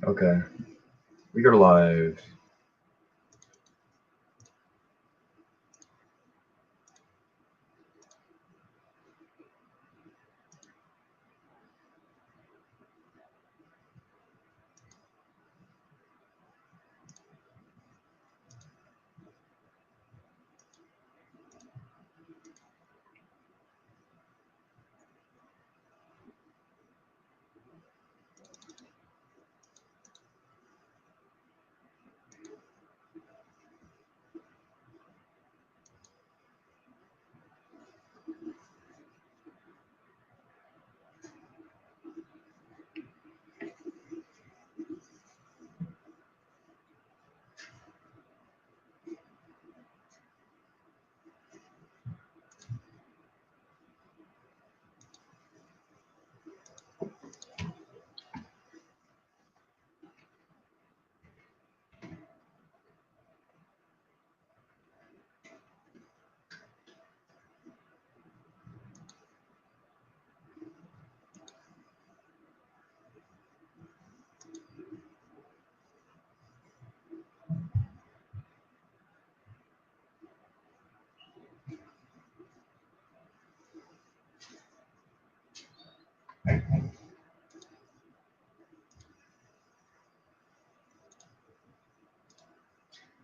Okay, we go live.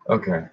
Okay.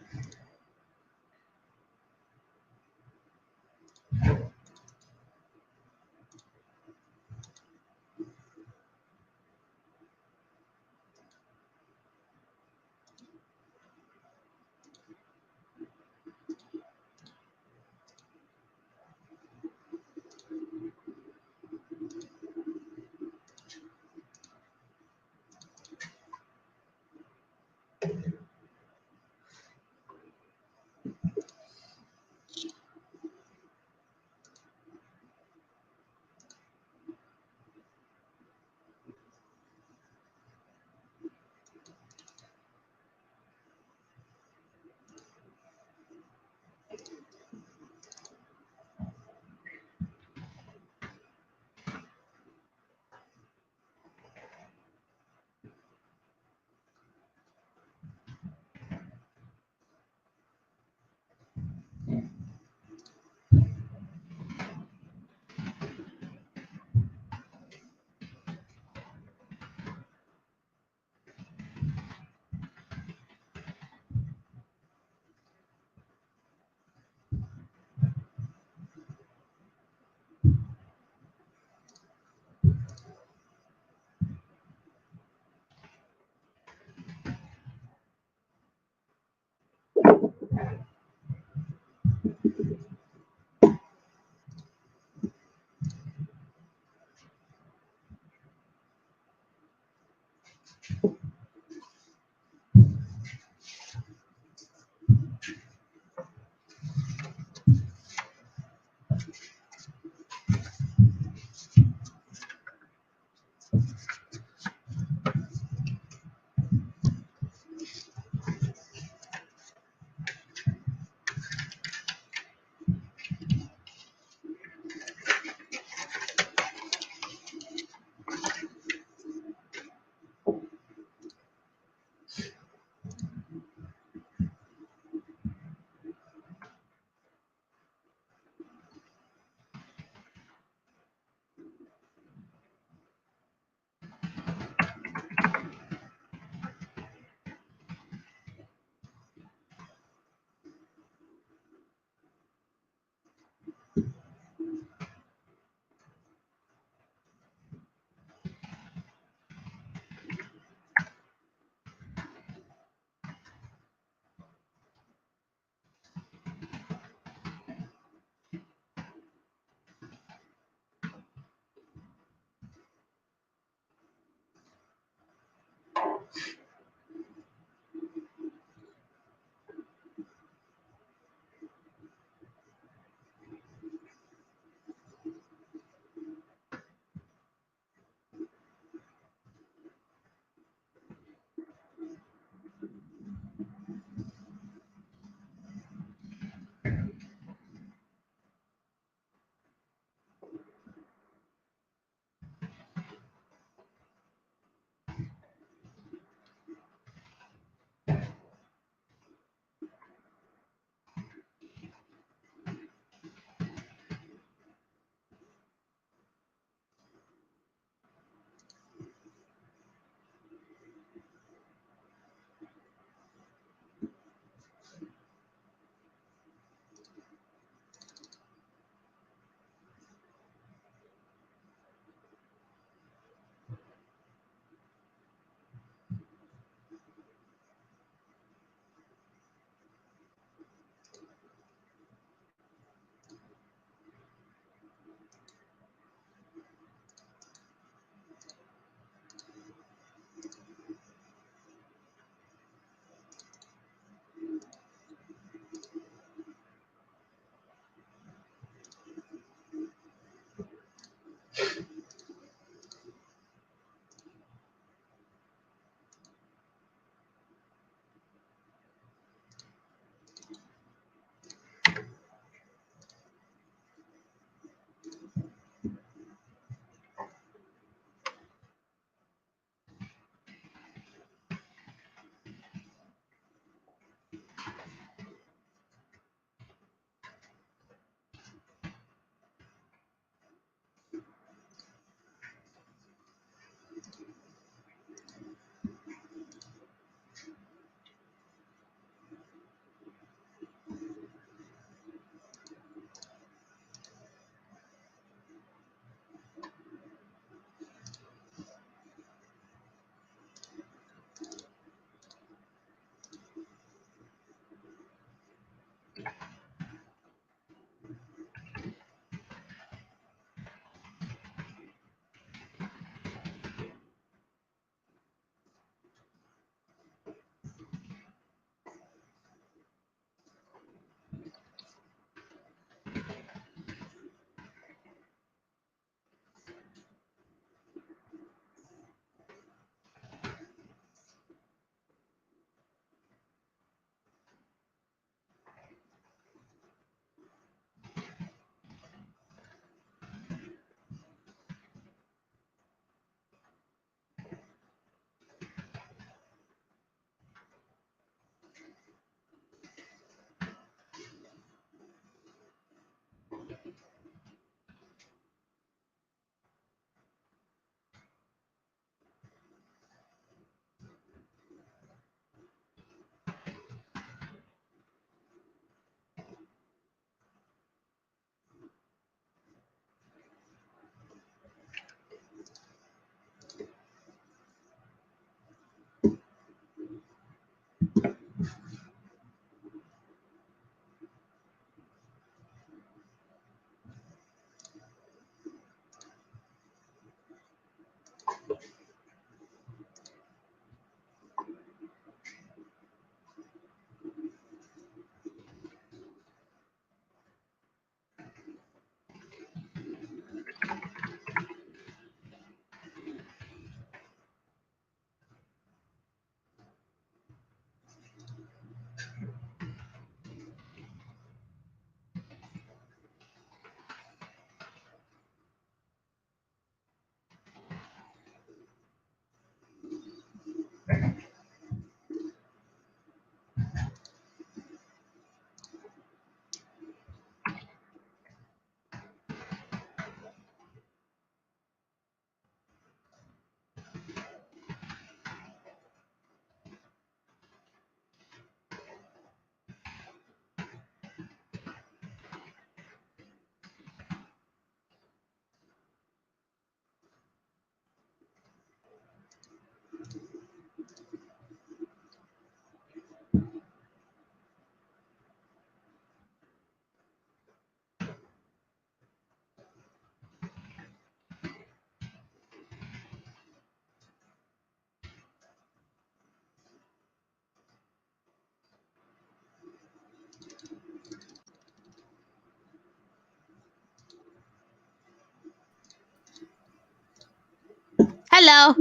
Hello.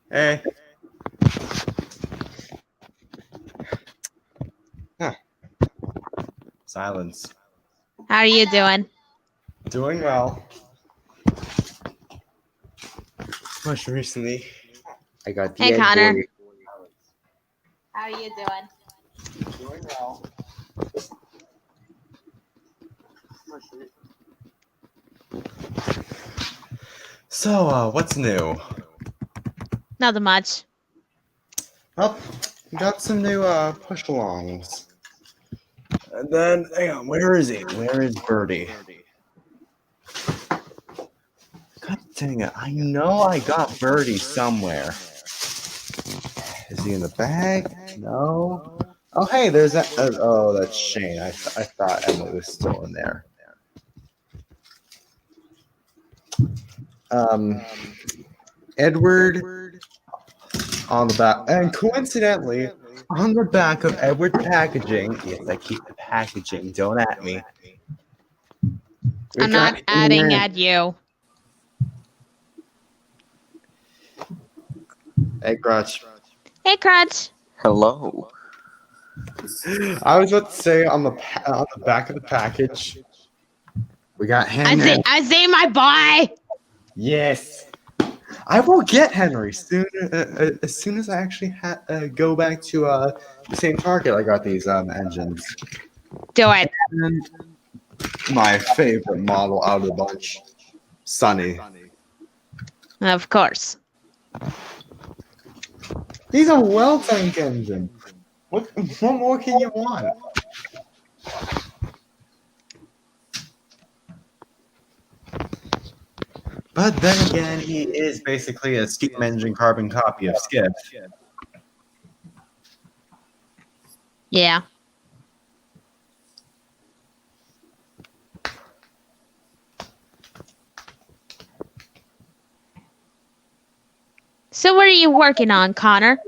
Hey. Huh. Silence. How are you doing? Doing well. Most recently, I got the Hey, egg Connor. boy. How are you doing? Doing well. So, what's new? Nothing much. Well, got some new push-alongs. And then, hang on, where is he? Where is Birdie? God dang it! I know I got Birdie somewhere. Is he in the bag? No. Oh, hey, there's that. Oh, that's Shane. I thought Emily was still in there. Edward on the back, and coincidentally, on the back of Edward's packaging. Yes, I keep the packaging. Don't at me. I'm not adding at you. Hey, Crutch. Hey, Crutch. Hello. I was about to say on the back of the package, we got Henry. Isaiah, my boy. Yes, I will get Henry soon. As soon as I actually go back to the same Target, I got these engines. Do it. And my favorite model out of the bunch, Sunny. Of course. These are well tank engine. What more can you want? But then again, he is basically a steam engine carbon copy of Skip. Yeah. So what are you working on, Connor?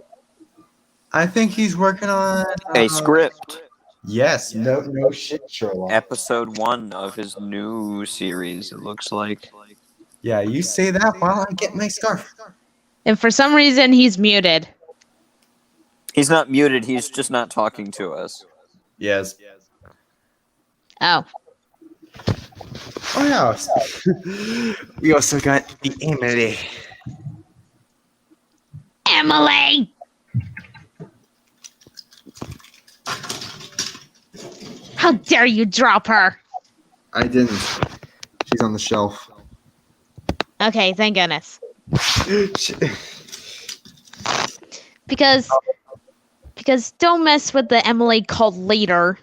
I think he's working on A script. Yes, no shit, Sherlock. Episode 1 of his new series, it looks like. Yeah, you say that while I get my scarf. And for some reason, he's muted. He's not muted, he's just not talking to us. Yes. Oh. Oh yeah. We also got the Emily. Emily! How dare you drop her? I didn't. She's on the shelf. Okay, thank goodness. Because don't mess with the Emily called later.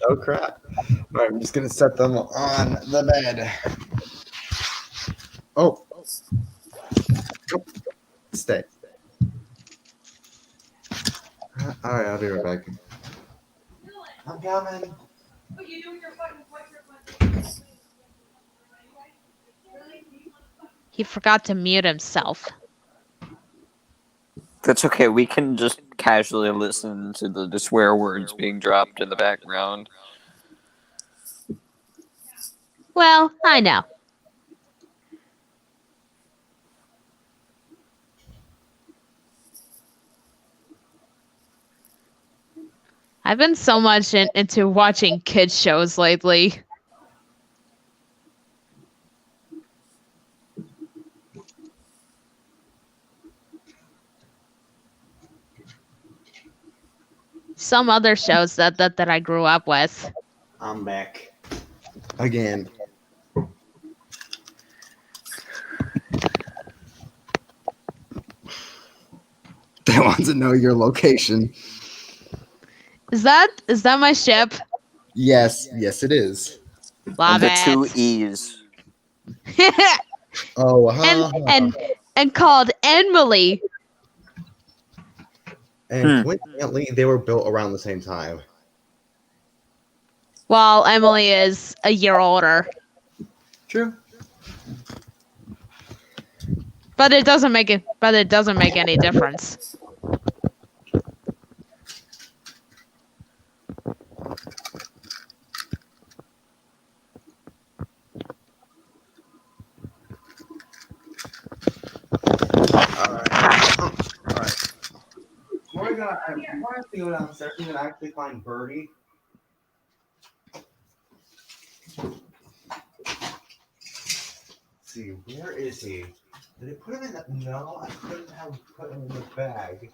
Oh crap. Alright, I'm just gonna set them on the bed. Oh. Stay. Alright, I'll be right back. I'm coming. He forgot to mute himself. That's okay, we can just casually listen to the swear words being dropped in the background. Well, I know. I've been so much into watching kids shows lately. Some other shows that I grew up with. I'm back. Again. They want to know your location. Is that my ship? Yes, it is. Love the it. 2 E's. Oh, and called Emily. And coincidentally, they were built around the same time. While Emily is a year older. True. But it doesn't make any difference. want to go downstairs and actually find Birdie? See, where is he? Did I put him in the? No, I couldn't have put him in the bag.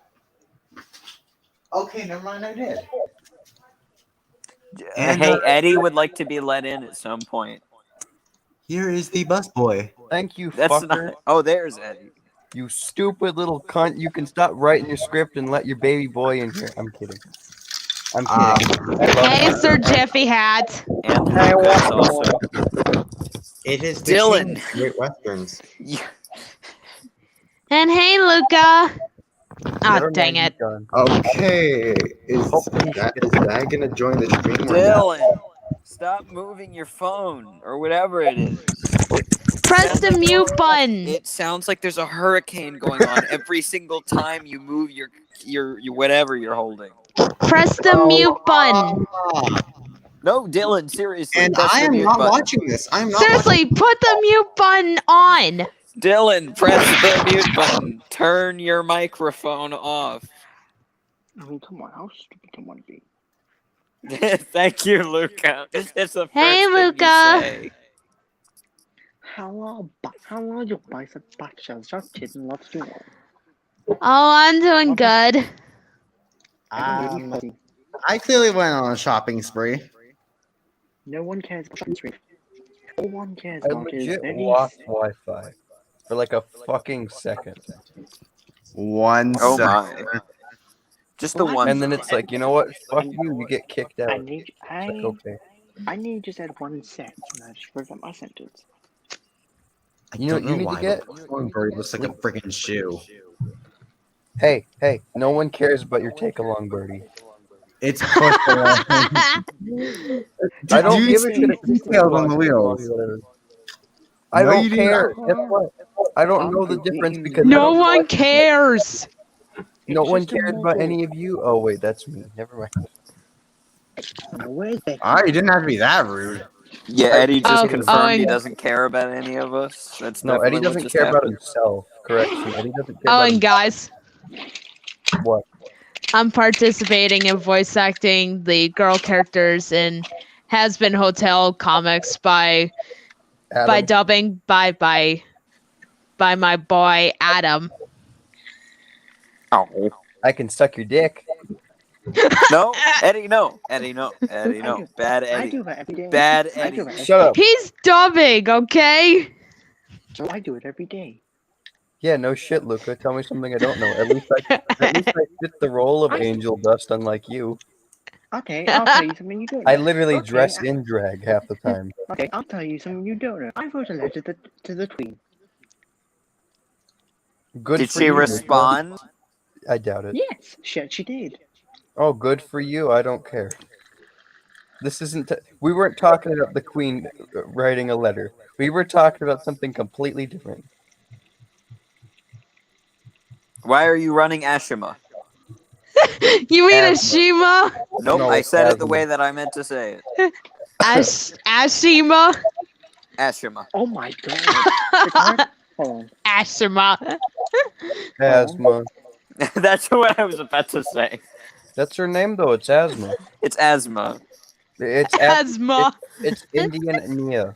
Okay, never mind. I did. And, Hey, Eddie would like to be let in at some point. Here is the busboy. Thank you, That's fucker. not. Oh, there's Eddie. You stupid little cunt. You can stop writing your script and let your baby boy in here. I'm kidding. I'm kidding. I love Hey, you. Sir Jeffy Hat. And Lucas also. It is the Dylan. King of Great Westerns. And hey, Luca. Never Oh, dang mind, it. you're done. Okay, is that gonna join the stream? Or not? Dylan, stop moving your phone or whatever it is. Press the mute button. It sounds like there's a hurricane going on every single time you move your whatever you're holding. Press the mute button. No, Dylan, seriously. And press I the am mute not button. watching this. I'm not. Seriously, put the mute button on. Dylan, press the mute button. Turn your microphone off. I mean, come on, how stupid can one be? Thank you, Luca. It's the first Hey, thing Luca. you say. How are your bicep backshells? Just kidding, loves to know. Oh, I'm doing good. I clearly went on a shopping spree. No one cares about shopping spree. All one cares I about is legit any lost Wi-Fi for like a fucking second. One Oh second. my. Just the one. And then it's like, you know what? Fuck you. You get kicked out. I It's need like, okay. I need to add one sentence and I just forgot my sentence. I You know don't what you need to why, get? but Songbird looks like a freaking shoe. Hey, no one cares about your take along, Birdie. It's push along. I don't Do you give a see shit if it's details on the wheels? I No, don't you do care. not. Guess what? I don't I'm know the Googling difference the because No I don't one like- cares. No It's one just a cares about mobile- any of you. Oh wait, that's me. Never mind. Now, where's Becky? Ah, you didn't have to be that rude. Yeah, Eddie just Oh, confirmed he and- doesn't care about any of us. That's No, definitely Eddie what doesn't just care about happened. himself. Correction. Eddie doesn't care Oh, about and guys, what? I'm participating in voice acting the girl characters in Has Been Hotel comics by Adam. dubbing by my boy Adam. Oh. I can suck your dick. No, Eddie, no. Eddie, no. Eddie, no. Bad I Eddie. do that every day. Bad I do Eddie. that. Shut up. He's dubbing, okay? So I do it every day. Yeah, no shit, Luca. Tell me something I don't know. At least I fit the role of Angel Dust, unlike you. Okay, I'll tell you something you don't know. I literally Okay, dress in drag half the time. Okay, I'll tell you something you don't know. I wrote a letter to the Queen. Good Did for she you, Luca. respond? I doubt it. Yes, she did. Oh, good for you. I don't care. This isn't. We weren't talking about the Queen writing a letter. We were talking about something completely different. Why are you running Ashima? You mean Asthma. Ashima? Nope, No, I said it the asthma. way that I meant to say it. Ashima? Ashima. Oh my god. Hold on. Ashima. Asthma. That's what I was about to say. That's her name, though. It's Asthma. It's asthma. It's Asthma. It's Indian Nia.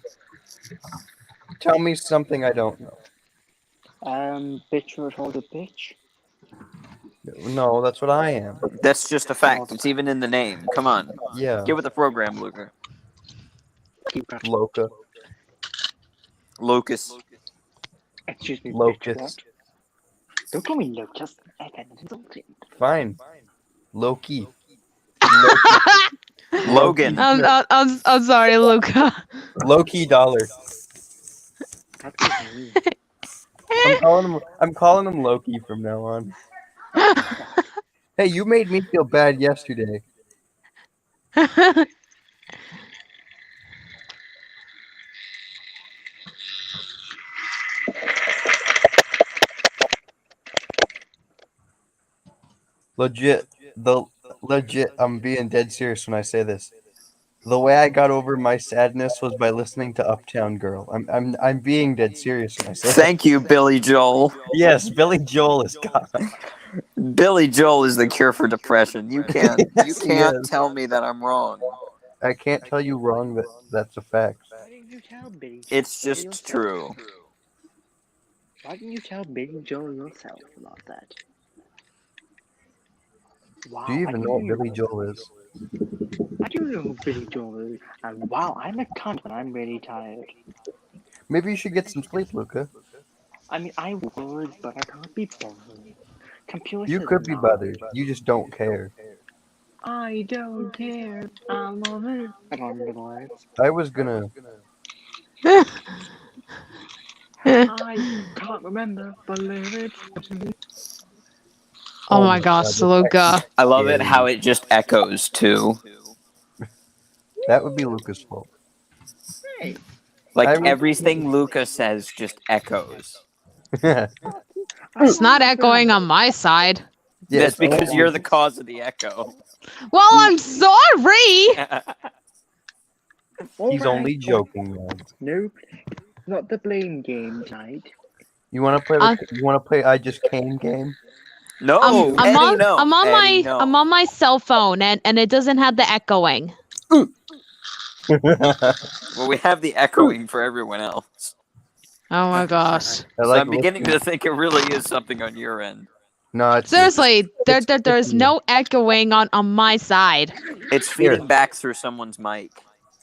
Tell me something I don't know. Bitch would hold a bitch. No, that's what I am. That's just a fact. It's even in the name. Come on. Yeah, Get with the program, Luca. Loca. Locus. Excuse me, bitch, Locust. what? Don't call me Locust. That's insulting. Fine. Loki. Logan. I'm sorry, Luca. Loki dollar. That's what mean. I'm calling him Loki from now on. Hey, you made me feel bad yesterday. Legit, I'm being dead serious when I say this. The way I got over my sadness was by listening to Uptown Girl. I'm being dead serious when I say that. Thank you, Billy Joel. Yes, Billy Joel is God. Billy Joel is the cure for depression. You can't Yes, he is. tell me that I'm wrong. I can't tell you wrong that that's a fact. Why didn't you tell Billy Joel It's just yourself? true. Why didn't you tell Billy Joel yourself about that? Wow, Do you I even didn't know what Billy Joel is? I do know who Billy Joel is, and wow, I'm a cunt when I'm really tired. Maybe you should get some sleep, Luca. I mean, I would, but I can't be bothered. Computer You says could be no. bothered. You just don't care. I don't care. I love it. I don't remember the words. I was gonna. I can't remember the lyrics. Oh my gosh, this Luca. I love it scary. how it just echoes too. That would be Luca's fault. Hey, Like I would- everything Luca says just echoes. It's not echoing on my side. That's Yes, because you're the cause of the echo. Well, I'm sorry. He's only joking, man. Nope, not the blame game tonight. You want to play? You want to play? I just came game. No, I'm Eddie, on no. I'm on Eddie, my no. I'm on my cell phone and it doesn't have the echoing. Well, we have the echoing for everyone else. Oh my gosh. So like I'm beginning to think it really is something on your end. No, it's Seriously, there's it's no echoing on my side. It's feeding back through someone's mic.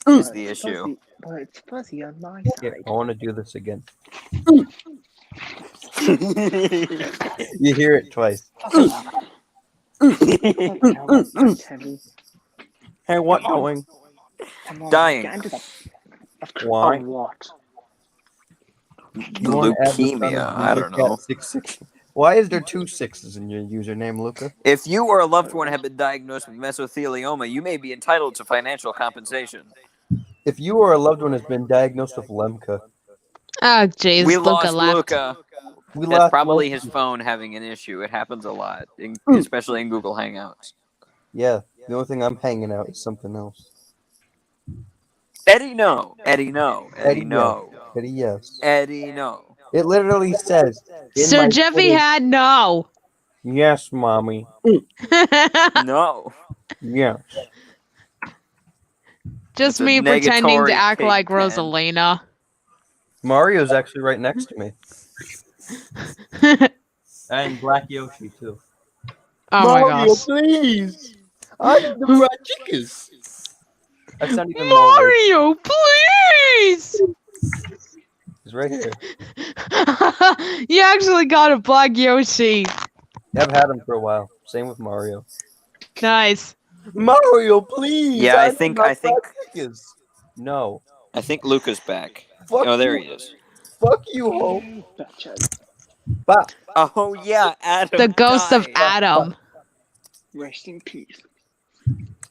Is the issue. But it's fuzzy on my Here, side. I want to do this again. You hear it twice. That's heavy. Hey, what doing? Come on, Dying. get into the... Why? Oh, what? You wanna add the son Leukemia. of I don't know. 666. Why is there 2 6s in your username, Luca? If you or a loved one have been diagnosed with mesothelioma, you may be entitled to financial compensation. If you or a loved one has been diagnosed with Lemka, Oh jeez, We Luca lost left. Luca. we That's lost probably Lemka. his phone having an issue. It happens a lot, especially in Google Hangouts. Yeah, the only thing I'm hanging out is something else. Eddie, no. Eddie, no. Eddie, Eddie, no. Eddie, yes. Eddie, no. It literally says. in Sir my Jeffy Twitter, had no. Yes, mommy. No. Yes. Just It's a me pretending to negatory act pig like pen. Rosalina. Mario's actually right next to me. And Black Yoshi, too. Oh my gosh. please. I need the fried chickens. I sound even more. Mario, please! He's right here. You actually got a Black Yoshi. I've had him for a while. Same with Mario. Nice. Mario, please. Yeah, I think No. I think Luca's back. Fuck Oh, there you. he is. Fuck you, Ho. Gotcha. Bop. Oh yeah, Adam. The ghost of died. Adam. Rest in peace.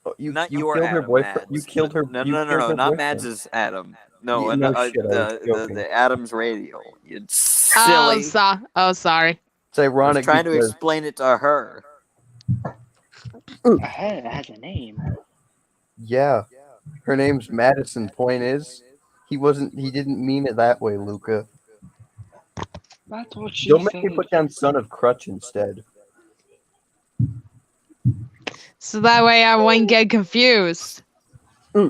Oh, you Not you your killed her Adam, boyfriend. Mads. You killed her. No, you no, no, killed no, her not boyfriend. Mads' Adam. No, Yeah, no shit, I was joking. the Adam's radial. You Oh, silly. sorry. It's I was ironic trying to because explain it to her. Hey, it has a name. yeah, her name's Madison. Point is, he didn't mean it that way, Luca. That's what she Don't make said. me put down Son of Crutch instead. So that way I won't get confused. Yeah,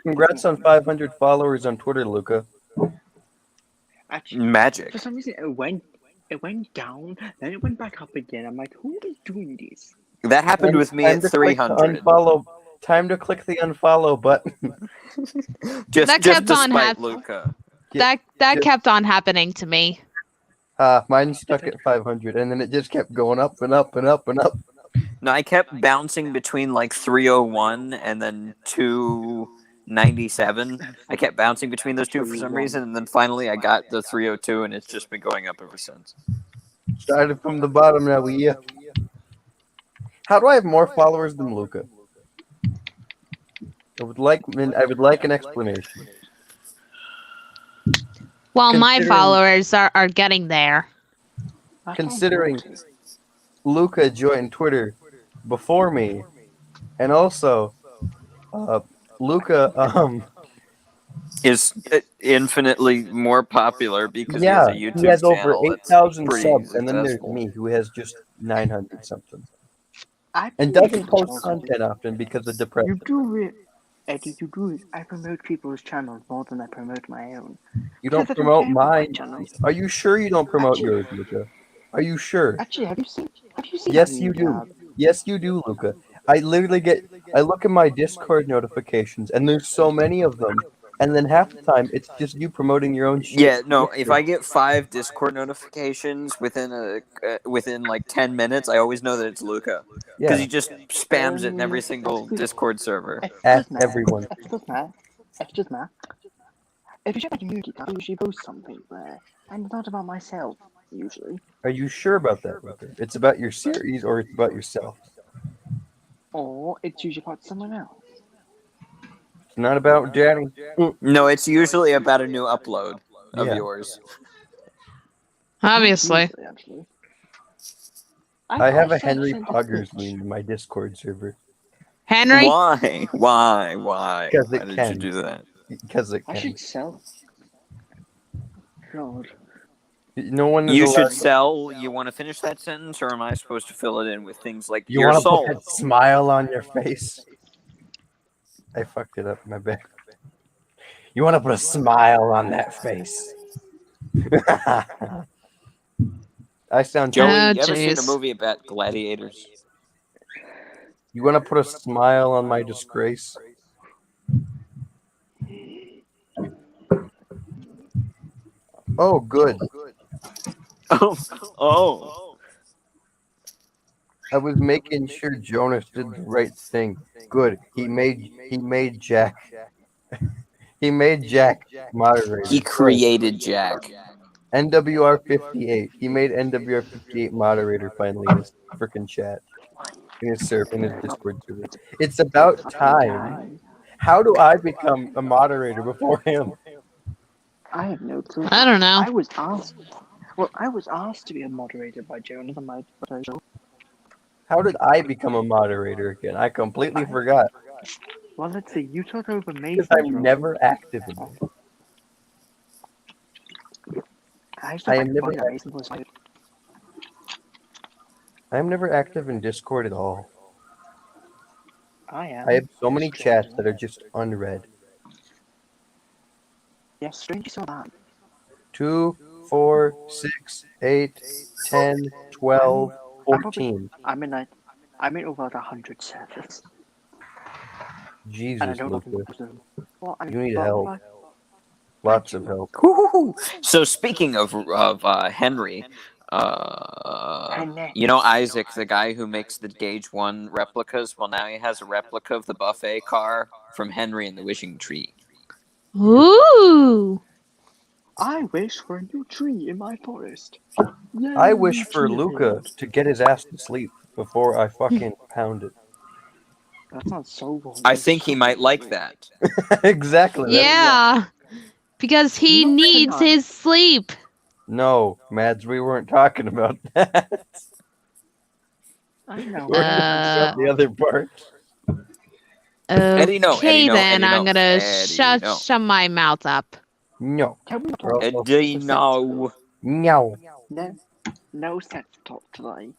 congrats on 500 followers on Twitter, Luca. Actually, Magic. for some reason, it went down, then it went back up again. I'm like, who is doing this? That happened with me at Time to click the 300. unfollow. Time to click the unfollow button. That Just kept on despite Luca. That kept on happening to me. Mine stuck at 500, and then it just kept going up and up and up and up. No, I kept bouncing between like 301 and then 297. I kept bouncing between those two for some reason, and then finally I got the 302, and it's just been going up ever since. Started from the bottom now. How do I have more followers than Luca? I would like an explanation. Well, my Considering- followers are getting there. Considering Luca joined Twitter before me, and also Luca, Is infinitely more popular because he has yeah, a he YouTube has over channel that's 8,000 pretty subs, and then there's successful. me who has just 900 something, I and promote doesn't people's post channels. content often because of You depression. do it. Eddie, you do it. I promote people's channels more than I promote my own. You Because don't I don't promote care about my mine. channels. Are you sure you don't promote Actually- yours, Luca? Are you sure? Actually, have you seen Yes, my you new do. tab? Yes, you do, Luca. I look at my Discord notifications, and there's so many of them, and then half the time it's just you promoting your own shit. Yeah, no. If I get 5 Discord notifications within like 10 minutes, I always know that it's Luca because Yeah, he just spams it in every single Excuse- Discord server. at Excuse me. everyone. Excuse me. Excuse me. If you check my community tab, I usually post something there, and it's not about myself usually. Are you sure about that, Luca? It's about your series or it's about yourself? Or it's usually about someone else. It's not about Danny. No, it's usually about a new upload of Yeah. yours. Obviously. Usually, actually. I have a said Henry send a Poggers pitch. meme in my Discord server Henry? Why? Why? because Why it did can. you do that? Because it I can. should sell. God. No one is You allowed. should sell. You want to finish that sentence, or am I supposed to fill it in with things like You your want to soul? put that smile on your face? I fucked it up. My bad. You want to put a smile on that face? I sound. Joey, Oh, you ever seen a jeez. movie about gladiators? You want to put a smile on my disgrace? Oh, good. Oh. I was making sure Jonas did the right thing. Good. He made Jack. He made Jack moderator. He Good. created Jack. NWR 58. He made NWR 58 moderator finally in his freaking chat. In his Discord server. It's about time. How do I become a moderator before him? I have no clue. I don't know. I was asked. Well, I was asked to be a moderator by Jonas on my show. How did I become a moderator again? I completely forgot. Well, let's see. You took over Because Mason's I'm role. never active in it. I am never. Mason was fired. I'm never active in Discord at all. I am. I have so many chats Strangely. that are just unread. Yes, strangely so bad. 2, 4, 6, 8, 10, 12, 14. I'm in over 100 servers. And I Jesus, don't Luca. know them. Well, You need help. like, Lots of help. So speaking of Henry, you know Isaac, the guy who makes the Gauge 1 replicas? Well, now he has a replica of the buffet car from Henry and the Wishing Tree. Ooh. I wish for a new tree in my forest. Yay, I wish new for tree Luca appeared. to get his ass to sleep before I fucking pound it. That's not so wrong. I think he might like that. Exactly. Yeah. Because he Not needs tonight. his sleep. No, Mads, we weren't talking about that. I know. We're talking about the other part. Eddie, no, Okay, Eddie, no, then Eddie, I'm no, gonna Eddie, shut no. my mouth up. No. Can we Or talk? else- Eddie, no. No. No sex talk today.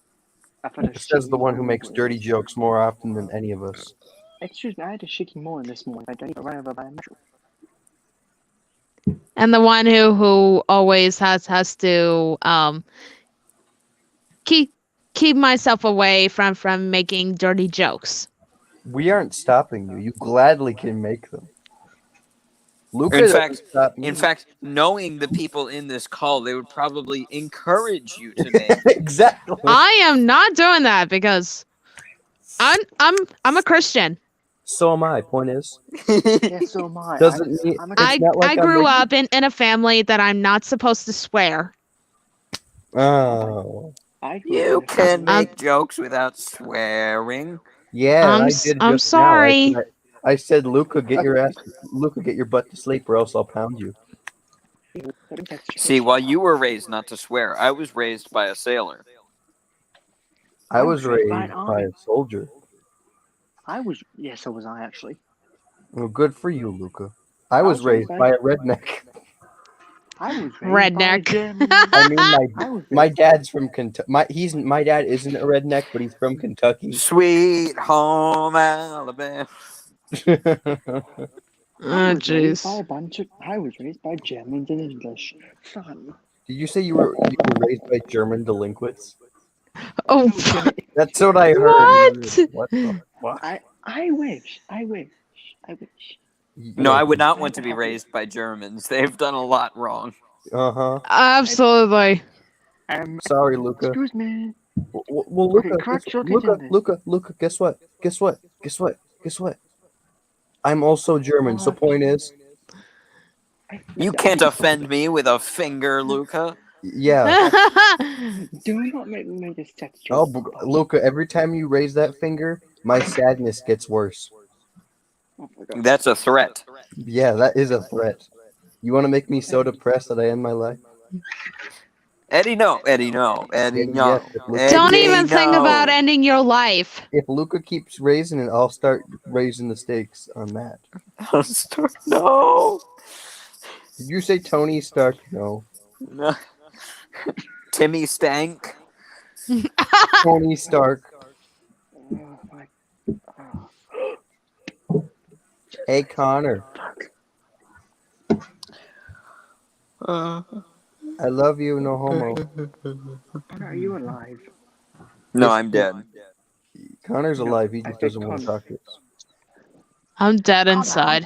I've had a Says the shitty one who makes morning. dirty jokes more often than any of us. Excuse me, I had a shitty morning this morning. I don't even run over by a metro. And the one who always has to keep myself away from making dirty jokes. We aren't stopping you. You gladly can make them. Luca In doesn't fact, stop me. knowing the people in this call, they would probably encourage you to make. Exactly. I am not doing that because I'm a Christian. So am I. Point is, Yeah, so am I. doesn't mean I'm a it's not like I I'm grew making- up in a family that I'm not supposed to swear. Oh, I grew You up in a can family- make jokes without swearing. yeah. I'm I s- did I'm just now. sorry. I said, Luca, get your butt to sleep, or else I'll pound you. See, while you were raised not to swear, I was raised by a sailor. I was raised by an by army. a soldier. Yeah, so was I actually. Well, good for you, Luca. I was raised by a redneck. I was raised Redneck. by Germans. I mean, I was my raised- dad's from Kentucky. My dad isn't a redneck, but he's from Kentucky. Sweet home Alabama. Oh, was raised by jeez. a bunch of. I was raised by Germans and English. Son. Did you say you were raised by German delinquents? Oh, Okay. That's what I heard. What? What the fuck? I wish. I wish. I wish. No, I would not want to be raised by Germans. They've done a lot wrong. Uh-huh. Absolutely. Sorry, Luca. Excuse me. Well, Luca, Okay, correct your Luca, attendance. Luca, guess what? Guess what? Guess what? Guess what? I'm also German, so point is, You can't offend me with a finger, Luca. yeah. Do not make me make this text. Oh, Luca, every time you raise that finger, my sadness gets worse. Oh my God. That's a threat. Yeah, that is a threat. You want to make me so depressed that I end my life? Eddie, no. Eddie, no. Eddie, no. Yes, if Luca- Don't Eddie, even think no. about ending your life. If Luca keeps raising it, I'll start raising the stakes on that. No. Did you say Tony Stark? No. No. Timmy Stank. Tony Stark. Oh my. Hey, Connor. I love you, no homo. Are you alive? No, I'm dead. Connor's No, alive, he I just think doesn't want to Connor- talk to us. I'm dead inside.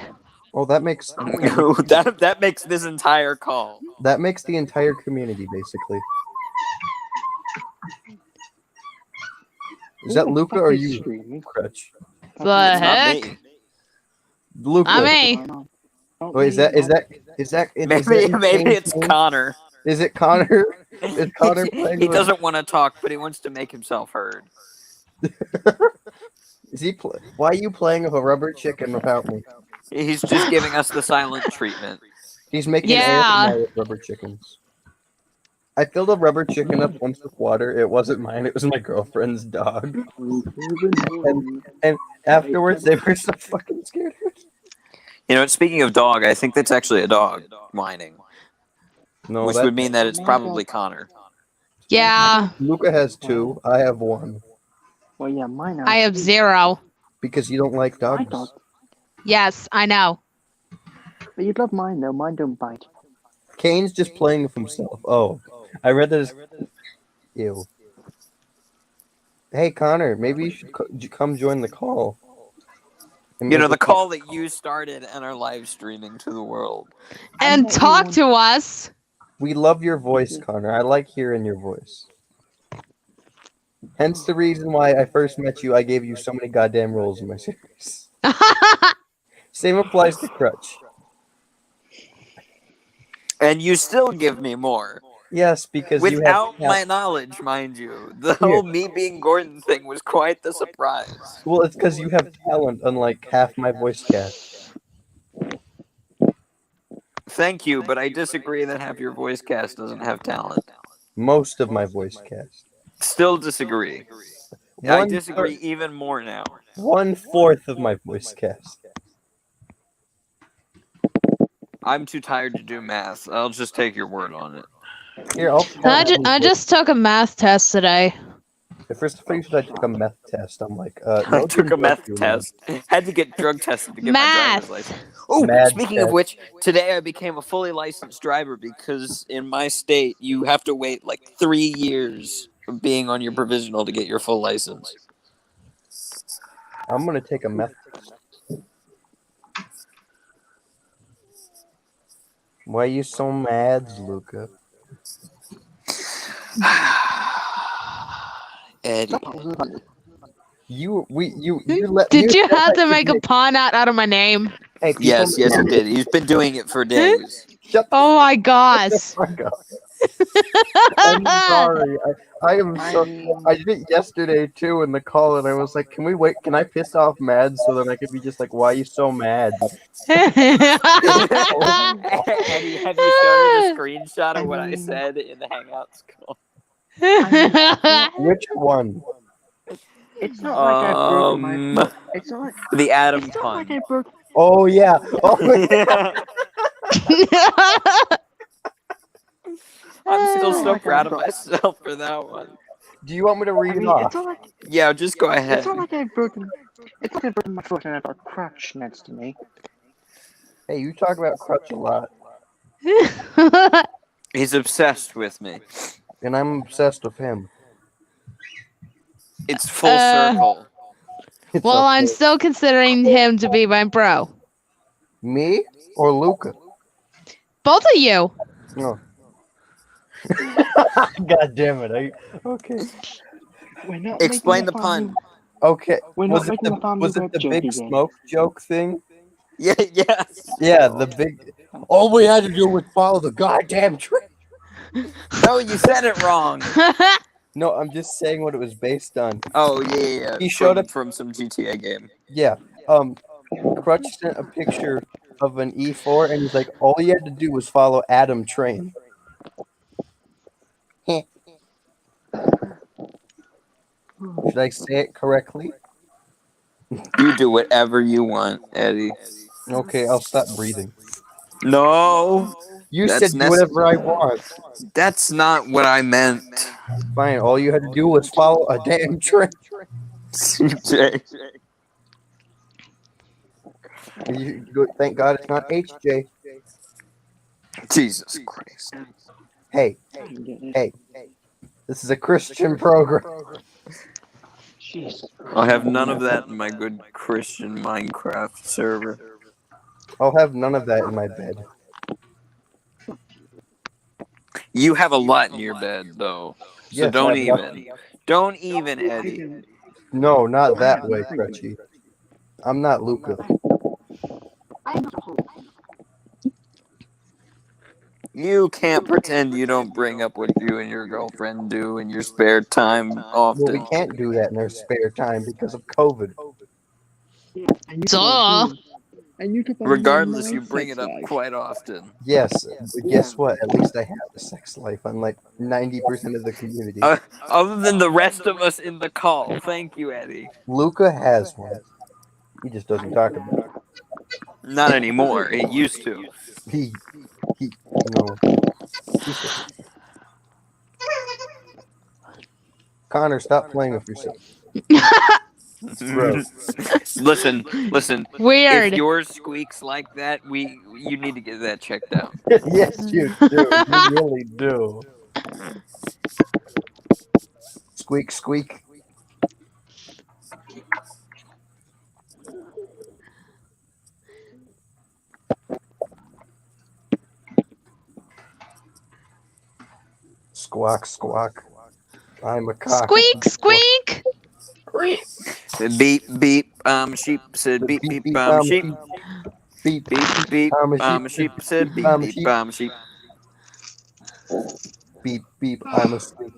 Oh, that makes that makes this entire call. that makes the entire community basically. Is that Who the Luca fuck or is you, screaming? Crutch? The It's not heck? me. Luca. I mean, Wait, is that Maybe it's insane? Connor. Is it Connor? Is Connor playing? He with- doesn't want to talk, but he wants to make himself heard. Is he? Why are you playing with a rubber chicken without me? He's just giving us the silent treatment. He's making Yeah. ASMR with rubber chickens. I filled a rubber chicken up once with water. It wasn't mine. It was my girlfriend's dog. And afterwards, they were so fucking scared. You know, speaking of dog, I think that's actually a dog whining, No, which would mean that it's probably Connor. yeah, Luca has 2. I have 1 Well, yeah, mine are. I have 0. because you don't like I dogs. don't. Yes, I know. But you'd love mine though. Mine don't bite. Kane's just playing with himself. Oh, I read that. Ew. Hey Connor, maybe you should come join the call. And You know, make the it- call that you started and are live streaming to the world. And talk to us. We love your voice, Connor. I like hearing your voice. Hence the reason why I first met you. I gave you so many goddamn roles in my series. Same applies to Crutch. And you still give me more. Yes, because Without you have. my knowledge, mind you. The whole me being Gordon thing was quite the surprise. Well, it's because you have talent, unlike half my voice cast. Thank you, but I disagree that half your voice cast doesn't have talent. Most of my voice cast. Still disagree. I One disagree even more now. 1/4 of my voice cast. I'm too tired to do math. I'll just take your word on it. Here, I'll. I just took a math test today. The first thing I took a meth test. I'm like, I no took a drug meth dealer. test. Had to get drug tested to get my Math. driver's license. Oh, Mad speaking test. of which, today I became a fully licensed driver because in my state you have to wait like 3 years of being on your provisional to get your full license. I'm gonna take a meth test. Why are you so mad, Luca? Eddie. You let. Did you said have that to make a pun out of my name? Hey, people Yes, yes, he did. He's been doing it for days. Shut the Oh my gosh. fuck up. I'm sorry. I am so. I did it yesterday too in the call, and I was like, "Can we wait? Can I piss off Mad so then I could be just like, why are you so mad?" Eddie, have you shown her the screenshot of what I said in the Hangouts call? Which one? It's not like I broke my. It's not like. The Adam It's not pun. like I broke. Oh yeah. Oh, I'm still Oh so my proud God. of myself for that one. do you want me to I read it mean, off? it's not like Yeah, just go ahead. it's not like I've broken. It's like I've broken my foot and I've got a crutch next to me. Hey, you talk about Crutch a lot, He's obsessed with me. and I'm obsessed with him. It's full circle. It's Well, I'm okay. still considering him to be my bro. Me or Luca? Both of you. No. God damn it! Okay. We're not Explain making the a family. pun. Okay. We're Was not it making the a family was it web the joke big again. smoke joke thing? Yeah, yes. Yeah, the big. All we had to do was follow the goddamn tree. No, you said it wrong. No, I'm just saying what it was based on. Oh yeah. He showed up. from some GTA game. Yeah. Crutch sent a picture of an E4, and he's like, all he had to do was follow Adam Train. Should I say it correctly? You do whatever you want, Eddie. Okay, I'll stop breathing. No, You That's said do whatever I want. that's not what I meant. Fine, all you had to do was follow a damn train. CJ. Thank God it's not HJ. Jesus Christ. Hey, hey, this is a Christian program. Jesus. I'll have none of that in my good Christian Minecraft server. I'll have none of that in my bed. You have a lot in your bed, though. So Yes, don't I've got- even. Don't even, Eddie. No, not that way, Crutchy. I'm not Luca. You can't pretend you don't bring up what you and your girlfriend do in your spare time Well, we often. can't do that in our spare time because of COVID. Duh. And you keep on Regardless, doing you my bring sex it up life. quite often. Yes, but guess what? At least I have a sex life, unlike 90% of the community. Other than the rest of us in the call. Thank you, Eddie. Luca has one. He just doesn't talk about it. Not anymore. It used to. He, no. Connor, stop playing with yourself. Gross. Listen. Weird. If yours squeaks like that, you need to get that checked out. Yes, you do. You really do. Squeak, squeak. Squawk, squawk. I'm a cock. Squeak, squeak. Beep beep. Sheep said beep beep. Sheep. Beep, Beep beep. I'm a Sheep said beep I'm a beep. sheep. Sheep. beep, beep. I'm asleep.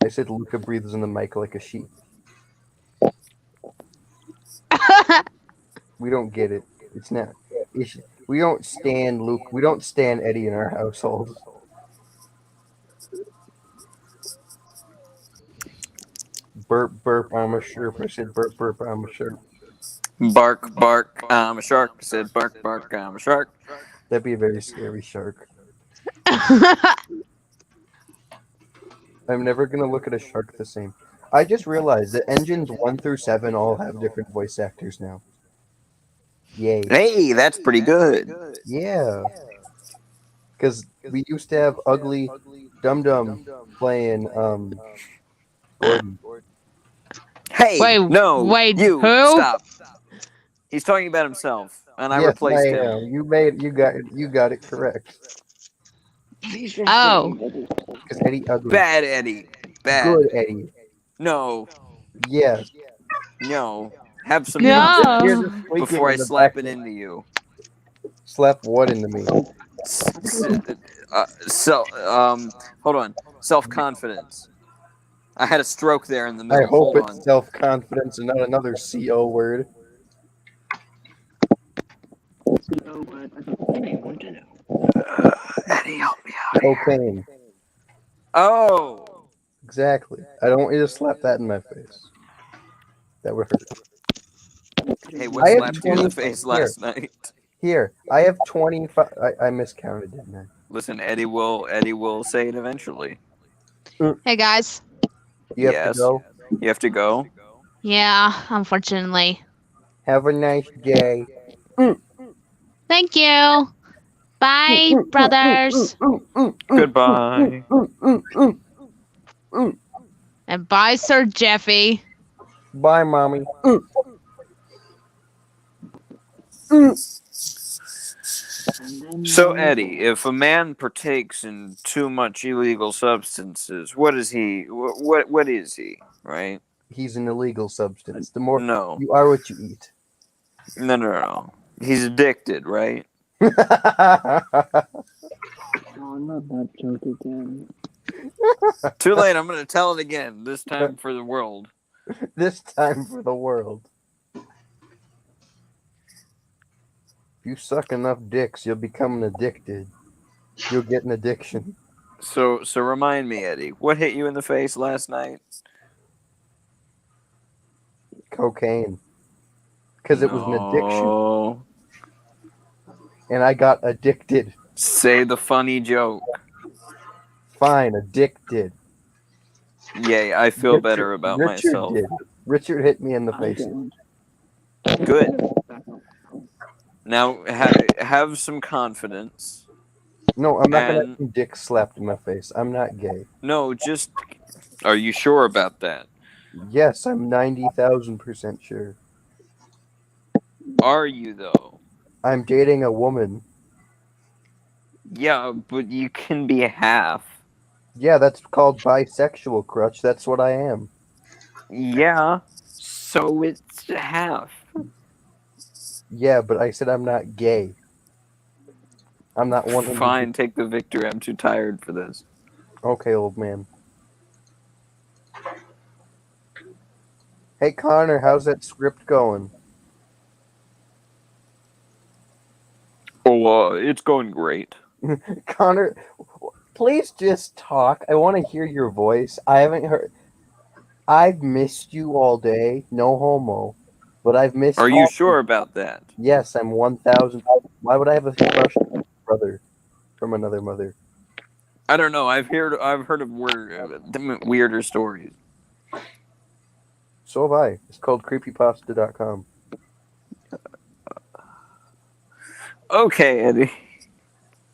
I said Luca breathes in the mic like a sheep. We don't get it. It's not. We don't stand Luke. We don't stand Eddie in our household. Burp, burp. I'm a sherp. I said burp, burp. I'm a sherp. Bark bark. I'm a shark. Said bark bark. I'm a shark. That'd be a very scary shark. I'm never gonna look at a shark the same. I just realized that engines 1 through 7 all have different voice actors now. Yay. Hey, that's pretty good. Yeah. Because we used to have ugly Dum Dum playing Gordon. Hey, Wait, no, wait, you who? stop. He's talking about himself, and I Yes, replaced I him. am. You got it correct. Oh. Because Eddie ugly. Bad Eddie. Bad. Good Eddie. No, Yes. no. Have some No. confidence Here's a squeaking before I in the slap back. it into you. Slap what into me? Hold on. Self-confidence. I had a stroke there in the I middle. hope Hold it's on. self-confidence and not another CO word. Eddie, help me out. Cocaine. Oh. Exactly. I don't want you to slap that in my face. That would hurt. Hey, I what have slapped you in the 20 face last night? Here, I have 25. I miscounted, didn't I? Listen, Eddie will say it eventually. Hey guys. You have to Yes. go. You have to go. Yeah, unfortunately. Have a nice day. Thank you. Bye, brothers. Goodbye. And bye, Sir Jeffy. Bye, mommy. So Eddie, if a man partakes in too much illegal substances, what is he? What is he? Right? He's an illegal substance. The more No. you are what you eat. No. He's addicted, right? Oh, not that joke again. Too late. I'm gonna tell it again. This time for the world. This time for the world. If you suck enough dicks, you'll become addicted. You'll get an addiction. So remind me, Eddie, what hit you in the face last night? Cocaine. Because it was an addiction. No. And I got addicted. Say the funny joke. Fine, addicted. Yay, I feel better about Richard myself. did. Richard hit me in the I face. don't. Good. Now have some confidence. No, I'm not And- gonna have dick slapped in my face. I'm not gay. No, just. Are you sure about that? Yes, I'm 90,000% sure. Are you though? I'm dating a woman. Yeah, but you can be half. Yeah, that's called bisexual, Crutch. That's what I am. Yeah. So it's half. Yeah, but I said I'm not gay. I'm not one. Fine, take the victory. I'm too tired for this. Okay, old man. Hey, Connor, how's that script going? Oh, it's going great. Connor, please just talk. I want to hear your voice. I haven't heard. I've missed you all day. No homo. But I've missed. Are you sure about that? Yes, I'm 1,000. Why would I have a crush on a brother from another mother? I don't know. I've heard of weirder stories. So have I. It's called creepypasta.com. Okay, Eddie.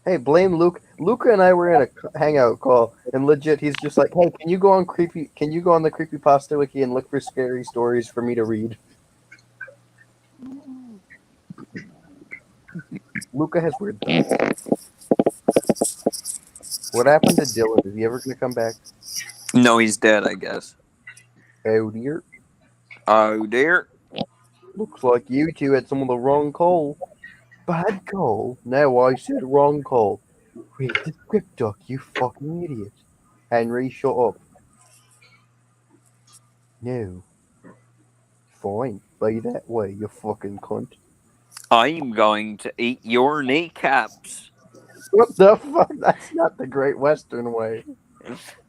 Hey, blame Luke. Luca and I were in a hangout call, and legit, he's just like, "Hey, can you go on the creepypasta wiki and look for scary stories for me to read?" Luca has weird thoughts. What happened to Dylan? Is he ever gonna come back? No, he's dead, I guess. Oh dear. Oh dear. Looks like you two had some of the wrong coal. Bad coal? No, I said wrong coal. Read the script, Doc, you fucking idiot. Henry, shut up. No. Fine. Be that way, you fucking cunt. I'm going to eat your kneecaps. What the fuck? That's not the Great Western way.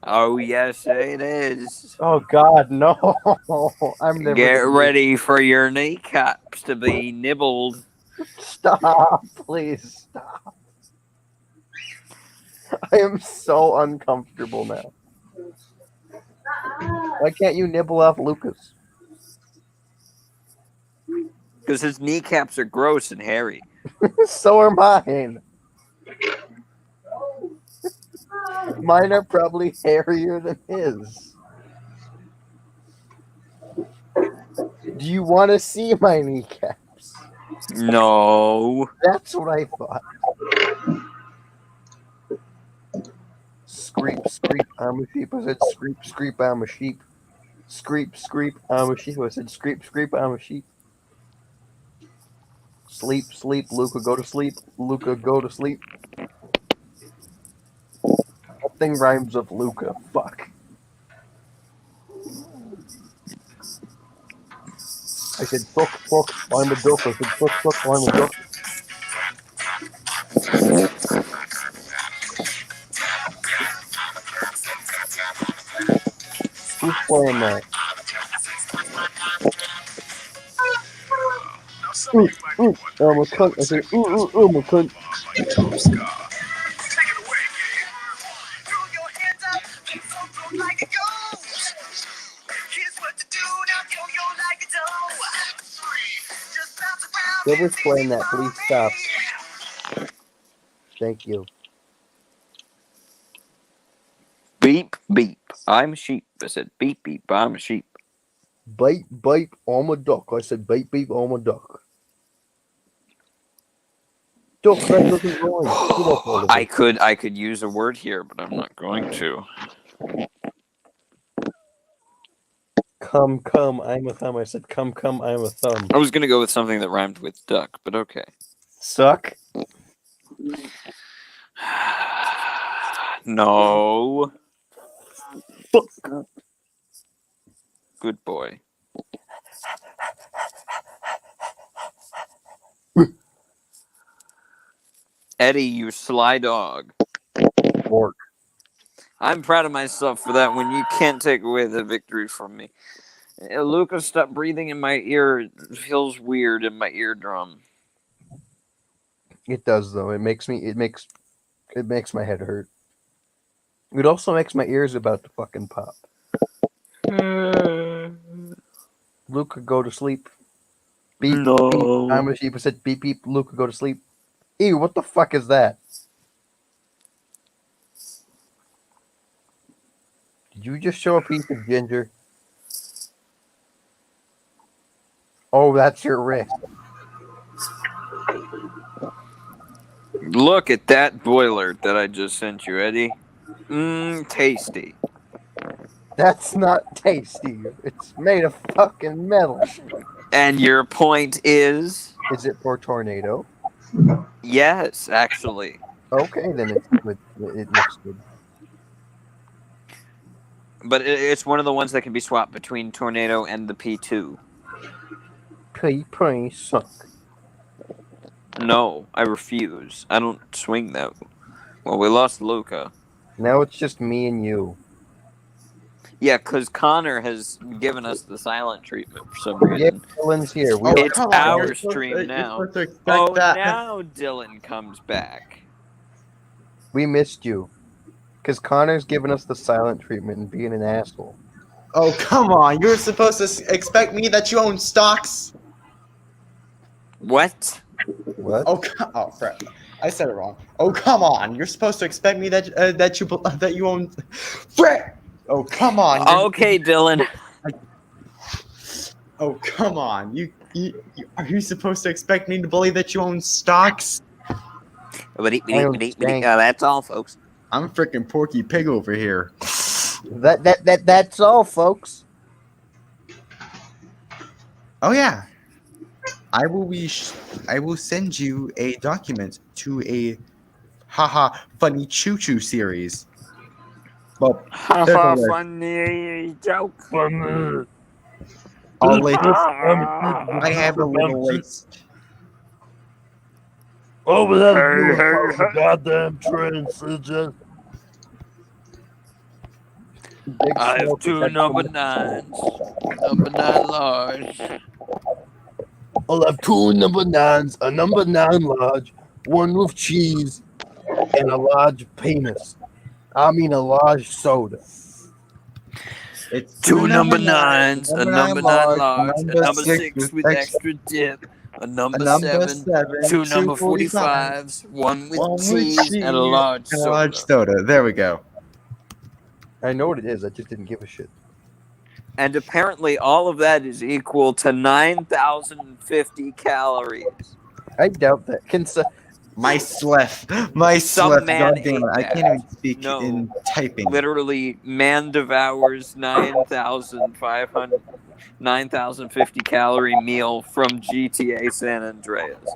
Oh yes, it is. Oh God, no! I'm never. Get ready for your kneecaps to be nibbled. Stop, please stop. I am so uncomfortable now. Why can't you nibble off Lucas? Because his kneecaps are gross and hairy. So are mine. Mine are probably hairier than his. Do you want to see my kneecaps? No. That's what I thought. Screep, screep, I'm a sheep. I said screep, screep, I'm a sheep. Screep, screep, I'm a sheep. I said screep, screep, I'm a sheep. Sleep, sleep, Luca, go to sleep. Luca, go to sleep. Nothing rhymes with Luca. Fuck. I said fuck, fuck, I'm a duck. I said fuck, fuck, I'm a duck. Who's playing that? I'm a cunt. I said, I'm a cunt. Whoever's playing that, please stop. Thank you. Beep, beep. I'm a sheep. I said, beep, beep. I'm a sheep. Beep, beep, I'm a duck. I said, beep, beep, I'm a duck. Duck, that doesn't rhyme. Shut up, Oliver. I could use a word here, but I'm not going to. Come, I'm a thumb. I said, come, I'm a thumb. I was gonna go with something that rhymed with duck, but okay. Suck. No. Fuck. Good boy. Eddie, you sly dog. Fork. I'm proud of myself for that one. You can't take away the victory from me. Lucas, stop breathing in my ear. It feels weird in my eardrum. It does though. It makes my head hurt. It also makes my ears about to fucking pop. Luca, go to sleep. Beep, No. beep. I'm a sheep. I said beep, beep. Luca, go to sleep. Ew, what the fuck is that? Did you just show a piece of ginger? Oh, that's your wrist. Look at that boiler that I just sent you, Eddie. Tasty. That's not tasty. It's made of fucking metal. And your point is? Is it for tornado? Yes, actually. Okay, then it's good. It looks good. But it's one of the ones that can be swapped between Tornado and the P2. P suck. No, I refuse. I don't swing that. Well, we lost Luca. Now it's just me and you. Yeah, because Connor has given us the silent treatment for some reason. Yeah, Dylan's here. It's come on, our you're supposed stream to- you're now. supposed to expect Oh, that. now Dylan comes back. We missed you. Because Connor's given us the silent treatment and being an asshole. Oh, come on. You're supposed to expect me that you own stocks? What? What? Oh, crap. I said it wrong. Oh, come on. You're supposed to expect me that you own... Frick! Oh, come on. Okay, Dylan. Oh, come on. Are you supposed to expect me to believe that you own stocks? That's all, folks. I'm freaking Porky Pig over here. That's all, folks. Oh yeah, I will send you a document to a funny choo choo series. Well, Haha, funny joke. I'll let I have a little list. Oh, but that's a goddamn transition. I have two number 9s. Number 9 large. I'll have two number 9s, a number 9 large, one with cheese, and a large penis. I mean a large soda. It's Two number 9s, a number 9 large, a number 6 with with extra dip, a number 7, two number 45s, one with cheese, and a large soda. There we go. I know what it is. I just didn't give a shit. And apparently all of that is equal to 9,050 calories. I doubt that. My slef. Some man God damn it. ate I that. can't even speak No. in typing. Literally, man devours 9,050 calorie meal from GTA San Andreas.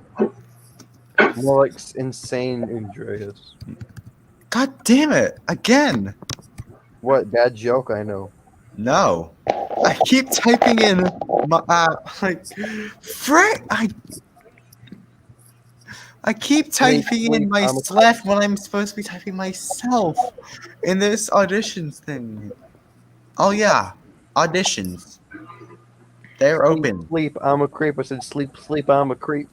More like insane Andreas. God damn it. Again. What bad joke? I know. No. I keep typing in my frick. I keep typing in my slef when I'm supposed to be typing myself in this auditions thing. Oh yeah, auditions. They're open. Sleep, I'm a creep. I said sleep, sleep, I'm a creep.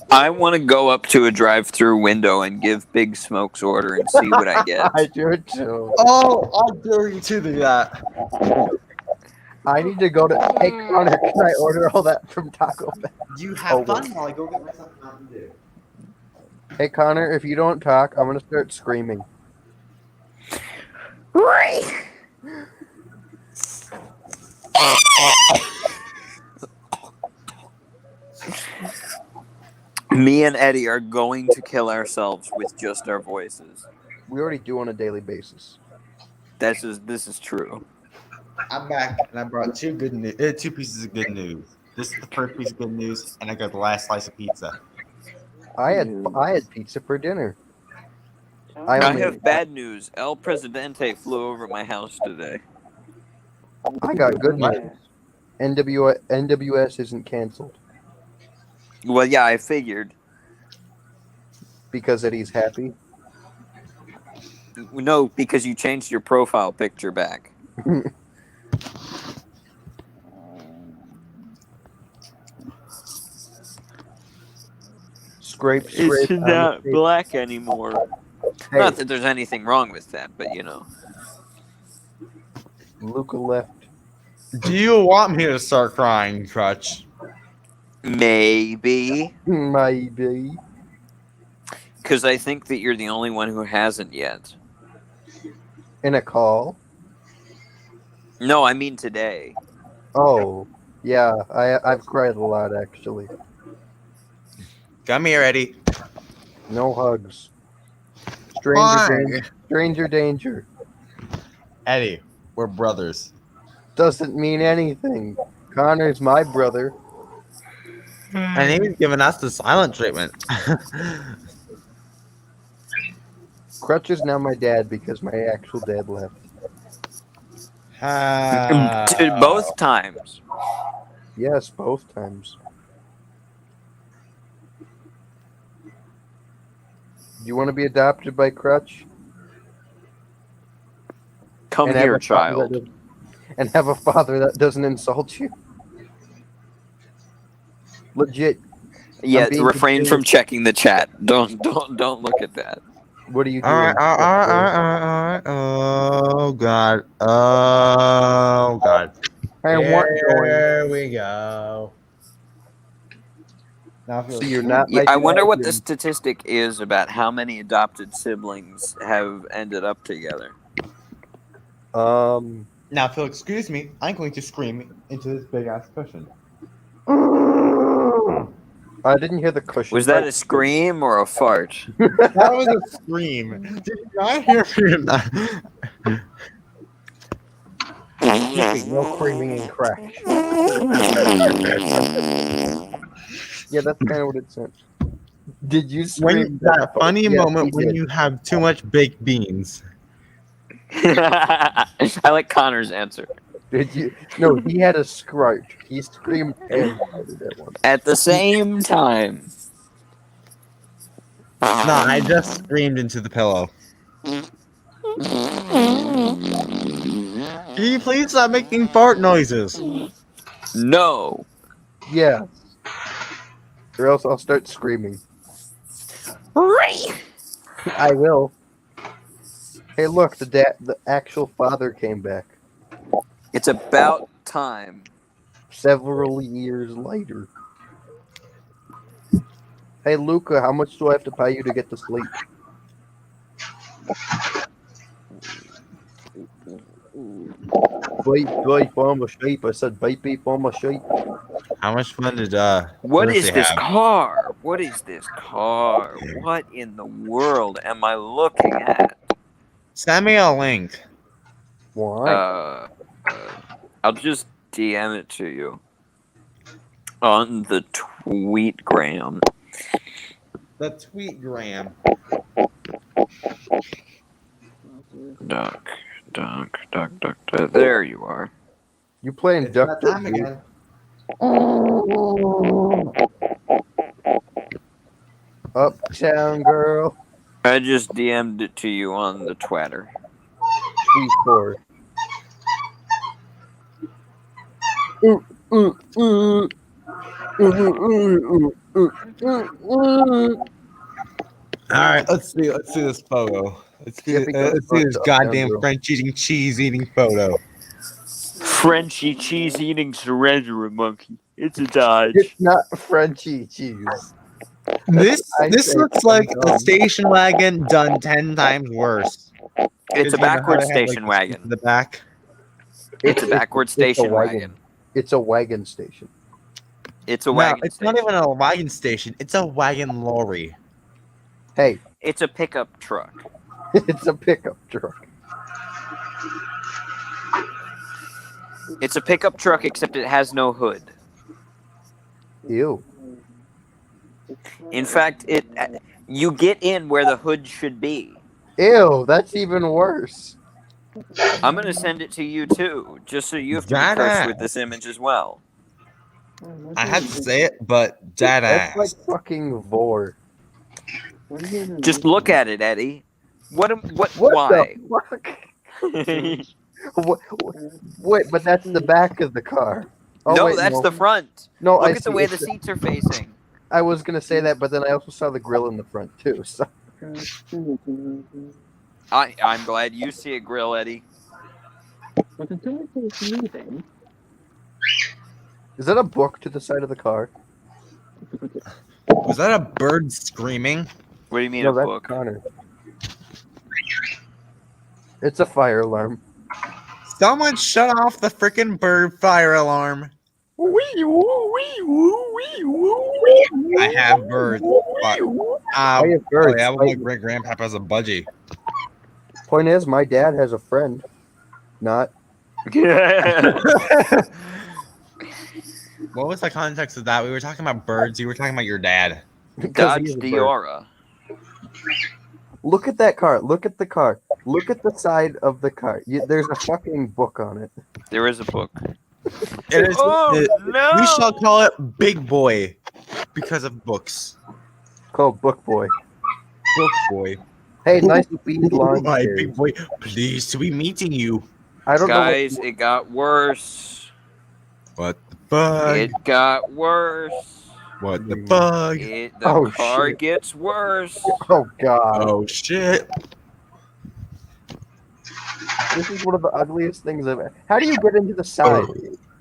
I want to go up to a drive-through window and give Big Smoke's order and see what I get. I do it too. Oh, I dare you to do that. I need to go to. Hey Connor, can I order all that from Taco Bell? You have Oh, fun while I go get myself a Mountain Dew. Hey Connor, if you don't talk, I'm gonna start screaming. Me and Eddie are going to kill ourselves with just our voices. We already do on a daily basis. This is true. I'm back, and I brought two pieces of good news. This is the first piece of good news, and I got the last slice of pizza. I had pizza for dinner. I I only have bad news. El Presidente flew over my house today. I got good Yeah. news. NWS isn't canceled Well, yeah, I figured. because Eddie's happy. No, because you changed your profile picture back. Scrape. It's I'm a not creep. black anymore. Hey, Not that there's anything wrong with that, but you know. Luca left. Do you want me to start crying, Crutch? Maybe. Maybe. Because I think that you're the only one who hasn't yet. In a call. No, I mean today. Oh, yeah. I've cried a lot actually. Come here, Eddie. No hugs. Why? Stranger danger. Eddie, we're brothers. Doesn't mean anything. Connor's my brother. And he's giving us the silent treatment. Crutch is now my dad because my actual dad left. Both times. Yes, both times. Do you want to be adopted by Crutch? Come And have here, a father that child. doesn't- And have a father that doesn't insult you? Legit. Yeah, I'm being refrain continuous. from checking the chat. Don't look at that. What are you doing? All right. Oh God. Oh God. I want join. There we go. Now So you're not Yeah, my I wonder what the champion. statistic is about how many adopted siblings have ended up together. Now, if you'll excuse me, I'm going to scream into this big ass cushion. I didn't hear the cushion. Was that a scream or a fart? That was a scream. Did you not hear me? No creaming and crash. Yeah, that's kind of what it said. Did you scream When that funny Yes, moment he when did. you have too much baked beans. I like Connor's answer. Did you? No, he had a scratch. He screamed and farted at once. At the same time. No, I just screamed into the pillow. Can you please stop making fart noises? No. Yeah. Or else I'll start screaming. I will. Hey, look, the actual father came back It's about time. several years later. Hey, Luca, how much do I have to pay you to get to sleep? Beep, I'm a sheep. I said beep, I'm a sheep. How much fun did What Percy is this have? car? What is this car? What in the world am I looking at? Send me a link. Why? I'll just DM it to you on the tweetgram. The tweetgram. Duck. There you are. You playing It's duck that time duck, dude? again. Uptown girl. I just DM'd it to you on the Twitter. Tweet for. Ooh, All right, let's see this photo. Let's see this goddamn French eating cheese eating photo. Frenchy cheese eating surrender monkey. It's a Dodge. It's not Frenchy cheese. This I say looks like a dumb. station wagon done 10 times worse. It's a 'Cause you know how backward they have, like, station the seats in wagon. the back. It's a backward station wagon. wagon. It's a wagon station. It's a No, wagon it's station. not even a wagon station. It's a wagon lorry. Hey, It's a pickup truck. it's a pickup truck. It's a pickup truck, except it has no hood. Ew. In fact, you get in where the hood should be. Ew, that's even worse. I'm gonna send it to you too, just so you have to be cursed with this image as well. I had to say it, but That's deadass. like fucking vor. Just look at it, Eddie. What? What Why? the fuck? Wait, but that's the back of the car. Oh, no, wait, that's no. the front. No, Look I at the see. way It's the seats are facing. I was gonna say that, but then I also saw the grill in the front too. So I'm glad you see a grill, Eddie. is that a book to the side of the car? Was that a bird screaming? What do you mean No, a that's book? Connor. It's a fire alarm. Someone shut off the freaking bird fire alarm. I have birds. But, I have birds. I have my great grandpapa as a budgie. Point is, my dad has a friend. Not. What was the context of that? We were talking about birds. You were talking about your dad. Because he Dodge is a bird. Diora. Look at that car. Look at the car. Look at the side of the car. There's a fucking book on it. There is a book. It is. Oh, no! We shall call it Big Boy because of books. Called Book Boy. Book Boy. Hey, nice bead lawn Hi, chairs. Big Boy. Pleased to be meeting you. I don't Guys, it got worse. What the fuck? It got worse. What the fuck? The Oh, car shit. gets worse. Oh god. Oh shit. This is one of the ugliest things I've ever. How do you get into the side?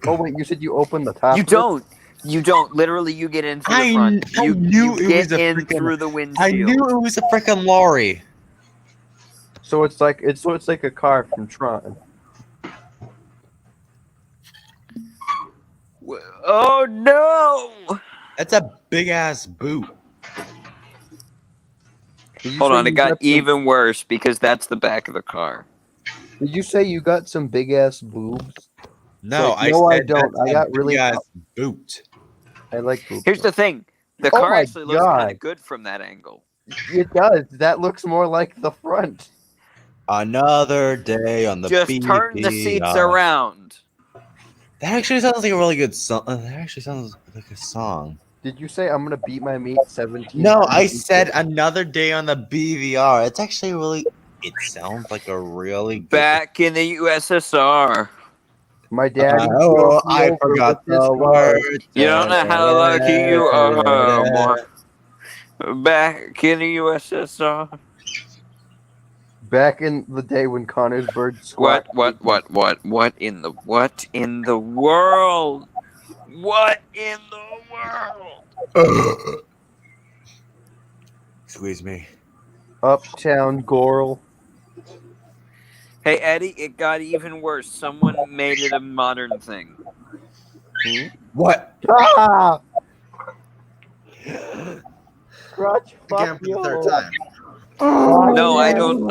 Oh wait, you said you opened the top. You don't. You don't. Literally, you get in through the front. I knew it get was a in freaking- through the windshield. I knew it was a freaking lorry. So it's like a car from Tron. Oh no! That's a big ass boot. Did you Hold say on, it you got some- even worse because that's the back of the car. Did you say you got some big ass boobs? No, Like, no, I said don't. that's I a got big really- ass boot. I like boobs. Here's the thing: the Oh car my actually looks kind God. of good from that angle. It does. That looks more like the front. Another day on the Just BVR. turn the seats around. That actually sounds like a really good song. That actually sounds like a song. Did you say I'm gonna beat my meat 17? No, I said another day on the BVR. It's actually really. It sounds like a really good. Back in the USSR. My dad. Oh, I forgot the word. You don't know how lucky you are, boy. Back in the USSR. Back in the day when Connor's bird What squawked. in the world? What in the world? Squeeze me. Uptown Goral. Hey Eddie, it got even worse. Someone made it a modern thing. What? Ah! Crotch Again fuck for the you. third time. No, I don't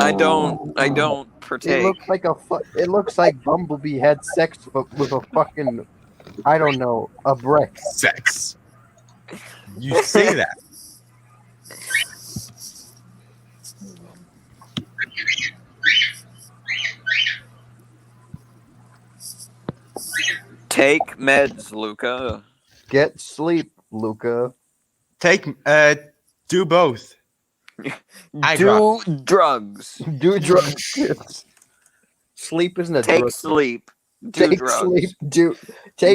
It partake. looks like it looks like Bumblebee had sex with a fucking, I don't know, a brick. Sex. You say that. Take meds, Luca. Get sleep, Luca. Do both. I Do drugs. Do drugs. Sleep isn't a Take drug. sleep. Do take drugs. sleep.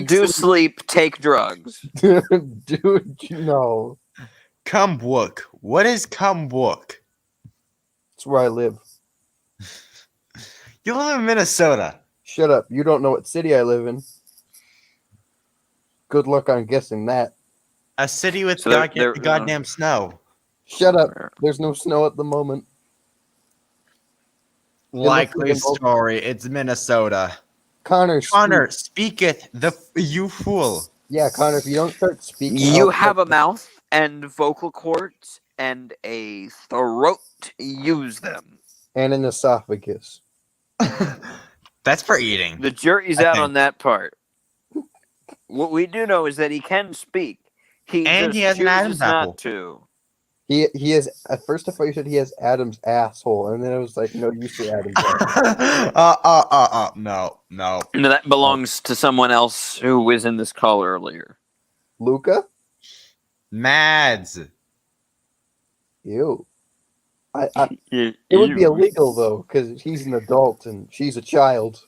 Do sleep. Take drugs. do no. Kumwook. What is Kumwook? It's where I live. You live in Minnesota. Shut up. You don't know what city I live in. Good luck on guessing that. A city with So they're- goddamn snow. Shut up. There's no snow at the moment. Likely looks like an old- story. It's Minnesota. Connor, Connor speaketh you fool. Yeah, Connor, if you don't start speaking, You I'll have a start- mouth and vocal cords and a throat. Use them. and an esophagus. That's for eating. The jury's I out think. on that part. What we do know is that he can speak. He And just he has an Adam's chooses apple. not to. He is at first I thought you said he has Adam's asshole, and then I was like, no, you say Adam's asshole. No. No, that belongs to someone else who was in this call earlier. Luca? Mads. Ew. It would be illegal though, because he's an adult and she's a child.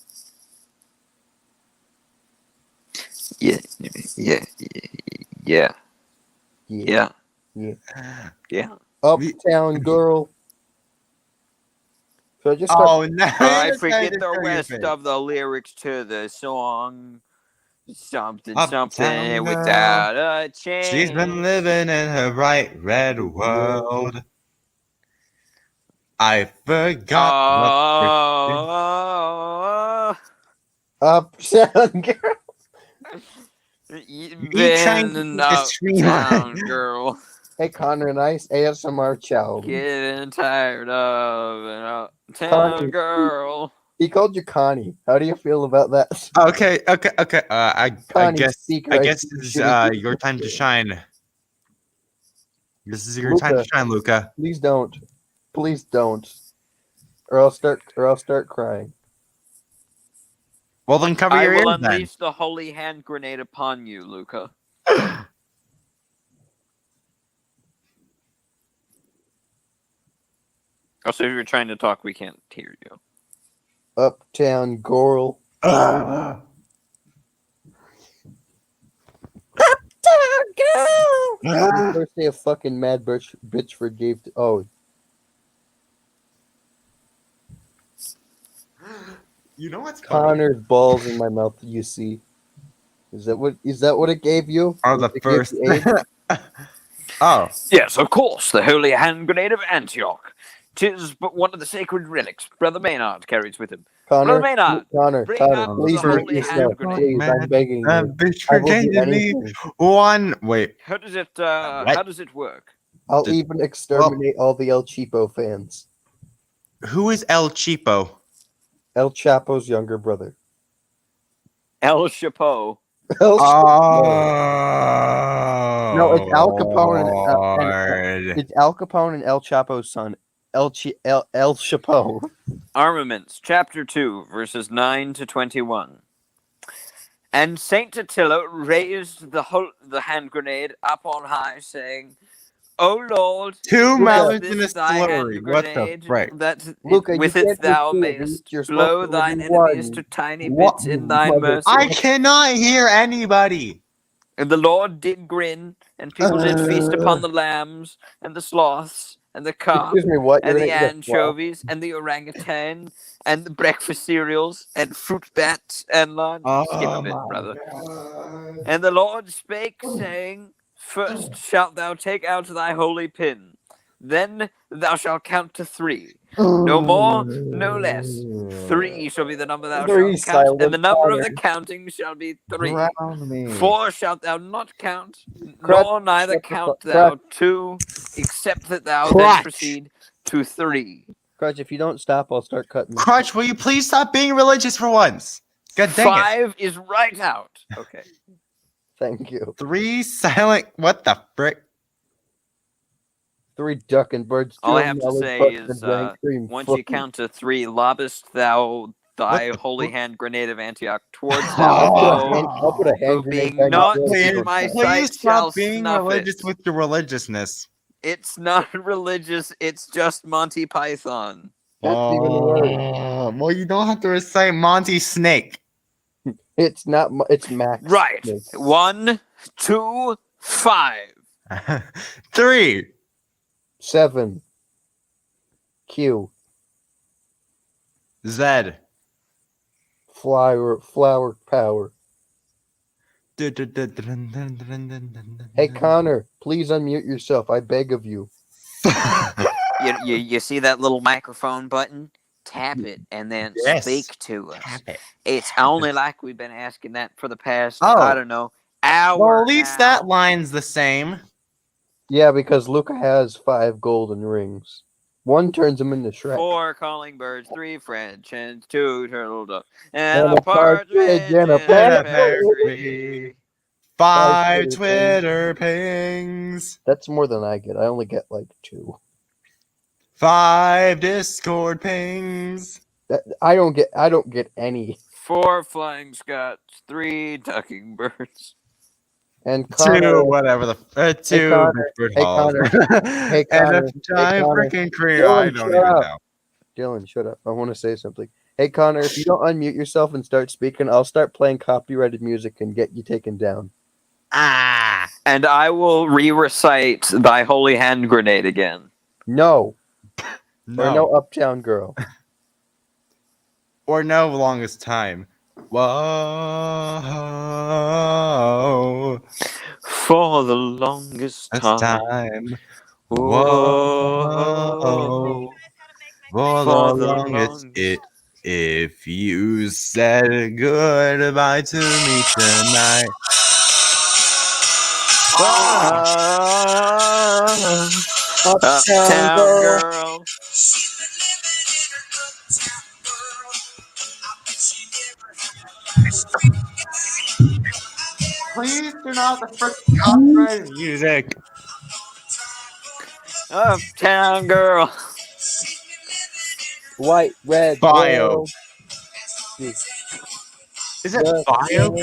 Yeah. Uptown girl. So I just start, Oh no! I forget the rest of the lyrics to the song. Something Uptown without a change. She's been living in her bright red world. I forgot. Uptown girl. trying to Been keep the stream uptown girl. Hey Connor, nice ASMR child. Getting tired of an uptown Connie. girl. He called you Connie. How do you feel about that? Okay. I Connie, guess speak I right guess to this is shitty your time to shine. This is your Luca. time to shine, Luca. Please don't. Please don't. Or I'll start crying. Well, then cover I your will ears then. unleash the holy hand grenade upon you, Luca. Also, if you're trying to talk, we can't hear you. Uptown girl. The first day of fucking Mad Bitch forgave. Oh, You know what's funny? Connor's balls in my mouth. You see, is that what it gave you? Oh, the It gave first. you AIDS? Oh, Yes, of course, the holy hand grenade of Antioch. 'Tis but one of the sacred relics Brother Maynard carries with him. Connor, Maynard, Connor, bring Connor, up please the make holy yourself. hand grenade. Please, I'm begging that you. bitch I will do forgave me. anything. One. Wait. How does it What? how does it work? I'll Just- even exterminate all the El Cheapo fans. Who is El Cheapo? El Chapo's younger brother. El Chapeau. El Chapo. Oh. No, it's Al Capone and Lord. it's Al Capone and El Chapo's son, El Chapo. Armaments, chapter 2, verses 9 to 21. And Saint Attila raised the hand grenade up on high, saying, O Lord, Two Luca, mouths in a this thy hand slurry. What the grenade, frick? that Luca, with you it can't do thou two of mayest each, you're blow supposed to thine do enemies one. to tiny What? bits in thy Mother- mercy. I cannot hear anybody. And the Lord did grin, and people did feast upon the lambs, and the sloths, and the calf, Excuse me, what? and You're the gonna eat a anchovies, and the orangutan, and the breakfast cereals, and fruit bats, and lunch. Skip a bit, brother. And the Lord spake, saying, First shalt thou take out thy holy pin, then thou shalt count to 3. No more, no less. 3 shall be the number thou Three shalt count, and the silent number of the Connor. counting shall be 3. Drown me. 4 shalt thou not count, Crutch, nor neither shut the count fuck- thou 2, except that thou then Crutch. proceed to 3. Crutch, if you don't stop, I'll start cutting. Crutch, will you please stop being religious for once? God dang it. 5 is right out. Okay. Thank you. 3 silent. What the frick? 3 duck and birds. All I 2 have to melon say butts is, and rank cream. once Fuck you count to 3, lobbest thou thy What the holy fuck? hand grenade of Antioch towards Oh. thou I'll put a who hand grenade being back not in in the my door. sight shall stop being snuff religious it. with your religiousness. It's not religious, it's just Monty Python. That's even worse. Well, you don't have to recite Monty Snake. It's not. It's max. Right. 1, 2, 5. 3. 7. Q. Z. Flower power. Hey Connor, please unmute yourself. I beg of you. You see that little microphone button? Tap it and then Yes. speak to us. Tap it. It's only like we've been asking that for the past, Oh. I don't know, hour. Well, at least now. that line's the same. Yeah, because Luca has 5 golden rings. 1 turns him into Shrek. 4 calling birds, 3 French hens, 2 turtle doves, and And a partridge and a in a pear pear tree. tree. 5 Twitter pings. That's more than I get. I only get like 2. 5 Discord pings. I don't get any. 4 flying Scots, 3 ducking birds. And Connor, 2 whatever the 2 Connor, Bickford hey, Halls. Connor, hey, And Connor, a giant Connor. freaking cream. Dylan, I don't shut even up. know. Dylan, shut up. I want to say something. Hey Connor, if you don't unmute yourself and start speaking, I'll start playing copyrighted music and get you taken down. Ah. And I will re-recite Thy Holy Hand Grenade again. No. No. Or no Uptown Girl. Or no longest time. Whoa. For the longest This time. time. Whoa. For the longest if you said goodbye to me tonight. Uptown girl. Please turn off the freaking copyrighted music. Uptown girl. White, red, Bio. yellow. Is it bio?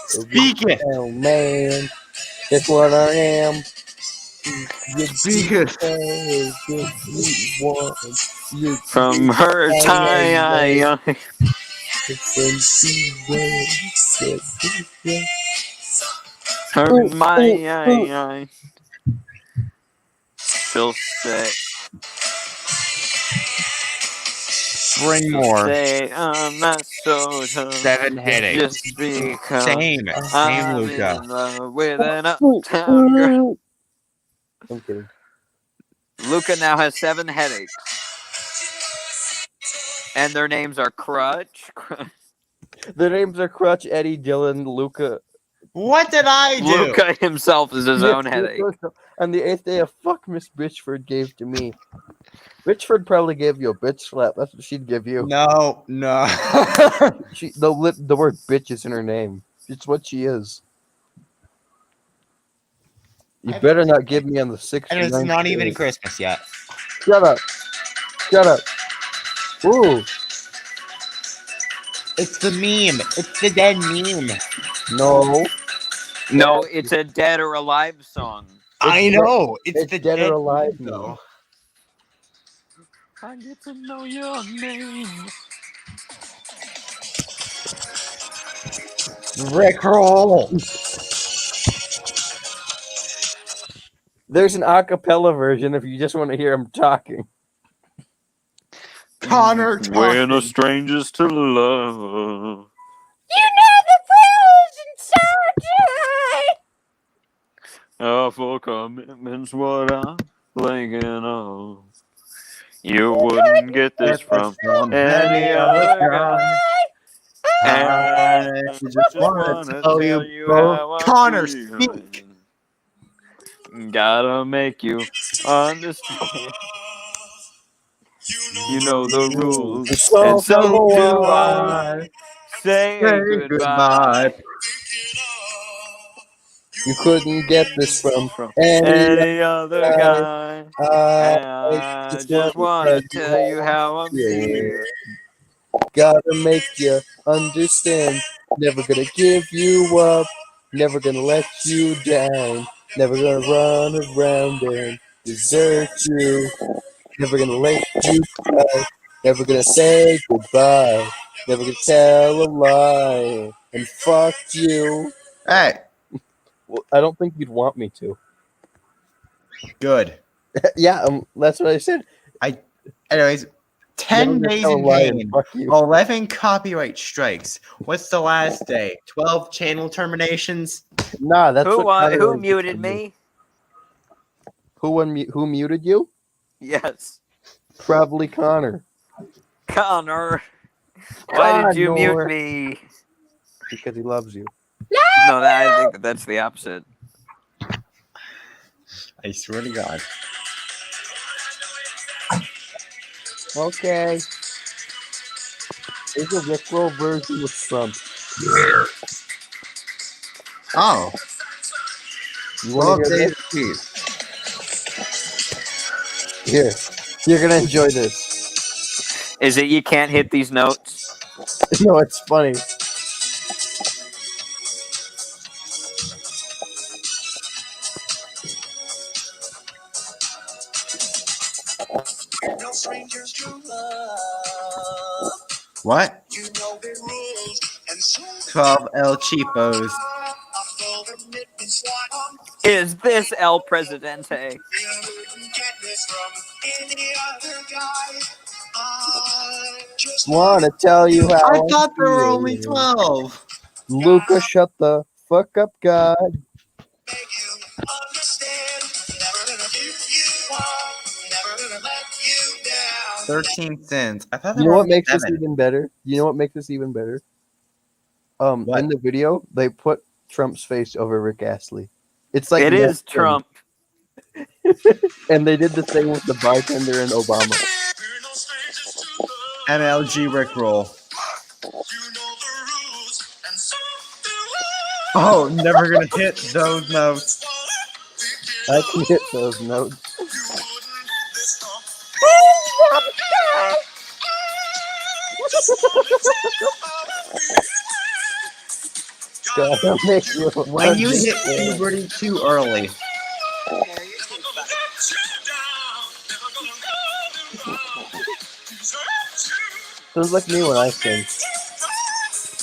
Speak it. Oh man, that's what I am. Speak it. From her time. Her in my eye. She'll say. Bring more. Say I'm not so tough. 7 headaches. Just because Same I'm Luca. in love with an uptown girl. I'm kidding. Luca now has 7 headaches. And their names are Crutch. Their names are Crutch, Eddie, Dylan, Luca. What did I do? Luca himself is his own headache. And the 8th day of fuck Miss Bitchford gave to me. Bitchford probably gave you a bitch slap. That's what she'd give you. No. The word bitch is in her name. It's what she is. You better not give me on the 6th. And it's not even Christmas yet. Shut up. Ooh. It's the meme. It's the dead meme. No, it's a dead or alive song. I know. It's the dead or alive meme, though. I get to know your name. Rickroll. There's an acapella version if you just want to hear him talking. Connor When a talking. stranger's to love. You know the rules and so For commitment's what I'm thinking of. You wouldn't get this from any other guy. And I just wanna tell you how I'm Connor, feeling. Gotta make you understand. You know the rules, and so do I. Say goodbye. You couldn't get this from Any other guy. I I just wanna tell you how I'm feeling. Gotta make you understand. Never gonna give you up. Never gonna let you down. Never gonna run around and desert you. Never gonna let you cry. Never gonna say goodbye. Never gonna tell a lie. And fuck you. Hey, Well, I don't think you'd want me to. good. Yeah, that's what I said. Anyways, 10 Never days tell a in lie and game, fuck you. 11 copyright strikes. What's the last day? 12 channel terminations? Nah, that's Who what who muted me? Who muted you? Yes, Probably Connor. Connor. Why did you mute Connor. me? Because he loves you. No, I think that's the opposite. I swear to God. Okay. There's a Rickroll version with Trump. Oh, You want 12 to hear days this? of peace. Here. You're gonna enjoy this. Is it you can't hit these notes? No, it's funny. What? 12 El Cheapos. Is this El Presidente? Wanna tell you how I I'm thought there were only feeling. 12. Luca, shut the fuck up, God. 13 cents. I thought You there know were what only makes this 7. even better? You know what makes this even better? What? In the video, they put Trump's face over Rick Astley. It's like It no is thing. Trump. And they did the thing with the bartender and Obama. MLG Rickroll. Oh, never gonna hit those notes. I can hit those notes. God, I'll make you When you hit understand. puberty too early. Sounds like me when I sing.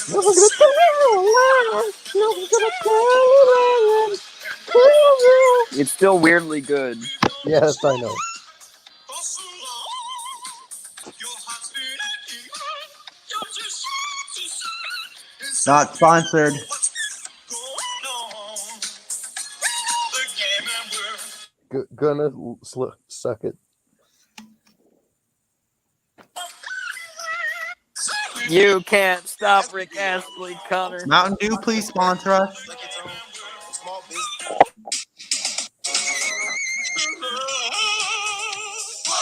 Never gonna tell you a lie. Never gonna tell you a lie. It's still weirdly good. Yes, I know. Not sponsored. Gonna suck it. You can't stop Rick Astley, Connor. Mountain Dew, please sponsor us.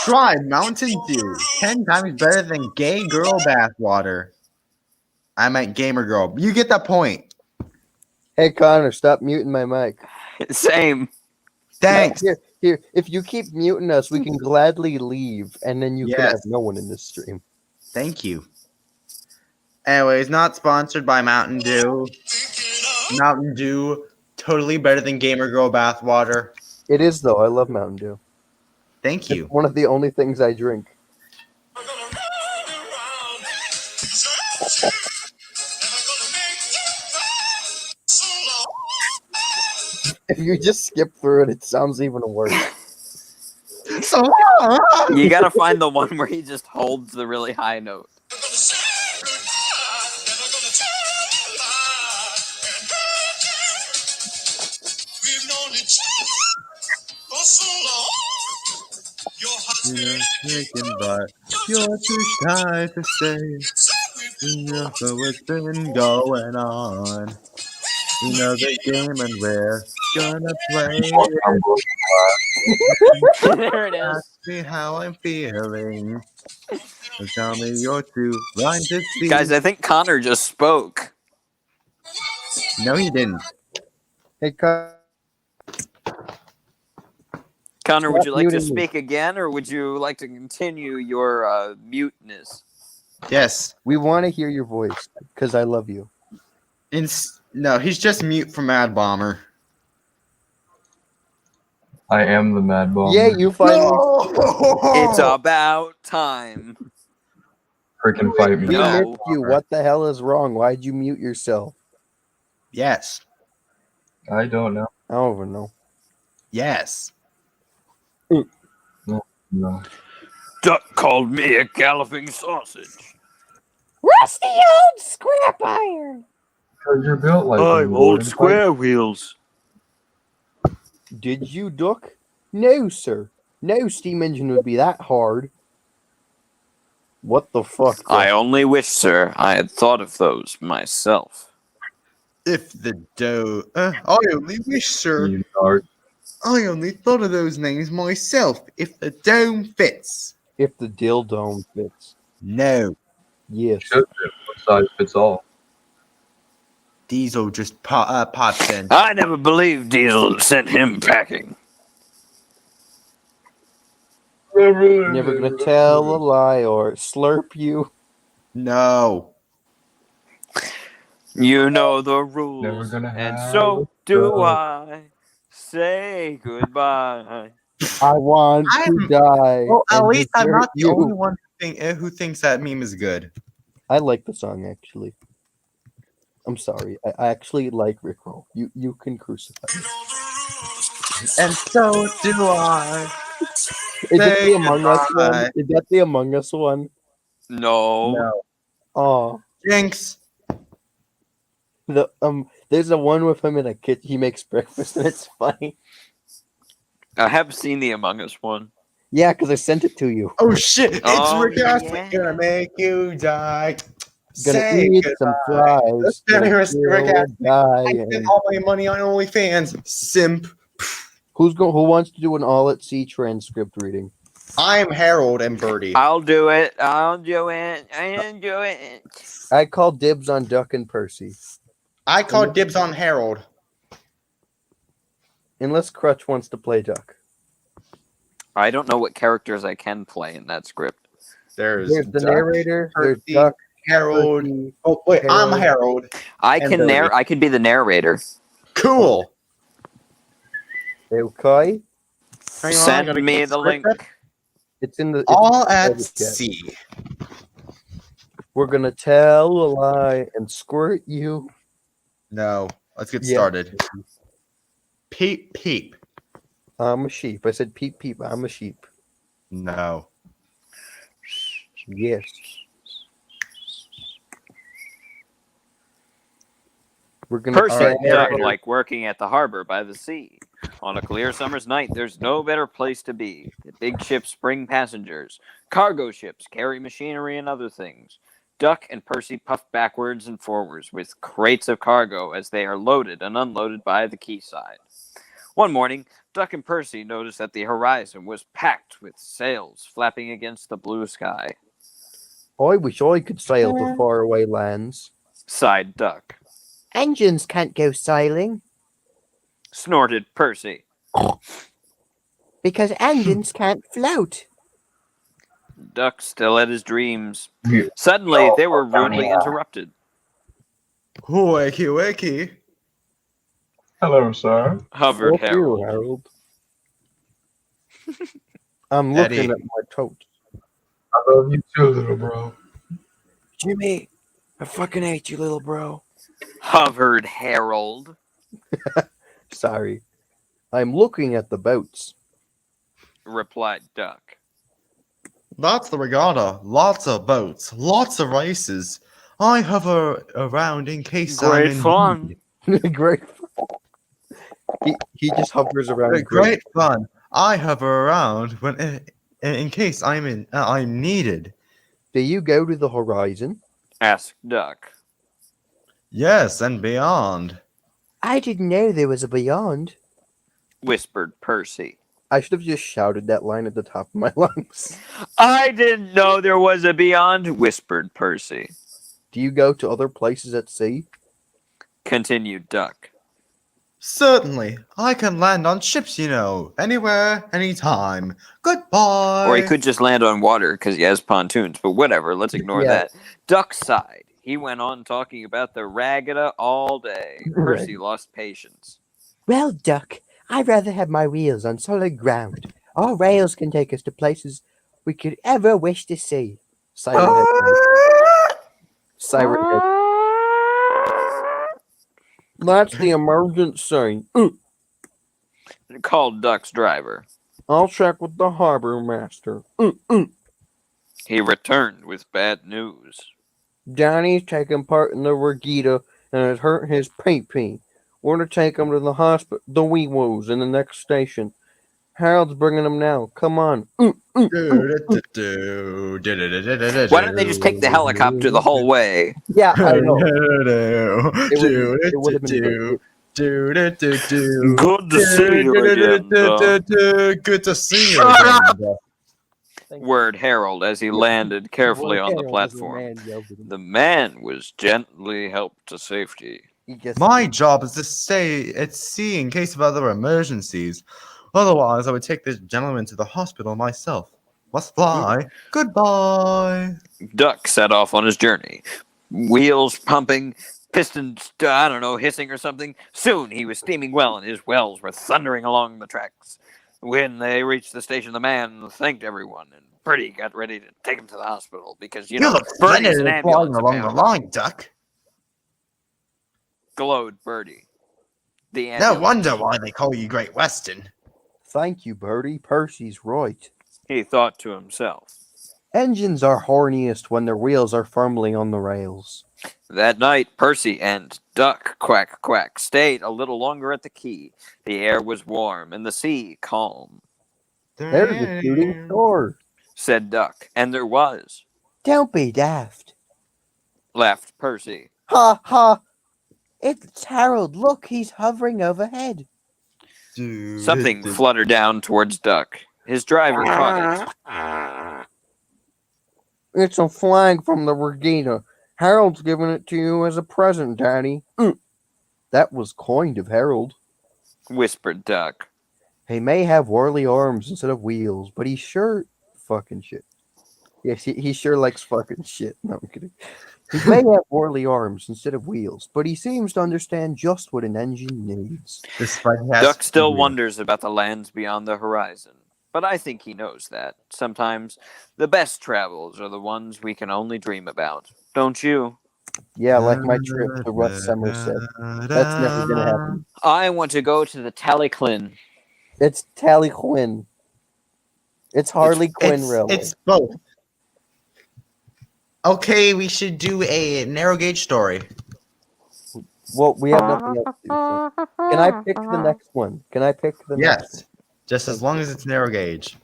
Try Mountain Dew. 10 times better than gay girl bathwater. I meant gamer girl. You get the point. Hey Connor, stop muting my mic. Same. Thanks. Here. If you keep muting us, we can gladly leave, and then you can Yes. have no one in this stream. Thank you. Anyways, not sponsored by Mountain Dew. Mountain Dew, totally better than gamer girl bathwater. It is though. I love Mountain Dew. Thank It's you. one of the only things I drink. If you just skip through it, it sounds even worse. You gotta find the one where he just holds the really high note. But you're too shy to say. You know what's been going on. You know the game and we're gonna play. There it is. Ask me how I'm feeling. So tell me you're too blind to see. Guys, I think Connor just spoke. No, he didn't. Hey Connor, Connor, would Stop you like to muting me. speak again, or would you like to continue your muteness? Yes. we want to hear your voice because I love you. No, he's just mute for Mad Bomber. I am the Mad Bomber. Yeah, you finally. It's about time. freaking fight me. We No. missed you. What the hell is wrong? Why'd you mute yourself? Yes. I don't know. I don't even know. Yes. No. Duck called me a galloping sausage. Rusty old scrap iron. Because you're built like I'm one, old Gordon. square wheels. Did you, Duck? No, sir. No steam engine would be that hard. What the fuck? I Duck? only wish, sir, I had thought of those myself. If the dough. I only wish, sir. You narc. I only thought of those names myself. If the dome fits. If the dildo fits. No. Yes. Should be. One size fits all. Diesel just pops in. I never believed Diesel sent him packing. Never gonna tell a lie or slurp you. No. You know the Never rules, gonna and have so a do go. I. Say goodbye. I want to I'm- die. Well, at and least I'm desert not the you. only one who thinks that meme is good. I like the song actually. I'm sorry. I actually like Rickroll. You can crucify me. And so do I. Is that Say the Among Us one? goodbye. Is that the Among Us one? No. No. Oh, Jinx. there's a one with him in a kitchen. He makes breakfast, and it's funny. I have seen the Among Us one. Yeah, because I sent it to you. Oh shit! It's Oh, Rick Astley. yeah. Gonna make you die. Gonna Say eat goodbye. some fries. Let's gonna get Rick kill a Astley. guy, I spent and- all my money on OnlyFans. Simp. Who wants to do an all at sea transcript reading? I'm Harold and Birdie. I'll do it. I'll do it. I'll do it. I call dibs on Duck and Percy. I called dibs on Harold. Unless Crutch wants to play Duck. I don't know what characters I can play in that script. There's There's the Duck, narrator. There's Percy, Duck. Harold. Percy. Oh wait, I'm Harold. Harold. I And can Birdie. I can be the narrator. Cool. Okay. Hang on, I Send gotta me get the script link. up. It's in the. All it's at in the chat. sea. We're gonna tell a lie and squirt you. No, let's get Yeah. started. Peep peep. I'm a sheep. I said peep peep. I'm a sheep. No. Yes. We're gonna. Percy Alright, and Duck narrator. like working at the harbor by the sea. On a clear summer's night, there's no better place to be. The big ships bring passengers. Cargo ships carry machinery and other things. Duck and Percy puff backwards and forwards with crates of cargo as they are loaded and unloaded by the quayside. One morning, Duck and Percy noticed that the horizon was packed with sails flapping against the blue sky. I wish I could sail to faraway lands. Sighed Duck. Engines can't go sailing Snorted Percy. because engines can't float. Duck still had his dreams. Yeah. Suddenly, they were rudely interrupted. Wakey wakey. Hello, sir. Hovered Fuck you, Harold. Harold. I'm looking Eddie. at my totes. I love you too, little bro. Jimmy, I fucking hate you, little bro. Hovered Harold. Sorry. I'm looking at the boats. Replied Duck. That's the regatta. Lots of boats. Lots of races. I hover around in case I'm Great in fun. need. Great. He just hovers around. Great fun. I hover around when in case I'm needed. Do you go to the horizon? Asked Duck. Yes, and beyond. I didn't know there was a beyond. Whispered Percy. I should have just shouted that line at the top of my lungs. I didn't know there was a beyond. Whispered Percy. Do you go to other places at sea? Continued Duck. Certainly. I can land on ships, you know. Anywhere, anytime. Goodbye. Or he could just land on water because he has pontoons. But whatever, let's ignore Yeah. that. Duck sighed. He went on talking about the regatta all day. Percy lost patience. Well, Duck, I'd rather have my wheels on solid ground. Our rails can take us to places we could ever wish to see. Siren head. Siren head. That's the emergency. Called Duck's driver. I'll check with the harbor master. He returned with bad news. Johnny's taking part in the regatta and has hurt his pee-pee. We're to take him to the hospital, the wee-woos, in the next station. Harold's bringing him now. Come on. Why don't they just take the helicopter the whole way? Yeah, I know. It would have been great. Good to see you again, Duck. Good to see you again. Word Harold as he landed carefully on the platform. The man was gently helped to safety. My job is to stay at sea in case of other emergencies. Otherwise, I would take this gentleman to the hospital myself. Must fly. Goodbye. Duck set off on his journey. Wheels pumping, pistons, hissing or something. Soon he was steaming well, and his wells were thundering along the tracks. When they reached the station, the man thanked everyone, and Birdie got ready to take him to the hospital because, You look Birdie's splendid an at flying ambulance along the apparently. line, Duck. Glowed Birdie. The No ambulance. wonder why they call you Great Western. Thank you, Birdie. Percy's right. He thought to himself. Engines are horniest when their wheels are firmly on the rails. That night, Percy and Duck Quack Quack stayed a little longer at the quay. The air was warm and the sea calm, There's a shooting star. said Duck. And there was, Don't be daft. laughed Percy. Ha ha! It's Harold. Look, he's hovering overhead. Something fluttered down towards Duck. His driver caught it. It's a flag from the regatta. Harold's giving it to you as a present, Daddy. That was kind of Harold. Whispered Duck. He may have whirly arms instead of wheels, but he sure fucking shit. Yes, he sure likes fucking shit. No, I'm kidding. He may have whirly arms instead of wheels, but he seems to understand just what an engine needs. Duck still wonders about the lands beyond the horizon, but I think he knows that. Sometimes the best travels are the ones we can only dream about. Don't you? Yeah, like my trip to Russ Somerset. That's never gonna happen. I want to go to the Tallyclin. It's Tally Quinn. It's Harley Quinn Railway. It's both. Okay, we should do a narrow gauge story. Well, we have nothing else to do. So. Can I pick the next one? Can I pick the next Yes, just as long as it's narrow gauge.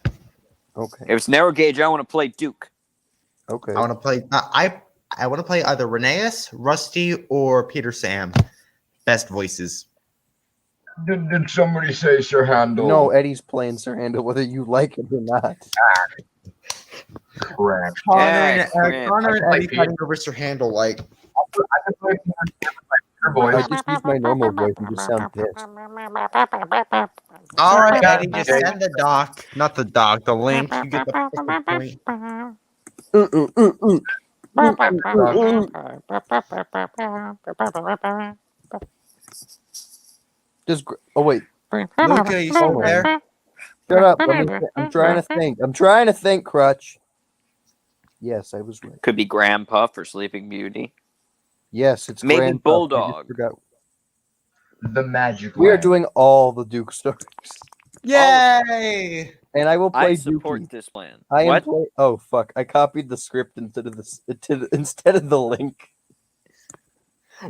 one? Okay. If it's narrow gauge, I want to play Duke. Okay. I want to play. I want to play either Rheneas, Rusty, or Peter Sam. Best voices. Did somebody say Sir Handel? No, Eddie's playing Sir Handel, whether you like it or not. Crap. Connor and Eddie Peter. fighting over Sir Handel. Like, I can play Peter Sam with my I voice. just use my normal voice and just sound pissed. all right, Eddie, just send the doc, not the doc, the link. You get the fucking point. Oh wait, Luca, you still there? shut up. I'm trying to think. I'm trying to think, Crutch. Yes, I was right. Could be Grandpa for Sleeping Beauty. Yes, it's Maybe Grandpa. Bulldog. I just forgot. The magic. We are Land. doing all the Duke stories, Yay! and I will play I support Dookie. this plan. I am What? oh fuck! I copied the script instead of the link.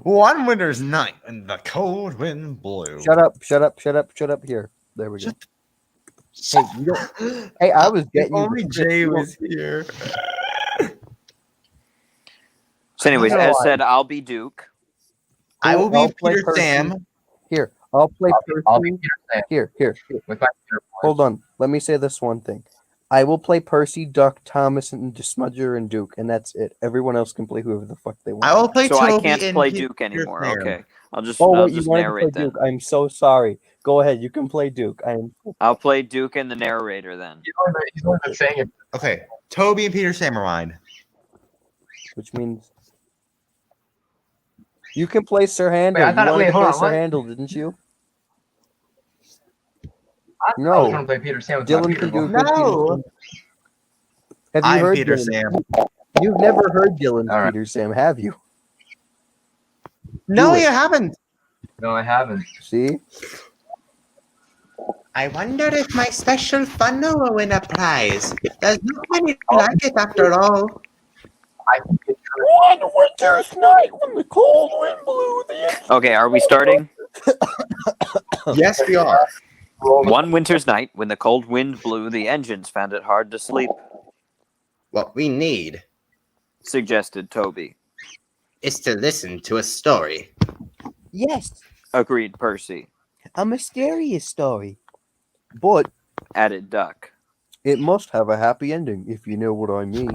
One winter's night and the cold wind blew. Shut up! Shut up! Shut up! Shut up! Here, there we go. Hey, you don't, hey, I was getting you Only the script. Jay You don't- was here. So, anyways, No, as I- said, I'll be Duke. I will be I'll play Peter Percy. Sam. Here, I'll play I'll be Percy. Peter Sam Here. with my Peter voice. Hold on. Let me say this one thing. I will play Percy, Duck, Thomas, and Smudger and Duke, and that's it. Everyone else can play whoever the fuck they want. I will play So Toby I can't and play Peter Duke anymore. Sam. Okay. I'll just you wanted to play narrate then. Duke. I'm so sorry. Go ahead. You can play Duke. I'll play Duke and the narrator then. He's only been saying it. Okay, Toby and Peter Sam are mine. Which means you can play Sir Handel. Wait, I thought- you wanted wait, to hold play on, Sir what? Handel, didn't you? I was No. going to play Peter Sam with my Dylan Peter can do voice. good No. Peter. Have you I'm heard Peter Dylan? Sam. You've never heard Dylan's All right. Peter Sam, have you? No, Do it. you haven't. No, I haven't. See? I wonder if my special funnel will win a prize. There's not many like it after all. I think it's One winter's night when the cold wind blew the Okay, are we starting? Yes, we are. One winter's night, when the cold wind blew, the engines found it hard to sleep, What we need suggested Toby. is to listen to a story. Yes, Agreed Percy, a mysterious story. But added Duck. it must have a happy ending, if you know what I mean.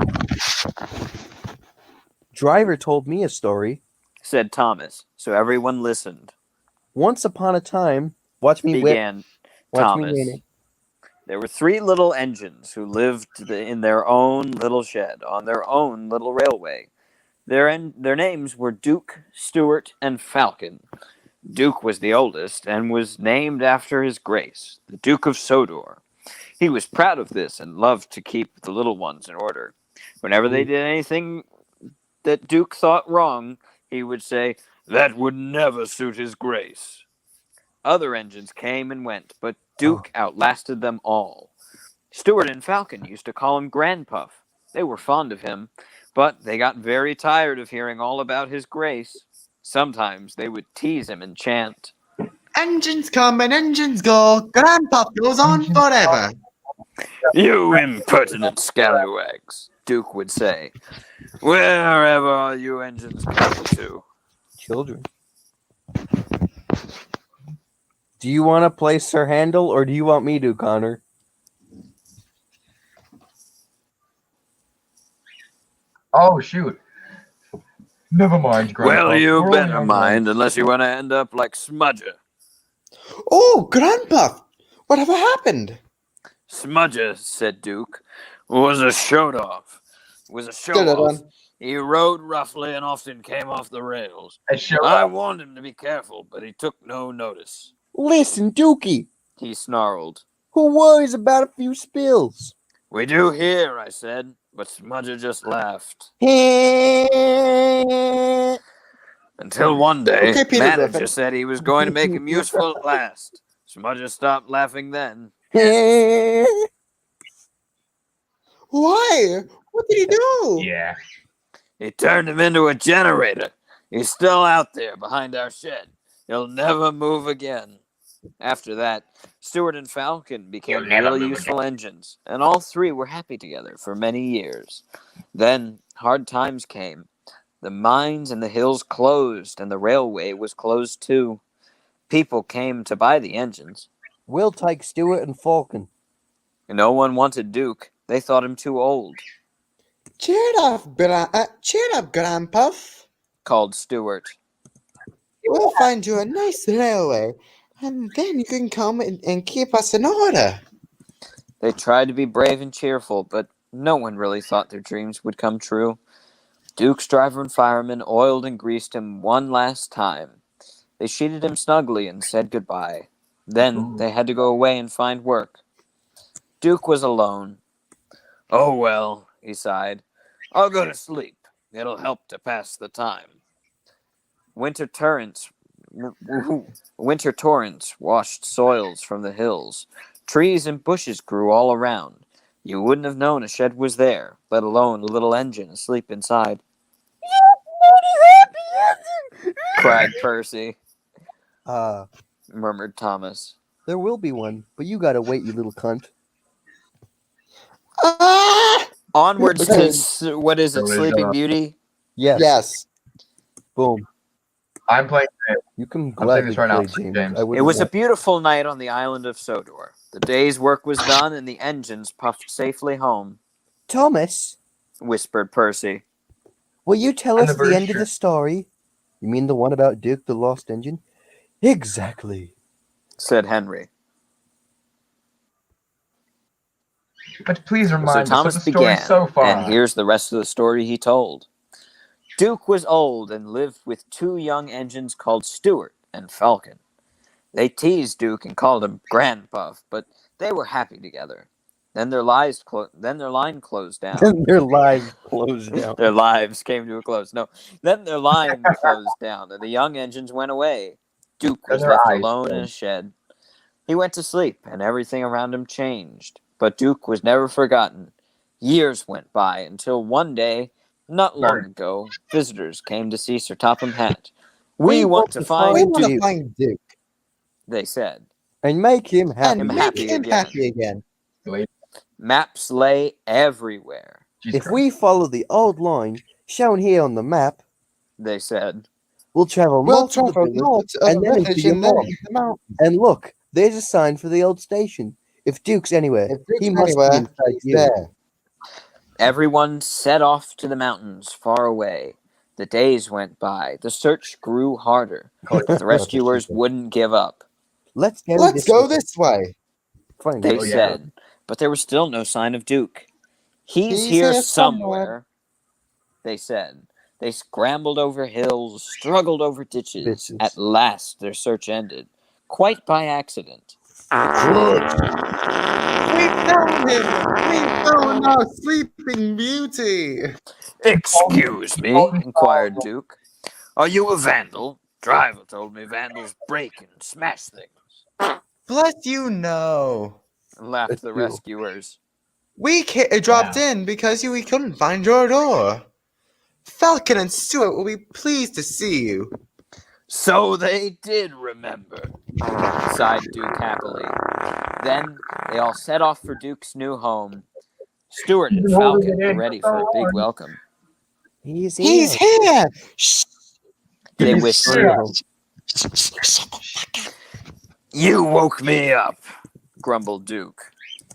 Driver told me a story. Said Thomas, so everyone listened. Once upon a time, watch me whip. Began Watch me Thomas. win it. There were 3 little engines who lived in their own little shed on their own little railway. Their names were Duke, Stuart, and Falcon. Duke was the oldest and was named after his grace, the Duke of Sodor. He was proud of this and loved to keep the little ones in order. Whenever they did anything that Duke thought wrong, he would say, "That would never suit his grace." Other engines came and went, but Duke outlasted them all. Stuart and Falcon used to call him Grandpuff. They were fond of him, but they got very tired of hearing all about his grace. Sometimes they would tease him and chant, Engines come and engines go. Grandpa goes on forever. "You impertinent scallywags," Duke would say. "Wherever are you engines coming to?" Children. Do you want to play Sir Handel, or do you want me to, Connor? Oh, shoot. Never mind, Grandpa. Well, you We're only better on mind, one. unless you want to end up like Smudger. Oh, Grandpa, whatever happened? Smudger, said Duke, was a show-off. Dun-dun-dun. He rode roughly and often came off the rails. A show I off. warned him to be careful, but he took no notice. Listen, Dookie, He snarled. who worries about a few spills? We do here, I said, but Smudger just laughed. Until one day, Okay, Peter manager Griffin. said he was going to make him useful at last. Smudger stopped laughing then. Why? What did he do? Yeah. He turned him into a generator. He's still out there behind our shed. He'll never move again. After that, Stuart and Falcon became really useful engines, and all 3 were happy together for many years. Then hard times came. The mines and the hills closed, and the railway was closed too. People came to buy the engines. We'll take Stewart and Falcon. No one wanted Duke. They thought him too old, Cheer up, Grandpa. called Stuart. We'll find you a nice railway, and then you can come and keep us in order. They tried to be brave and cheerful, but no one really thought their dreams would come true. Duke's driver and fireman oiled and greased him one last time. They sheeted him snugly and said goodbye. Then they had to go away and find work. Duke was alone. "Oh well," he sighed. "I'll go to sleep. It'll help to pass the time." Winter torrents washed soils from the hills. Trees and bushes grew all around. You wouldn't have known a shed was there, let alone a little engine asleep inside. Cried Percy, murmured Thomas. There will be one, but you gotta wait, you little cunt. Ah! Onwards to, what is it, Sleeping Beauty? Yes. Yes. Boom. I'm playing. You can playing gladly this right now, play, James. James. I It wouldn't was a want- beautiful night on the island of Sodor. The day's work was done, and the engines puffed safely home, Thomas, whispered Percy. will you tell And us the the end of bird the story? You mean the one about Duke the Lost Engine? Exactly. Said Henry. But please So remind us Thomas of the story began, so far. and here's the rest of the story he told. Duke was old and lived with 2 young engines called Stuart and Falcon. They teased Duke and called him Grandpuff, but they were happy together. Then their line closed down. And their lives closed down. Their lives came to a close. No, then their line closed down, and the young engines went away. Duke was And their left eyes alone in a shed. He went to sleep, and everything around him changed. But Duke was never forgotten. Years went by until one day, not long ago, visitors came to see Sir Topham Hatt. We want to We find want to Duke, find Duke they said. and make him happy. And make him happy again. Maps lay everywhere, If we follow the old line shown here on the map, they said. we'll travel north of the village and then into the mountains. And look, there's a sign for the old station. If Duke's anywhere, he must be inside here. Everyone set off to the mountains far away. The days went by. The search grew harder. But the rescuers wouldn't give up. Let's go this way. Find They it. said. But there was still no sign of Duke. He's here somewhere, they said. They scrambled over hills, struggled over ditches. At last, their search ended, quite by accident. We found him! We found our sleeping beauty! Excuse me, inquired Duke. Are you a vandal? Driver told me vandals break and smash things. Bless you, no. Laughed the rescuers. We dropped in because we couldn't find your door. Falcon and Stuart will be pleased to see you. So they did remember, sighed Duke happily. Then they all set off for Duke's new home. Stuart and Falcon were ready for a big welcome. He's here. Shh. They whispered. You woke me up, grumbled Duke.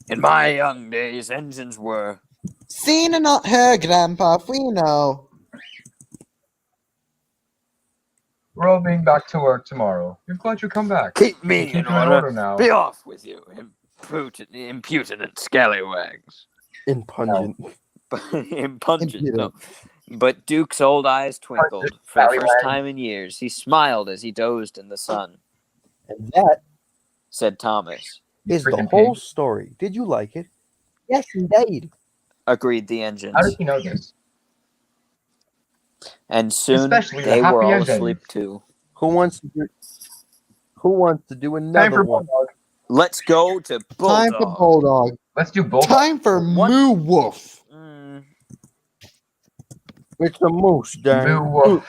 In my young days, engines were... Seen and not heard, Grandpa, we know. We're all being back to work tomorrow. We're glad you come back. Keep me in order now. Be off with you, impudent scallywags. Impungent. Impungent, no. But Duke's old eyes twinkled. For the first time in years, he smiled as he dozed in the sun. And that, said Thomas, is the whole story. Did you like it? Yes, indeed. Agreed the engines. How did you know this? And soon Especially the they happy were all ending. asleep too. Who wants to do another one? Bulldog. Let's go to Bulldog. Time for Bulldog. Let's do Bulldog. Time for Moo Wolf. It's a moose, darn. Moo Wolf.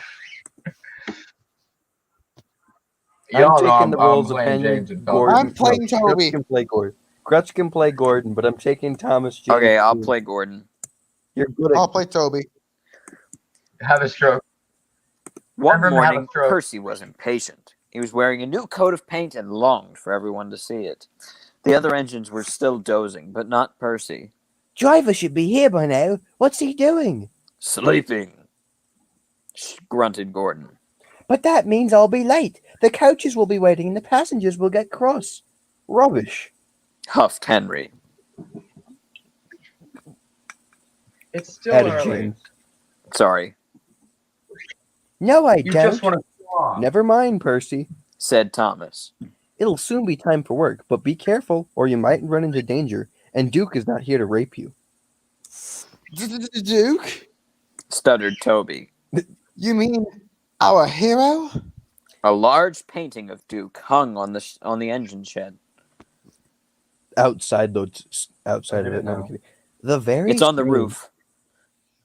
I'm Y'all know taking the roles of playing Henry, James and Gordon. I'm playing no, Toby. Crutch can play Gordon. Crutch can play Gordon, but I'm taking Thomas. James Okay, I'll too. play Gordon. You're good at I'll play Toby. Have a stroke. One Remember to have a morning, stroke. Percy was impatient. He was wearing a new coat of paint and longed for everyone to see it. The other engines were still dozing, but not Percy. Driver should be here by now. What's he doing? Sleeping, grunted Gordon. But that means I'll be late. The coaches will be waiting and the passengers will get cross. Rubbish. Huffed Henry. It's still Added early. James. Sorry, No, I You don't. just want to. Never mind, Percy. said Thomas. It'll soon be time for work, but be careful or you might run into danger, and Duke is not here to rape you. Duke? Stuttered Toby. You mean our hero? A large painting of Duke hung on the engine shed. Outside of it. No, I'm kidding. The very It's on the same- roof,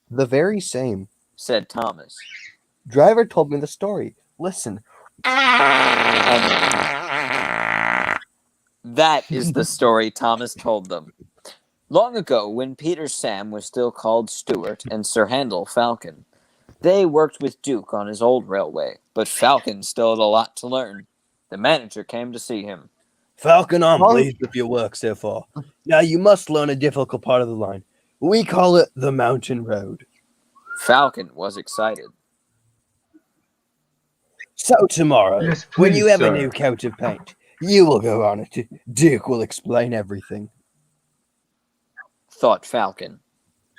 The very same. said Thomas. Driver told me the story. Listen. That is the story Thomas told them. Long ago, when Peter Sam was still called Stuart and Sir Handel Falcon, they worked with Duke on his old railway, but Falcon still had a lot to learn. The manager came to see him. Falcon, I'm pleased with your work so far. Now you must learn a difficult part of the line. We call it the mountain road. Falcon was excited. So tomorrow, Yes, when please, you have sir. a new coat of paint, you will go on it. Duke will explain everything. Thought Falcon.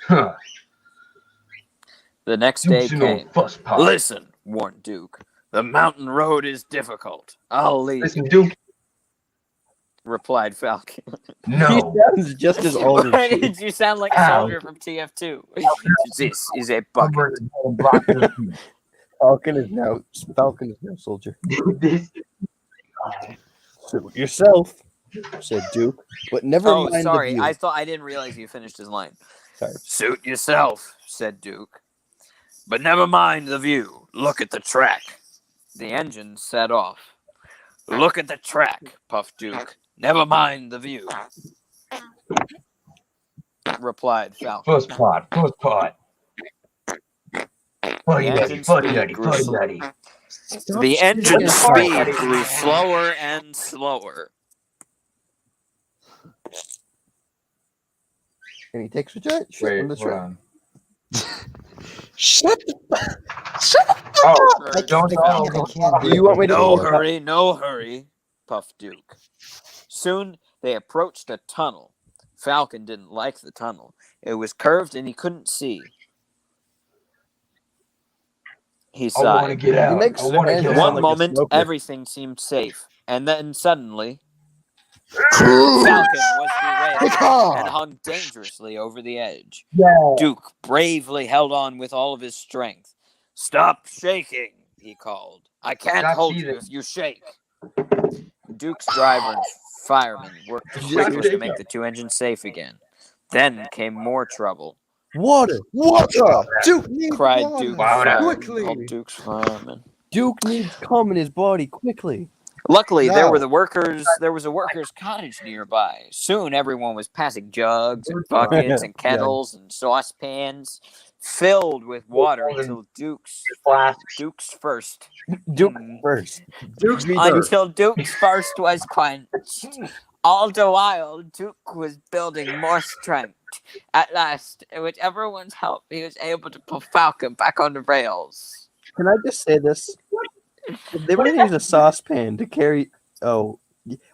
Huh. The next day Duke's an old came. fuss pot. Listen, warned Duke. The mountain road is difficult. I'll lead Listen, you. Duke. replied Falcon. No. He sounds just as old Why as you. did you sound like a Ow. soldier from TF2? This is a I'm bucket. ready to block your feet. Falcon is now soldier. This- Suit yourself, said Duke. But never Oh, mind sorry. the view. I didn't realize you finished his line. Sorry. Suit yourself, said Duke. But never mind the view. Look at the track. The engine set off. Look at the track, puffed Duke. Never mind the view, replied Falcon. First pot. Fuddy engine daddy, speed grew daddy. The engine Stop. speed grew slower and slower. And he takes a shit Wait, on the hold track. on. Shut Oh, don't Do you want me to No go? hurry, no hurry, puffed Duke. Soon they approached a tunnel. Falcon didn't like the tunnel. It was curved and he couldn't see. He I want to sighed. get out. He makes I want to hands get sound out. One like a moment, smoker. everything seemed safe. And then suddenly, Falcon was derailed and hung dangerously over the edge. Duke bravely held on with all of his strength. Stop shaking, he called. I can't Stop hold seething. you if you shake. Duke's driver and firemen worked quickly to make the two engines safe again. Then came more trouble. Water! Duke needs Cried water! Duke's Wow, firemen. quickly! Called Duke's firemen. Duke needs cum in his body quickly. Luckily, there No. were the workers. There was a workers' cottage nearby. Soon, everyone was passing jugs and buckets and kettles and saucepans filled with water until Duke's first. Duke first. Until Duke's first was quenched. All the while, Duke was building more strength. At last, with everyone's help, he was able to put Falcon back on the rails. Can I just say this? If they were going to use a saucepan to carry... Oh.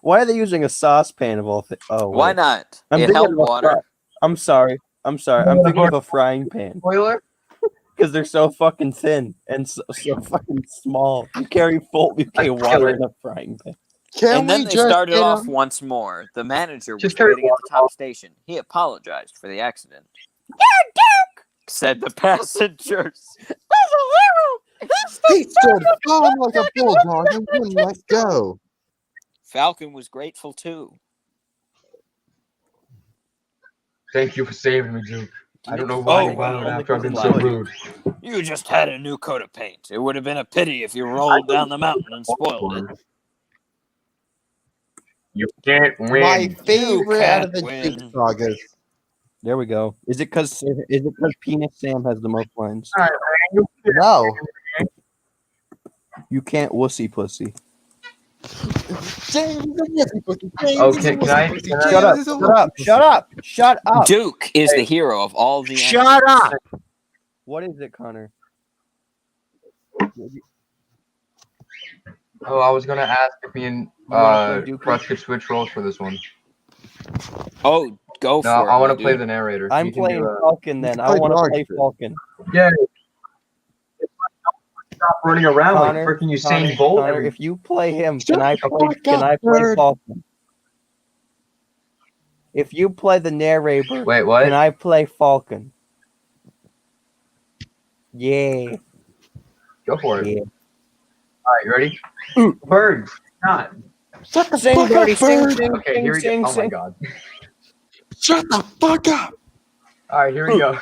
Why are they using a saucepan of all things? Oh, Why wait. not? I'm It thinking held of a water. I'm sorry. I'm thinking of a frying pan. Spoiler? Because they're so fucking thin and so fucking small. You carry water in a frying pan. And then they started off once more. The manager was Just carry waiting at the top station. He apologized for the accident. Duke, said the passengers. He stood firm like a bulldog and wouldn't let go. Falcon was grateful too. Thank you for saving me, Duke. I don't know why you well, bothered after I've been so rude. You just had a new coat of paint. It would have been a pity if you rolled down the mountain and spoiled it. You can't win. My favorite out of the win. Duke sagas. There we go. Is it because Penis Sam has the most lines? No. You can't wussy pussy. Okay, can I- Shut up. Duke is the hero of all the Shut up. What is it, Connor? Oh, I was gonna ask if me and wanna play Dookie? Crush could switch roles for this one. Oh, go No, for it. I want to my play dude. the narrator. I'm You can playing do, Falcon then. I play want to play Dogster. Falcon. Yeah. Stop running around Connor, like freaking Usain Bolt. Connor, if you play him, Shut can I the play? fuck Can up, I play nerd. Falcon? If you play the narrator, Wait, what? can I play Falcon? Yeah. Go for it. Yeah. All right, you ready? Bird. Not. Shut the Sing, fuck birdie, up, sing, bird. sing, Okay, sing, here we sing, go. Oh my sing. god. Shut the fuck up. All right, here we go.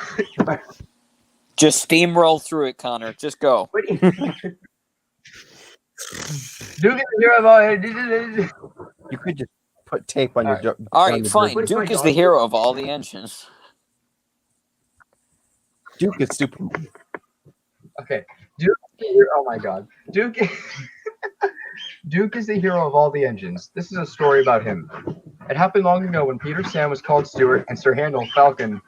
Just steamroll through it, Connor. Just go. Duke is the hero of all. You could just put tape on your. Alright. All on right, your fine. bird. Duke is the hero of all the engines. Duke is Superman. Okay, Duke. Oh my god, Duke. Duke is the hero of all the engines. This is a story about him. It happened long ago when Peter Sam was called Stewart and Sir Handel Falcon.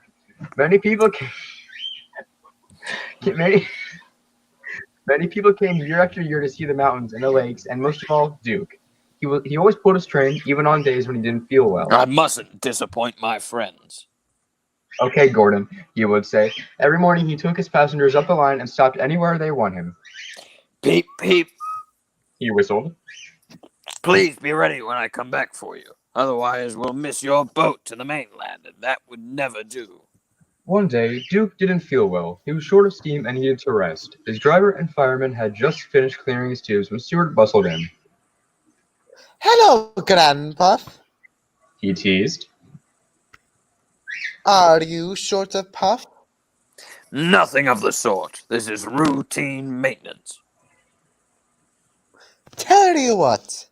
Many people came. Many people came year after year to see the mountains and the lakes, and most of all, Duke. He always pulled his train, even on days when he didn't feel well. I mustn't disappoint my friends. Okay, Gordon, he would say. Every morning he took his passengers up the line and stopped anywhere they want him. Peep, peep. He whistled. Please be ready when I come back for you. Otherwise, we'll miss your boat to the mainland, and that would never do. One day, Duke didn't feel well. He was short of steam and needed to rest. His driver and fireman had just finished clearing his tubes when Stuart bustled in. Hello, Grandpuff. He teased. Are you short of puff? Nothing of the sort. This is routine maintenance. Tell you what,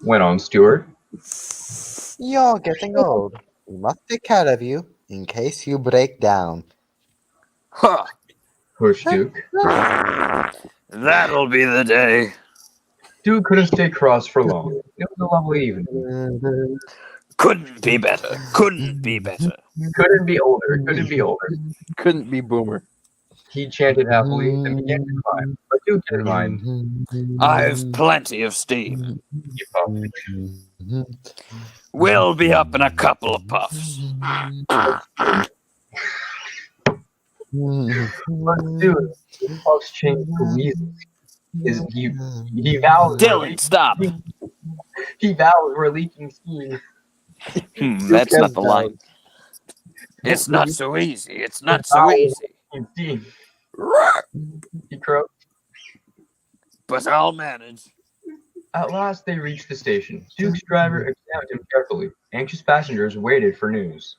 Went on Stuart. you're getting old. We must take care of you in case you break down. Huh. Pushed Duke. That'll be the day. Duke couldn't stay cross for long. It was a lovely evening. Couldn't be better. Couldn't be better. Couldn't be older. Couldn't be older. Couldn't be Boomer. He chanted happily and began to climb, but Duke didn't mind. I've plenty of steam. He puffed. We'll be up in a couple of puffs. But soon, his puffs changed to wheezes. He vowed. Dylan, stop. He vowed we're leaking steam. That's not the line. It's not so easy. It's not so easy. Steam. He croaked. But I'll manage. At last, they reached the station. Duke's driver examined him carefully. Anxious passengers waited for news.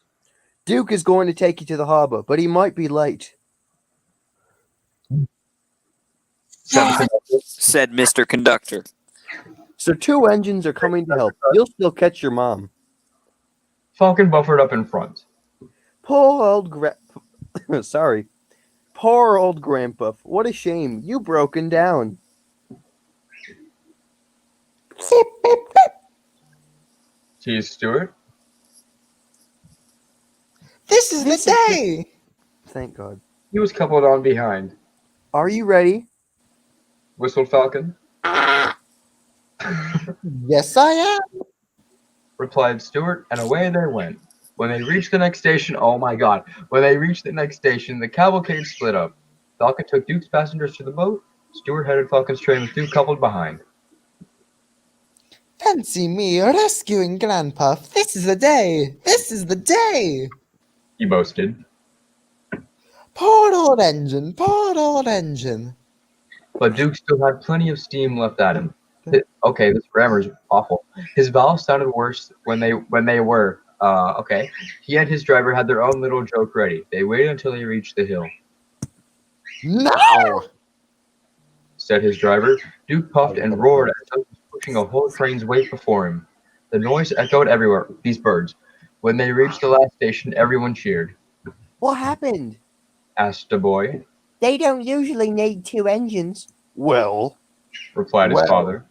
Duke is going to take you to the harbor, but he might be late. Said Mr. Conductor. So 2 engines are coming to help. You'll still catch your mom. Falcon buffered up in front. Poor old Sorry. Poor old Grandpuff. What a shame. You broken down. Teased Stuart. This is the day. Thank God. He was coupled on behind. Are you ready? Whistled Falcon. Yes, I am. Replied Stuart, and away they went. When they reached the next station, oh my god. When they reached the next station, the cavalcade split up. Falcon took Duke's passengers to the boat. Stuart headed Falcon's train with Duke coupled behind. Fancy me rescuing Grandpuff. This is the day. This is the day. He boasted. Poor old engine. Poor old engine. But Duke still had plenty of steam left at him. Okay, this grammar is awful. His vowels sounded worse when they were. Okay. He and his driver had their own little joke ready. They waited until they reached the hill. Now, Said his driver. Duke puffed and roared as though he was pushing a whole train's weight before him. The noise echoed everywhere. These birds. When they reached the last station, everyone cheered. What happened? Asked a boy. They don't usually need 2 engines. Well, Replied his father.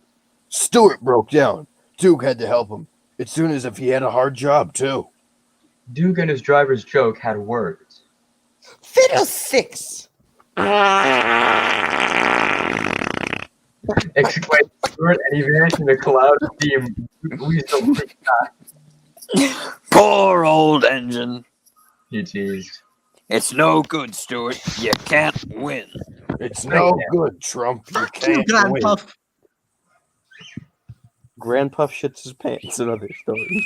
Stuart broke down. Duke had to help him. As soon as if he had a hard job, too. Duke and his driver's joke had worked. Fiddlesticks. Exclaimed Stuart, and he vanished in a cloud of steam. Poor old engine. He teased. It's no good, Stuart. You can't win. It's no good, Trump. You can't win. Grandpuff shits his pants. Another story.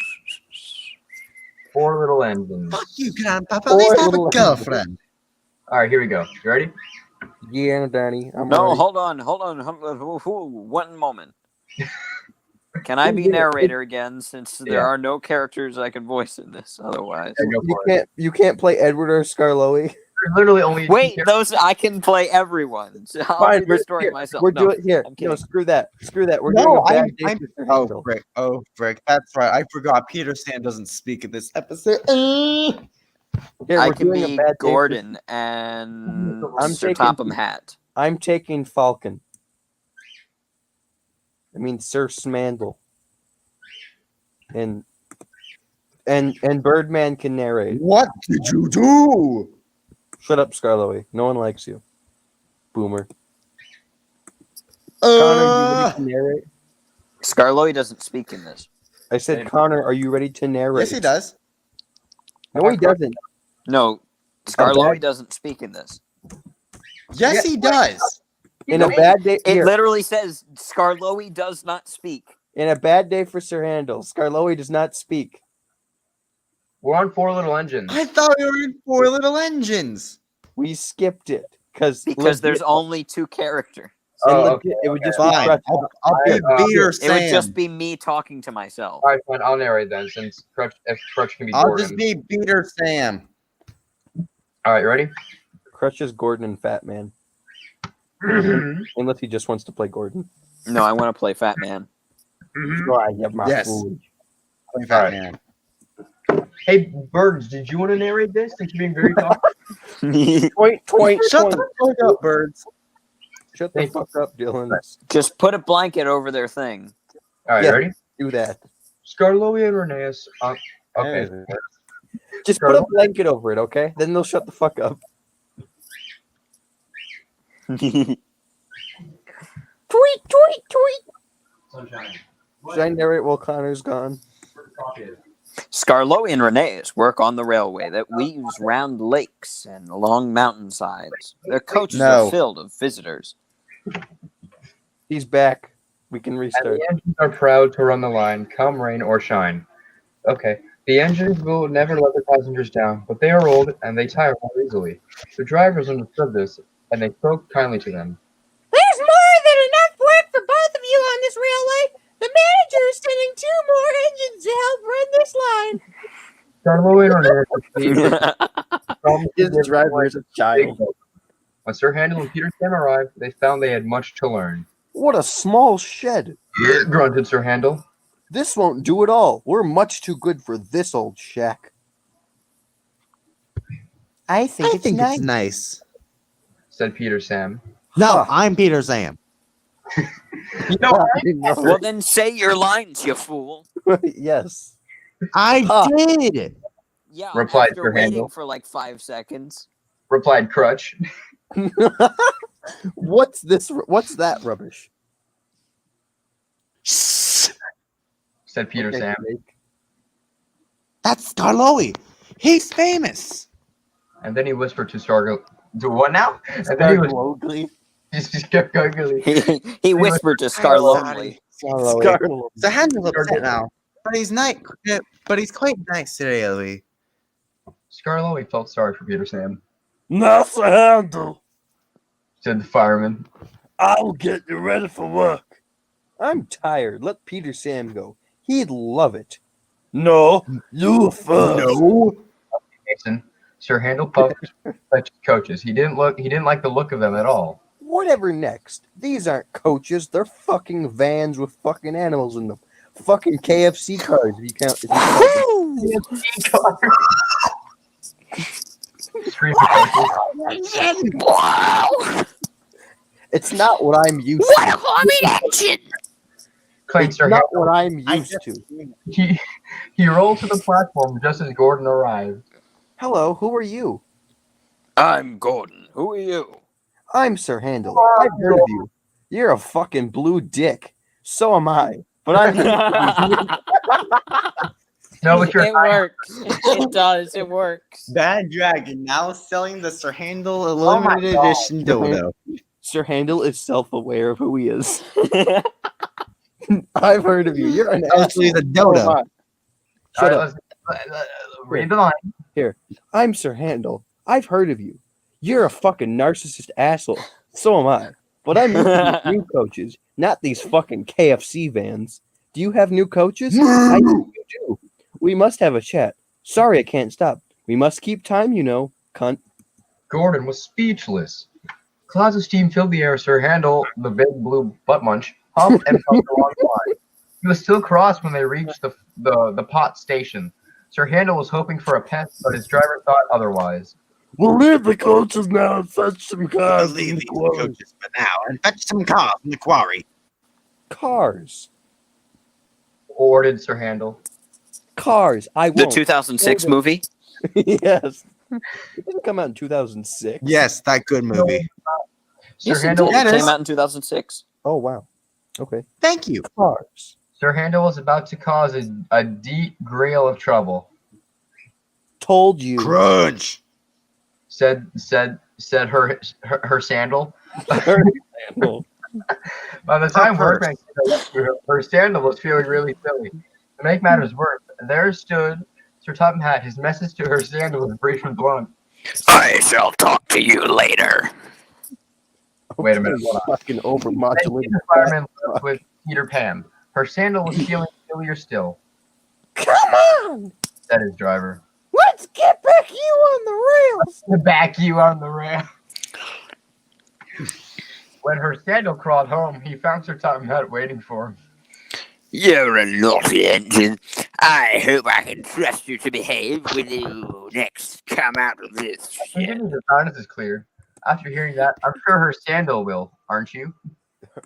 Poor little engines. Fuck you, Grandpuff. At least I have a girlfriend. All right, here we go. You ready? Yeah, Danny. I'm No, ready. hold on. One moment. Can I be narrator again, since there are no characters I can voice in this otherwise? Yeah, go for it. You can't play Edward or Scarloey. There's literally only Wait, those I can play everyone. So I'll Fine, do the story myself. We're No, doing here. I'm No, kidding. screw that. Screw that. We're No, doing a bad I'm- day I'm- for Mr. Oh, Handel. frick. Oh, frick. That's right. I forgot. Peter Sand doesn't speak in this episode. Here, I we're can doing a be bad day for- Gordon and I'm Sir taking- Topham Hat. I'm taking Falcon. I mean Sir Smandel. And Birdman can narrate. What did you do? Shut up, Scarloey. No one likes you. Boomer. Connor, you ready to narrate? Scarloey doesn't speak in this. I said, Connor, are you ready to narrate? Yes, he does. No, he doesn't. No, Scarloey doesn't speak in this. Yes, he does. In a bad day. It Here, literally says Scarloey does not speak. In a bad day for Sir Handel, Skarloey does not speak. We're on Four Little Engines. I thought we were in Four Little Engines. We skipped it because there's only 2 characters. It would just be Fine. Crutch. I'll be Peter It Sam. would just be me talking to myself. All right, fine. I'll narrate then, since if Crutch can be I'll Gordon. just be Peter Sam. All right, ready? Crutch is Gordon and Fat Man. Unless he just wants to play Gordon. No, I want to play Fat Man. I get my Yes. food. Play Fat Alright. Man. Hey, Birds, did you want to narrate this? Since you're being very talkative. Point. Shut the fuck up, Birds. Shut the Thank fuck up, Dylan. Just put a blanket over their thing. All right, Yeah. ready? Do that. Skarloey and Rheneas. Okay. Just put a blanket over it, okay? Then they'll shut the fuck up. Tweet. Sunshine. Should I narrate while Connor's gone? Skarloey and Rheneas work on the railway that weaves round lakes and along mountainsides. Their coaches No. are filled with visitors. He's back. We can And restart. the engines are proud to run the line, come rain or shine. Okay. The engines will never let the passengers down, but they are old and they tire more easily. The drivers understood this, and they spoke kindly to them. There's more than enough work for both of you on this railway. The manager is sending 2 more engines to help run this line. Skarloey and Rheneas His driver is a child. When Sir Handel and Peter Sam arrived, they found they had much to learn. What a small shed. Grunted Sir Handel. This won't do at all. We're much too good for this old shack. I think it's nice. Said Peter Sam. No, I'm Peter Sam. No, Well, then say your lines, you fool. Yes. I Huh. did. Yeah, Replied after Sir waiting Handel. for like 5 seconds. Replied Crutch. What's this? What's that rubbish? Shh. Said Peter Okay, Sam. Jake. That's Skarloey. He's famous. And then he whispered to Skarloey. Do what now? And then Skarloey. he just kept going. He whispered to Skarloey. Skarloey. The handle's upset now, but he's nice. But he's quite nice today, Lee. Skarloey felt sorry for Peter Sam. Not the handle. Said the fireman. I'll get you ready for work. I'm tired. Let Peter Sam go. He'd love it. No, you first. No. Mason. Sir Handel puffed at his coaches. He didn't like the look of them at all. Whatever next. These aren't coaches. They're fucking vans with fucking animals in them. Fucking KFC cars. If you count. Screamed the coaches. It's not what I'm used What a to. combination! Claimed It's Sir not Handel. what I'm used to. He rolled to the platform just as Gordon arrived. Hello, who are you? I'm Gordon. Who are you? I'm Sir Handel. I've heard of you. You're a fucking blue dick. So am I. But I'm No, but you're It works. It does. It works. Bad Dragon now selling the Sir Handel Oh my limited God. edition dildo. Sir Handel is self-aware of who he is. I've heard of you. You're an Actually, asshole. the dildo. So am I. All Shut right, up. read the line. I'm Sir Handel. I've heard of you. You're a fucking narcissist asshole. So am I. But I'm used to these new coaches, not these fucking KFC vans. Do you have new coaches? I think you do. We must have a chat. Sorry I can't stop. We must keep time, you know, cunt. Gordon was speechless. Clouds of steam filled the air. Sir Handel, the big blue butt munch, humped and puffed along the line. He was still cross when they reached the pot station. Sir Handel was hoping for a pet, but his driver thought otherwise. We'll leave the coaches now and fetch some I'll cars. leave these coaches for now and fetch some cars from the quarry. Cars. Ordered Sir Handel. Cars. I The won't. 2006 movie? Yes. It didn't come out in 2006. Yes, that good movie. Sir Yes, it Handel, did. Yeah, it It is. came out in 2006. Oh, wow. Okay. Thank you. Cars. Sir Handel was about to cause a deep grail of trouble. Told you. Crunch. Said her sandal. By the time purse. Workman came up to her, her sandal was feeling really silly. To make matters worse, there stood Sir Topham Hatt. His message to her sandal was brief and blunt. I shall talk to you later. Wait a minute, hold on. Fucking Then overmodulated. the fireman left with Peter Pan. Her sandal was feeling sillier still, Come on! said his driver. Let's get back you on the rails! To back you on the rail. When her sandal crawled home, he found Sir Topham Hatt waiting for him. You're a naughty engine. I hope I can trust you to behave when you next come out of this shit. His honest is clear. After hearing that, I'm sure her sandal will, aren't you?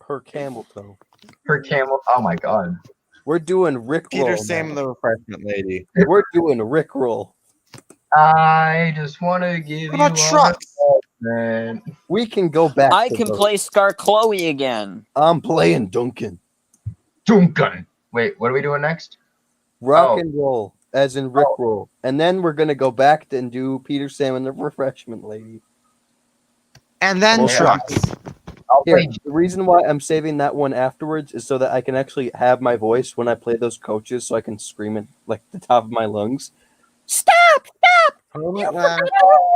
Her camel toe. Her camel. Oh my god. We're doing Rick Peter roll. Sam now. the refreshment lady. We're doing Rick roll. I just want to give What you about trucks? man. We can go back. I to can those. play Scar Chloe again. I'm playing Duncan. Duncan. Wait, what are we doing next? Rock Oh. and roll, as in Rick roll, and then we're gonna go back and do Peter Sam and the refreshment lady. And then Well, trucks. I'll Here, play. the reason why I'm saving that one afterwards is so that I can actually have my voice when I play those coaches, so I can scream it like the top of my lungs. Stop! Stop! Helmet You lamp, forgot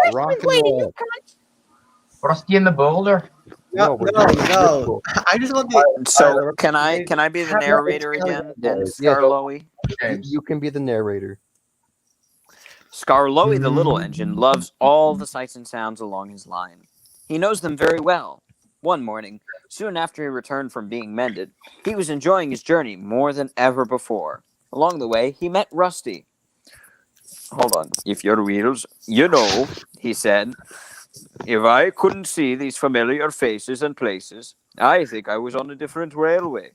the rock refreshment and lady, roll. you cunt! Rusty in the Boulder. No, we're no, doing Rick no. roll. I just want the. So can I be the Have narrator that again spelling and voice. Yeah. Scarloey? James. You can be the narrator. Scarloey the little engine loves all the sights and sounds along his line. He knows them very well. One morning, soon after he returned from being mended, he was enjoying his journey more than ever before. Along the way, he met Rusty. Hold on. If your wheels, he said, if I couldn't see these familiar faces and places, I think I was on a different railway.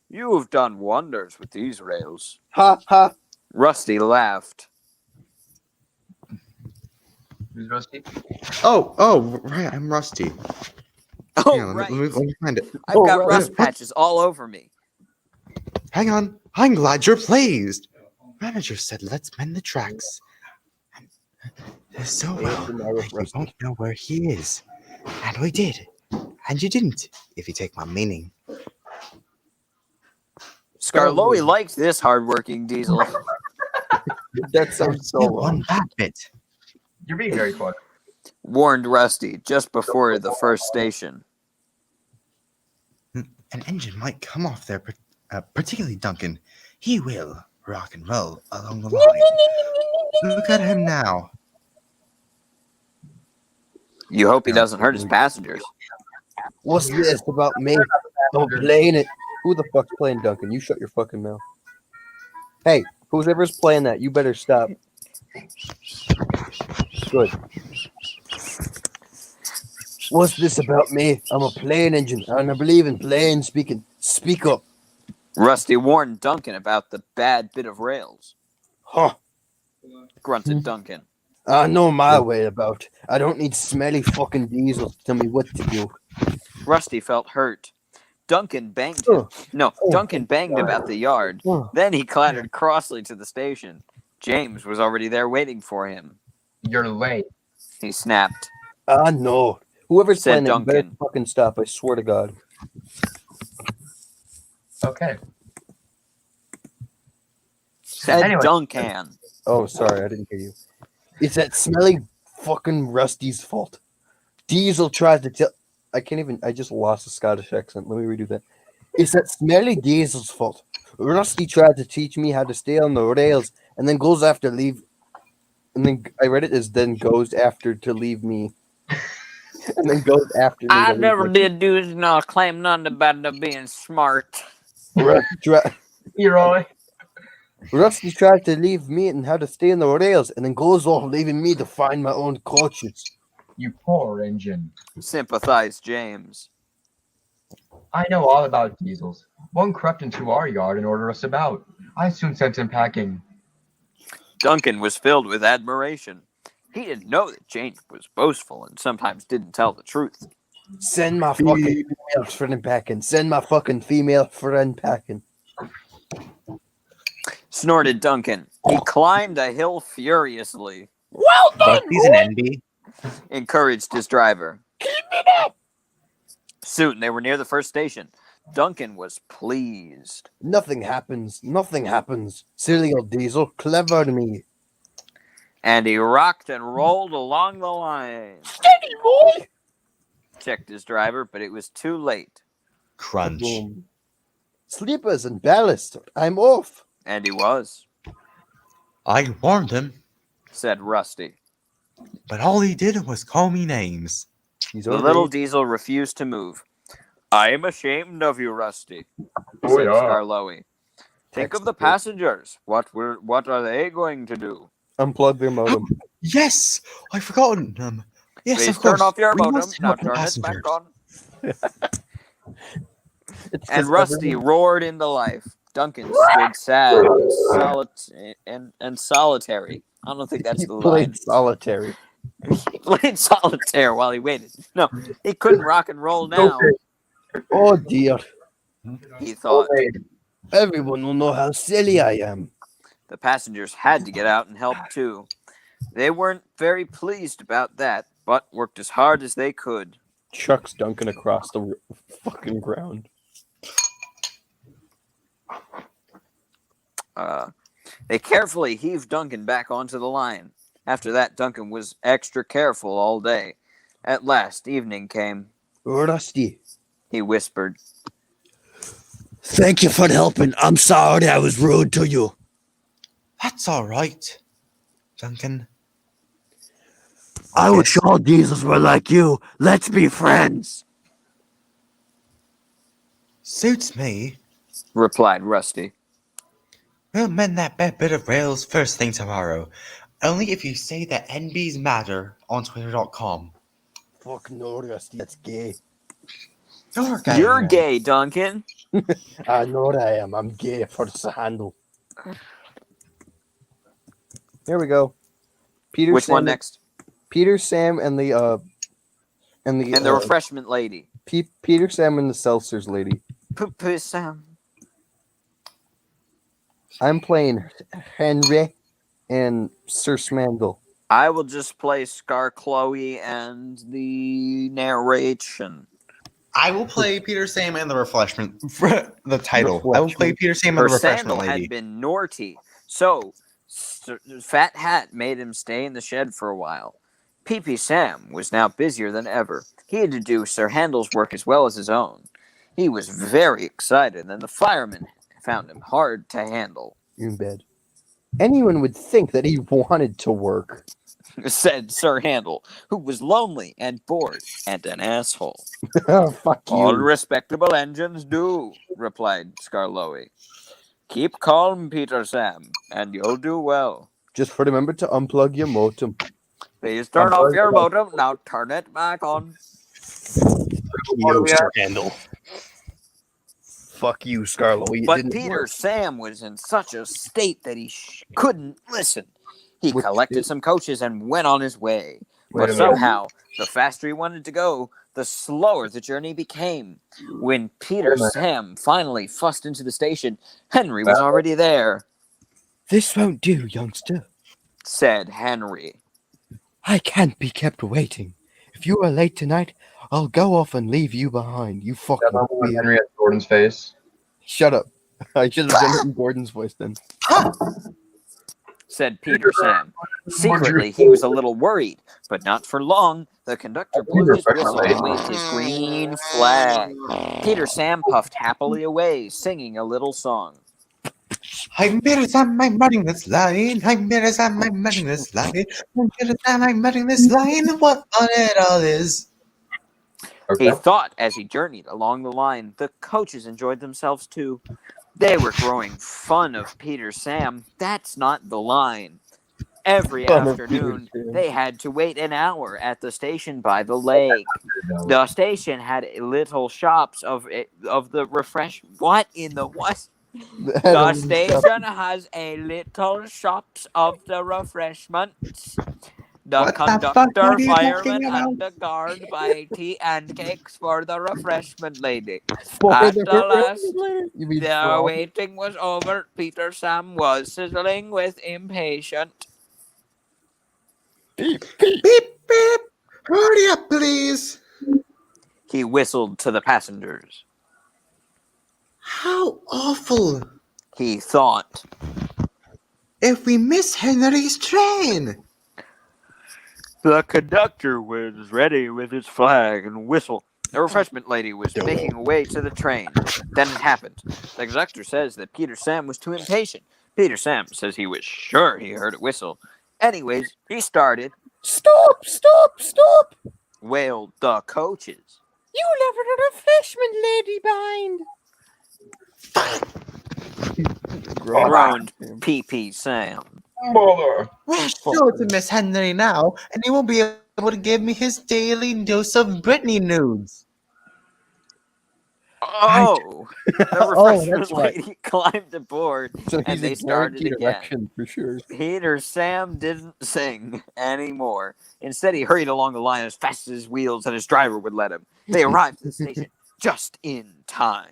You've done wonders with these rails. Ha ha! Rusty laughed. Who's Rusty? Oh, right. I'm rusty. Oh, Hang on, right. let me find it. I've Oh, got right. rust What? patches all over me. Hang on. I'm glad you're pleased. Manager said let's mend the tracks. So well, you won't know where he is. And we did. And you didn't, if you take my meaning. Scarloey liked this hardworking diesel. That sounds so Yeah, long. one bad bit. You're being very quiet. Warned Rusty just before the first station. An engine might come off there, particularly Duncan. He will rock and roll along the line. Look at him now. You hope he doesn't hurt his passengers. What's this about me? I'm playing it. Who the fuck's playing Duncan? You shut your fucking mouth. Hey, whoever's playing that, you better stop. Good. What's this about me? I'm a plane engine, and I believe in plain speaking. Speak up. Rusty warned Duncan about the bad bit of rails. Huh. Grunted Duncan. I know my way about. I don't need smelly fucking diesel to tell me what to do. Rusty felt hurt. Duncan banged him. Duncan banged about the yard. Then he clattered crossly to the station. James was already there waiting for him. You're late. He snapped. I know. Whoever's Said playing that, you better Duncan. fucking stop. I swear to God. Okay. Said Anyway. Duncan. Oh, sorry, I didn't hear you. It's that smelly fucking Rusty's fault. Diesel tried to tell. I can't even. I just lost a Scottish accent. Let me redo that. It's that smelly Diesel's fault. Rusty tried to teach me how to stay on the rails, and then goes after leave. And then I read it as then goes after to leave me. And then goes after me. I to never leave me. did do no claim none about being smart. Rusty tried to leave me and how to stay on the rails, and then goes off leaving me to find my own coaches. You poor engine. Sympathized James. I know all about diesels. One crept into our yard and ordered us about. I soon sent him packing. Duncan was filled with admiration. He didn't know that James was boastful and sometimes didn't tell the truth. Send my fucking female friend packing. Send my fucking female friend packing. Snorted Duncan. He climbed a hill furiously. Well done, But he's an NB. Encouraged his driver. keep it up! Soon they were near the first station. Duncan was pleased. Nothing happens. Nothing happens. Silly old Diesel. Clever me. And he rocked and rolled along the line. Steady, boy. Checked his driver, but it was too late. Crunch. Boom. Sleepers and ballast. I'm off. And he was, I warned him, said Rusty. but all he did was call me names. He's The over little here. Diesel refused to move. I am ashamed of you, Rusty, Oh, said yeah. Scarloey. Think of the passengers. What are they going to do? Unplug their modem. Yes, I've forgotten them. Yes, Please of course. turn off your We modem. must Now help the turn it passengers. back on. It's And 'cause Rusty everyone- roared into life. Duncan stood sad and solitary. I don't think that's he the played line. solitary. He played solitaire while he waited. No, he couldn't rock and roll now, Oh dear. he thought. Everyone will know how silly I am. The passengers had to get out and help too. They weren't very pleased about that, but worked as hard as they could. Chucks Duncan across the fucking ground. They carefully heaved Duncan back onto the line. After that, Duncan was extra careful all day. At last, evening came. Rusty. He whispered. Thank you for helping. I'm sorry I was rude to you. That's all right, Duncan. I wish all diesels were like you. Let's be friends. Suits me. Replied Rusty. We'll mend that bad bit of rails first thing tomorrow. Only if you say that NBs matter on Twitter.com. Fuck no, Rusty. That's gay. You're gay, Duncan. I know what I am. I'm gay for the handle. Here we go. Peter. Which Sam, one next? Peter, Sam, and the And the refreshment lady. Peter, Sam, and the seltzers lady. Poo-poo Sam. I'm playing Henry and Sir Smandel. I will just play Scar Chloe and the narration. I will play Peter Sam and the refreshment. The title. I will play Peter Sam and Her the refreshment sandal lady. had been naughty, so Fat Hat made him stay in the shed for a while. Pee-Pee Sam was now busier than ever. He had to do Sir Handel's work as well as his own. He was very excited, and the firemen found him hard to handle. In bed. Anyone would think that he wanted to work. Said Sir Handel, who was lonely and bored and an asshole. Fuck you. All respectable engines do, replied Scarloey. Keep calm, Peter Sam, and you'll do well. Just remember to unplug your modem. Please turn off your modem. Now turn it back on. You, Sir Handel. Fuck you, Scarlo. But Peter Sam was in such a state that he couldn't listen. He collected some coaches and went on his way. But somehow, the faster he wanted to go, the slower the journey became. When Peter Sam finally fussed into the station, Henry was already there. This won't do, youngster, said Henry. I can't be kept waiting. If you are late tonight, I'll go off and leave you behind. You fucking when Henry had Gordon's face. Shut up. I should have done it in Gordon's voice then. Said Peter Sam. Secretly, he was a little worried, but not for long. The conductor blew his whistle and waved his green flag. Peter Sam puffed happily away, singing a little song. I'm Peter Sam, I'm running this line. I'm Peter Sam, I'm running this line. I'm Peter Sam, I'm running this line. What fun it all is. He thought as he journeyed along the line, the coaches enjoyed themselves too. They were growing fun of Peter Sam. That's not the line. Every afternoon, they had to wait an hour at the station by the lake. The station had little shops of the refresh. What in the what? The station has a little shops of the refreshments. The conductor, fireman, and the guard buy tea and cakes for the refreshment lady. At the last, the waiting was over. Peter Sam was sizzling with impatience. Beep, beep, beep. Hurry up, please. He whistled to the passengers. How awful! He thought. If we miss Henry's train! The conductor was ready with his flag and whistle. The refreshment lady was making her way to the train. Then it happened. The conductor says that Peter Sam was too impatient. Peter Sam says he was sure he heard it whistle. Anyways, he started. Stop! Stop! Stop! Wailed the coaches. You left a refreshment lady behind. Groaned P.P. Sam. Mother. We're sure to miss Henry now, and he won't be able to give me his daily dose of Britney nudes. Oh! The refreshment that's right. lady climbed aboard, So and he's they a started guaranteed again. erection for sure. Peter Sam didn't sing anymore. Instead, he hurried along the line as fast as his wheels and his driver would let him. They arrived at the station just in time,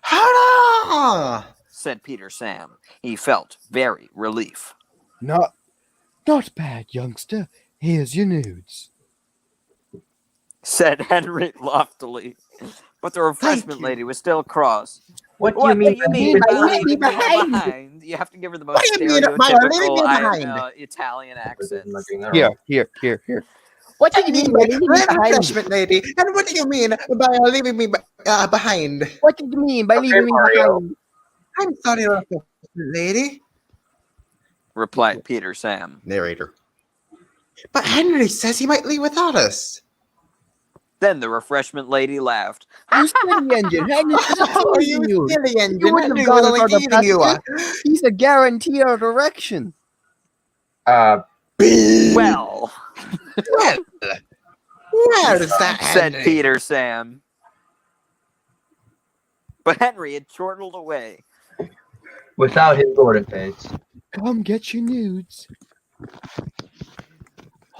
Hurrah! said Peter Sam. He felt very relief. Not bad, youngster. Here's your nudes. Said Henry loftily. But the refreshment you. lady was still cross. What do What you do mean? you mean by by leaving me behind? behind? You have to give her the most What do you mean by leaving me stereotypical behind? Italian accent. Here. What do you mean by leaving me behind? Refreshment lady, and what do you mean by leaving me behind? What do you mean by leaving me Mario. behind? I'm sorry, refreshment lady. Replied Peter Sam. Narrator. But Henry says he might leave without us. Then the refreshment lady laughed. You silly engine. Henry Oh, you you. silly engine. You wouldn't Henry have gone was only for the teasing you. He's a guarantee of direction. Well, Well, where is that said Henry? Peter Sam. But Henry had chortled away. Without his Gordon face. Come get your nudes.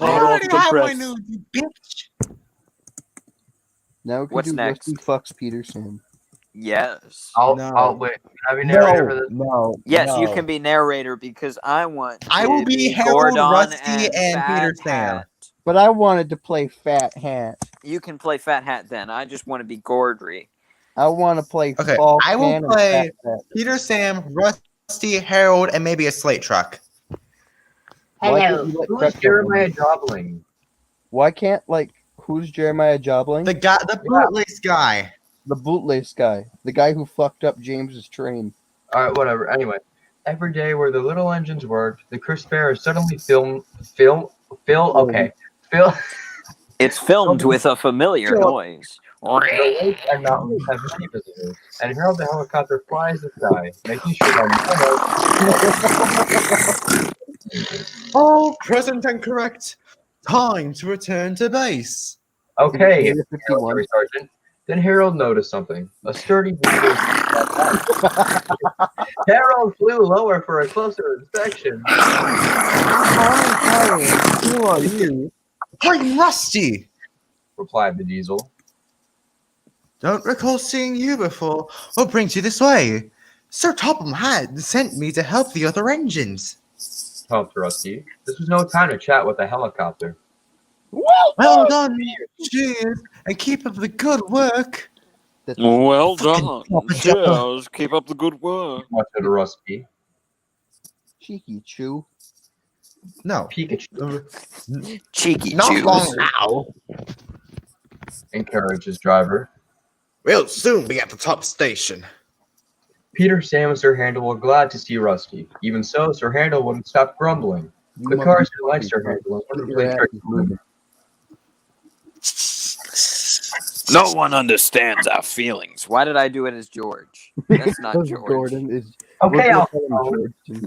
I already have my nudes, you bitch. Now we can What's do next? Rusty fucks Peter Sam. Yes. I'll wait. Can I be narrator for this? No. Yes, you can be narrator because I want I to will be Harold, Gordon Rusty, and Fat Peter Sam. Hat. But I wanted to play Fat Hat. You can play Fat Hat then. I just want to be Gordry. I want to play Okay, Fall I will Can and play Fat Hat. Peter Sam, Rusty, Harold, and maybe a slate truck. Why Hello. can't you let Who is Crest Jeremiah have Jobling? Why can't, who's Jeremiah Jobling? The guy, the bootlace guy. The bootlace guy. The guy who fucked up James's train. Alright, whatever. Anyway. Every day where the little engines worked, the crisp air is suddenly It's filmed with a familiar noise. The lakes and mountains have many visitors, and Harold the helicopter flies the sky, making sure that All present and correct. Time to return to base. okay, Peter 51. Military Sergeant. Then Harold noticed something. A sturdy diesel. Harold flew lower for a closer inspection. Who are you? I'm Rusty. Replied the diesel. Don't recall seeing you before. What brings you this way? Sir Topham had sent me to help the other engines. Helped Rusty. This was no time to chat with the helicopter. Well done, cheers, and keep up the good work. That's Well done. Cheers. Keep up the good work. Muttered Rusty. cheeky chew. No, Pikachu Cheeky not Jews. long now. encouraged his driver. We'll soon be at the top station. Peter, Sam, and Sir Handel were glad to see Rusty. Even so, Sir Handel wouldn't stop grumbling. You The mother- cars didn't like Sir Handel and wanted to play Your ass tricks is with him. No one understands our feelings. Why did I do it as George? That's not Because George. Gordon is. Okay, we're I'll. gonna call him George.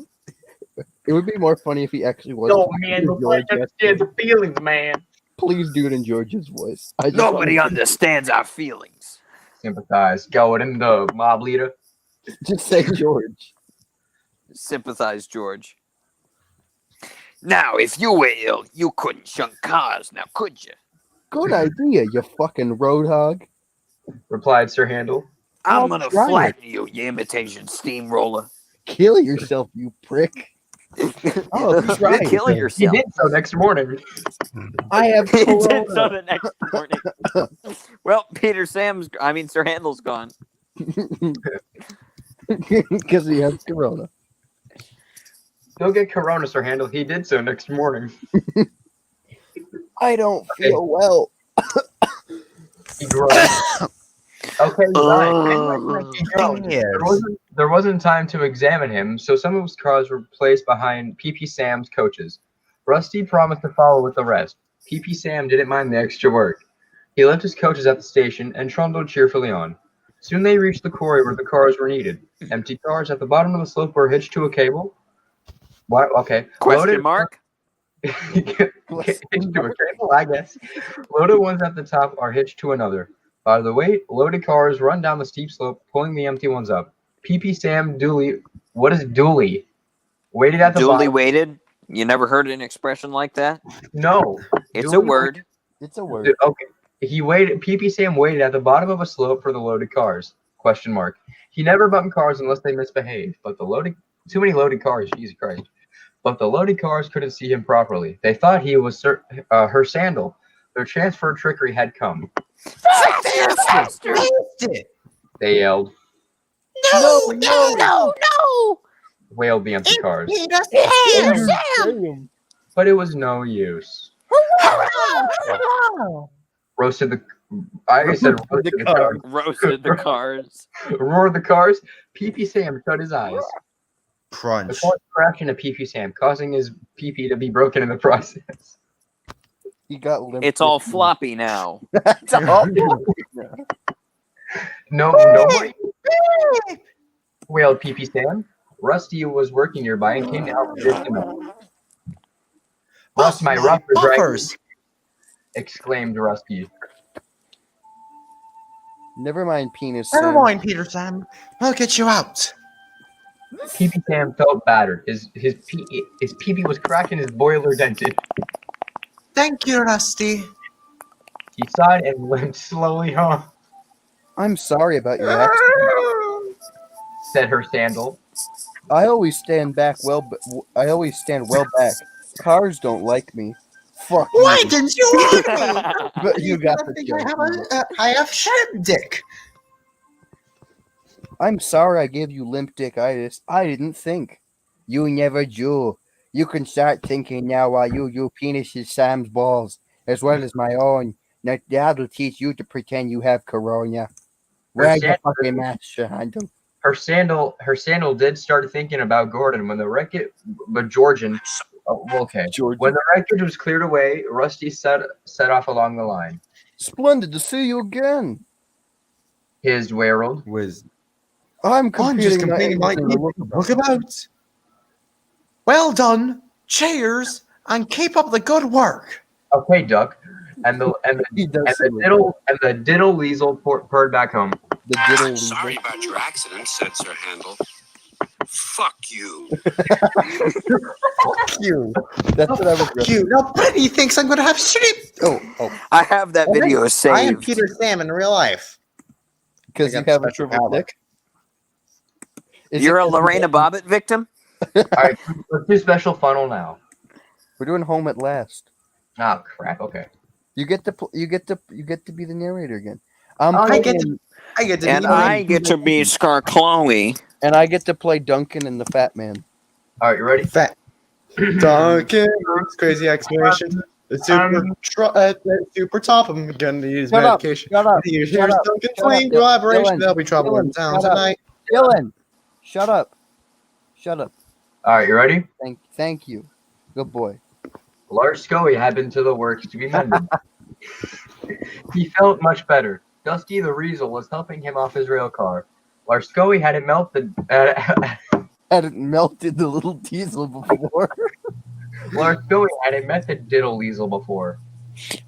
It would be more funny if he actually was. No, man, George, nobody yes. understands the feelings, man. Please do it in George's voice. I just Nobody wanna- understands our feelings. Sympathize. Gordon, the mob leader. Just say George. Sympathize, George. Now, if you were ill, you couldn't shunk cars, now could you? Good idea, you fucking roadhog. Replied Sir Handel. I'm I'll gonna try it. flatten you, you imitation steamroller. Kill yourself, you prick. Oh, he's right. Kill He yourself. did so next morning. I have He did so corona. the next morning. Well, Sir Handel's gone. Because he has corona. He'll get corona, Sir Handel. He did so next morning. I don't feel well. He groaned. Okay, Ugh. he groaned. There wasn't time to examine him, so some of his cars were placed behind PP Sam's coaches. Rusty promised to follow with the rest. PP Sam didn't mind the extra work. He left his coaches at the station and trundled cheerfully on. Soon they reached the quarry where the cars were needed. Empty cars at the bottom of the slope were hitched to a cable. What? Okay. Question mark? Hitched to a cable, I guess. Loaded ones at the top are hitched to another. By the weight, loaded cars run down the steep slope, pulling the empty ones up. PP Sam duly. What is duly? Waited at the Duly bottom. weighted? You never heard an expression like that? No. It's a Duly word. It's a word. Okay. He waited. PP Sam waited at the bottom of a slope for the loaded cars. Question mark. He never bumped cars unless they misbehaved. But too many loaded cars. Jesus Christ. But the loaded cars couldn't see him properly. They thought he was her sandal. Their chance for trickery had come. Faster! They yelled. No! Wailed the empty cars. Peter Sam! But it was no use. Roasted the. I said roasted the cars. Roasted the cars. Roared the cars. PP Sam shut his eyes. The Crunch. cars crashed into PP Sam, causing his PP to be broken in the process. He got limp. It's all floppy now. It's all No more. Wailed PP Sam. Rusty was working nearby and came to help him. Rust my rougher buffers. exclaimed Rusty. Never mind, penis. Never Sam. mind, Peter Sam. I'll get you out. PP Sam felt battered. His PP was cracked and his boiler dented. Thank you, Rusty. He sighed and limped slowly home, I'm sorry about your accident. said her sandal. I always stand back well. I always stand well back. Cars don't like me. Fuck Why you. didn't you like me? But you got the think joke. I have shrimp dick. I'm sorry I gave you limp dickitis. I didn't think. You never do. You can start thinking now while you penis is Sam's balls, as well as my own. Now that'll teach you to pretend you have corona. Wag the fucking master handle. Her sandal did start thinking about Gordon when the wreckage, but Georgian. Oh, okay. When the wreckage was cleared away, Rusty set off along the line. Splendid to see you again. His wailed. I'm just completing my look about. Well done. Cheers and keep up the good work. Okay, Duck. And the diddle weasel purred back home. The Sorry about your accident, said Sir Handel. Fuck you. Fuck you. That's what I was Fuck you. Now Brittany thinks I'm gonna have shrimp. Oh. I have that video saved. I am Peter Sam in real life. Because you have a shriveled dick. You're a Lorena Bobbitt victim? All right, let's do special funnel now. We're doing home at last. Oh crap! Okay. You get to be the narrator again. I get to be Scar Chloe. And I get to play Duncan and the Fat Man. All right, you ready? Fat Duncan, crazy explanation. The super top. I'm gonna use medication. Shut up. Here's Duncan Fling collaboration. There'll be trouble in town tonight. Dylan, shut up. Shut up. All right, you ready? Thank you. Good boy. Large Scully had been to the works to be mended. He felt much better. Dusty the Weasel was helping him off his rail car. Large Scully hadn't melted the little diesel before. Large Scully hadn't met the diddle weasel before.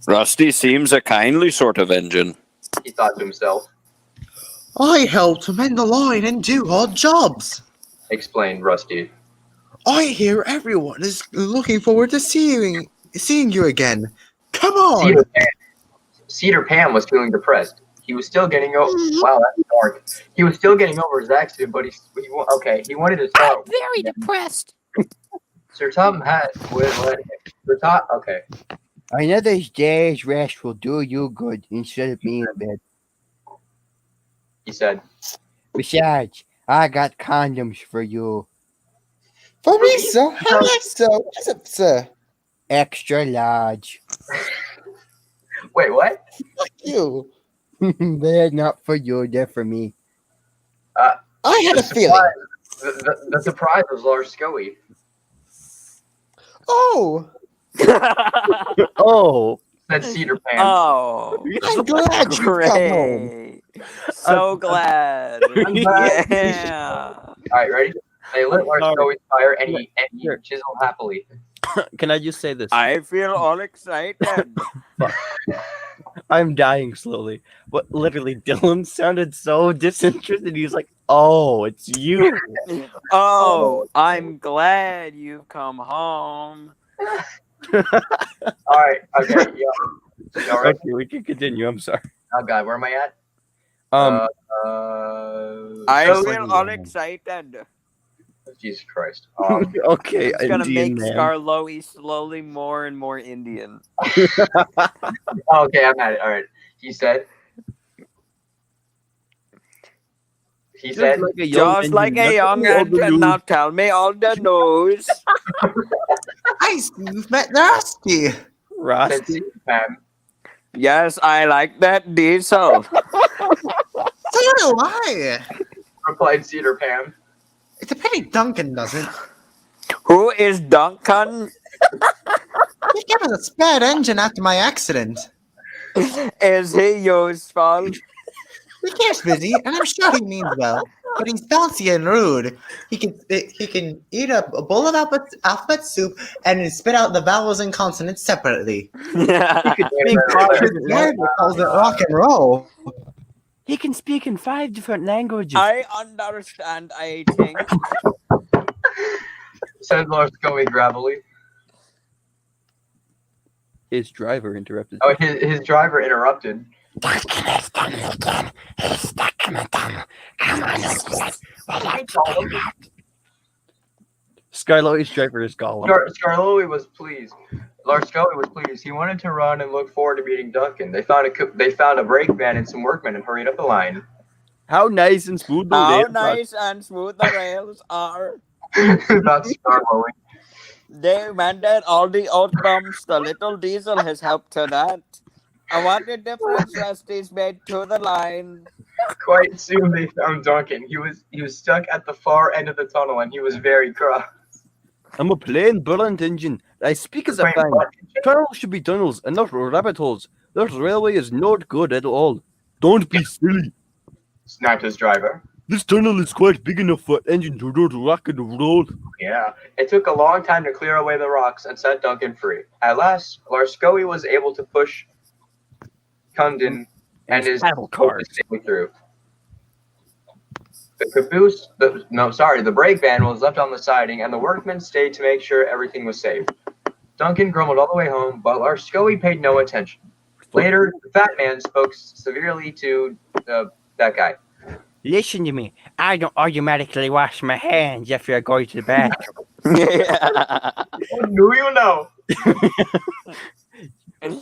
Rusty seems a kindly sort of engine, he thought to himself. I help to mend the line and do odd jobs, explained Rusty. I hear everyone is looking forward to seeing you again. Come on. Cedar Pam was feeling depressed. He was still getting over. Wow, that's dark. He was still getting over his accident, but he wanted to start. I'm very depressed. Sir Topham Hatt would let Sir Top. Okay. Another day's rest will do you good instead of being in bed. He said. Besides, I got condoms for you. For me, sir? How nice, sir? What is it, sir? Extra large. Wait, what? Fuck you. They're not for you, they're for me. I had a feeling. The surprise was Lars Scully. Oh, Oh, Said Cedar Pants. Oh, I'm glad you come home. great. So glad. Yeah. All right, ready? They lit Lars sorry. Scully's fire, and he Sure. chiseled happily. Can I just say this? I feel all excited. I'm dying slowly. But literally, Dylan sounded so disinterested. He's like, "Oh, it's you." Oh, I'm glad you've come home. All right, okay, yeah. All right. Okay, we can continue. I'm sorry. Oh God, where am I at? I so- feel all excited. Jesus Christ. Okay, It's gonna Indian make man. Scarloey slowly more and more Indian. Okay, I'm at it. All right. He said. Just like a young engine. Now tell me all the news. You've met Rusty. Said Rusty. Cedar Pam. Yes, I like that diesel. So do I. Replied Cedar Pam. It's a pity Duncan doesn't. Who is Duncan? He gave us a spare engine after my accident. Is he useful? He keeps busy, and I'm sure he means well. But he's bouncy and rude. He can eat a bowl of alphabet soup and then spit out the vowels and consonants separately. His neighbor calls it rock and roll. he can speak in 5 different languages. I understand, I think. Said Lars Scully gravelly. His driver interrupted. Oh, his driver interrupted. Scarlowy's driver is Gollum. Scarlowy was pleased. Lars Scully was pleased. He wanted to run and look forward to meeting Duncan. They found a brake van and some workmen and hurried up the line. How nice and smooth the How rails are. nice and smooth the rails are. That's Scarlowy. They mended all the old bumps. The little diesel has helped to that. And what a difference Rusty's made to the line. Quite soon they found Duncan. He was stuck at the far end of the tunnel and he was very cross. I'm a plain brilliant engine. I speak as a Plain fan. what? Tunnels should be tunnels and not rabbit holes. This railway is not good at all. Don't be silly. Snapped his driver. This tunnel is quite big enough for engine to do to rock and roll. Yeah. It took a long time to clear away the rocks and set Duncan free. At last, Lars Scully was able to push Cundon and his paddle cars safely through. The brake van was left on the siding, and the workmen stayed to make sure everything was safe. Duncan grumbled all the way home, but Lars Scully paid no attention. Later, the fat man spoke severely to that guy. Listen to me. I don't automatically wash my hands if you're going to the bathroom. Oh, do you know?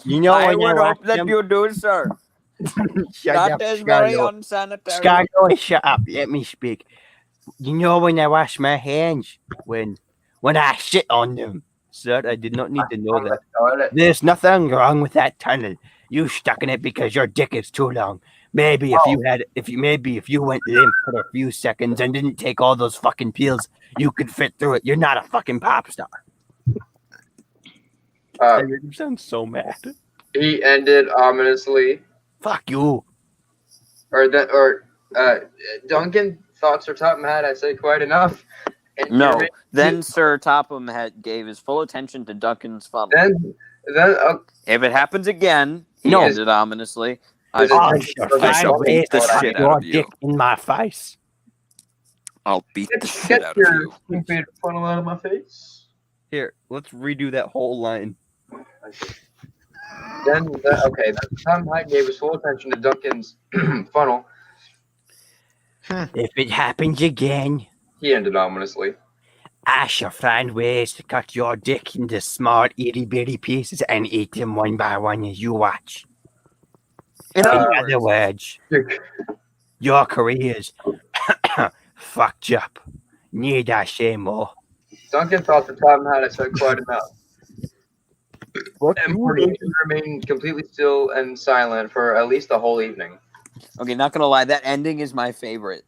You know I when would you hope wash that them? you do, sir. Shut That up, is very Scarlo. unsanitary. Scarlo, shut up. Let me speak. You know when I wash my hands? When I sit on them. Sir, I did not need to know that. There's nothing wrong with that tunnel. You stuck in it because your dick is too long. Maybe if you went limp for a few seconds and didn't take all those fucking pills, you could fit through it. You're not a fucking pop star. You sound so mad. He ended ominously. Fuck you. Duncan thought Sir Topham had, I say, quite enough. And No. Then Sir Topham gave his full attention to Duncan's funnel. Then If it happens again, he No. ended ominously. I I shall beat the shit out your of you. dick in my face. I'll beat the shit get out of your you. stupid funnel out of my face. Here, let's redo that whole line. Then Tom Hyde gave his full attention to Duncan's funnel. If it happens again, He ended ominously. I shall find ways to cut your dick into small, itty-bitty pieces and eat them one by one as you watch. In In other other words, words, your career's fucked up. Need I say more? Duncan thought the problem had said quite enough. What And Morty remained completely still and silent for at least the whole evening. okay, not gonna lie, that ending is my favorite.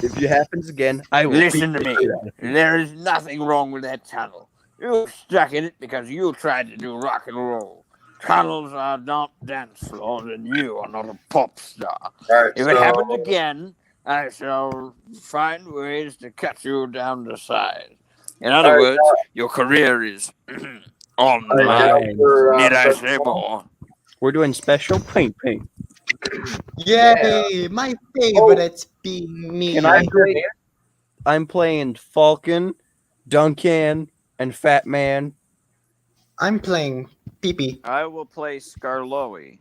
If it happens again, I will Listen to beat the me. shit out of you. There is nothing wrong with that tunnel. You stuck in it because you tried to do rock and roll. Tunnels are not dance floors, and you are not a pop star. All right, If it happens again, I shall find ways to cut you down to size. In other All right, words, your career is on the all right, line. Need I say more? We're doing special paint. Yay! My favorite being me. Can I play? I'm playing Falcon, Duncan, and Fat Man. I'm playing Pee-Pee. I will play Scarloey.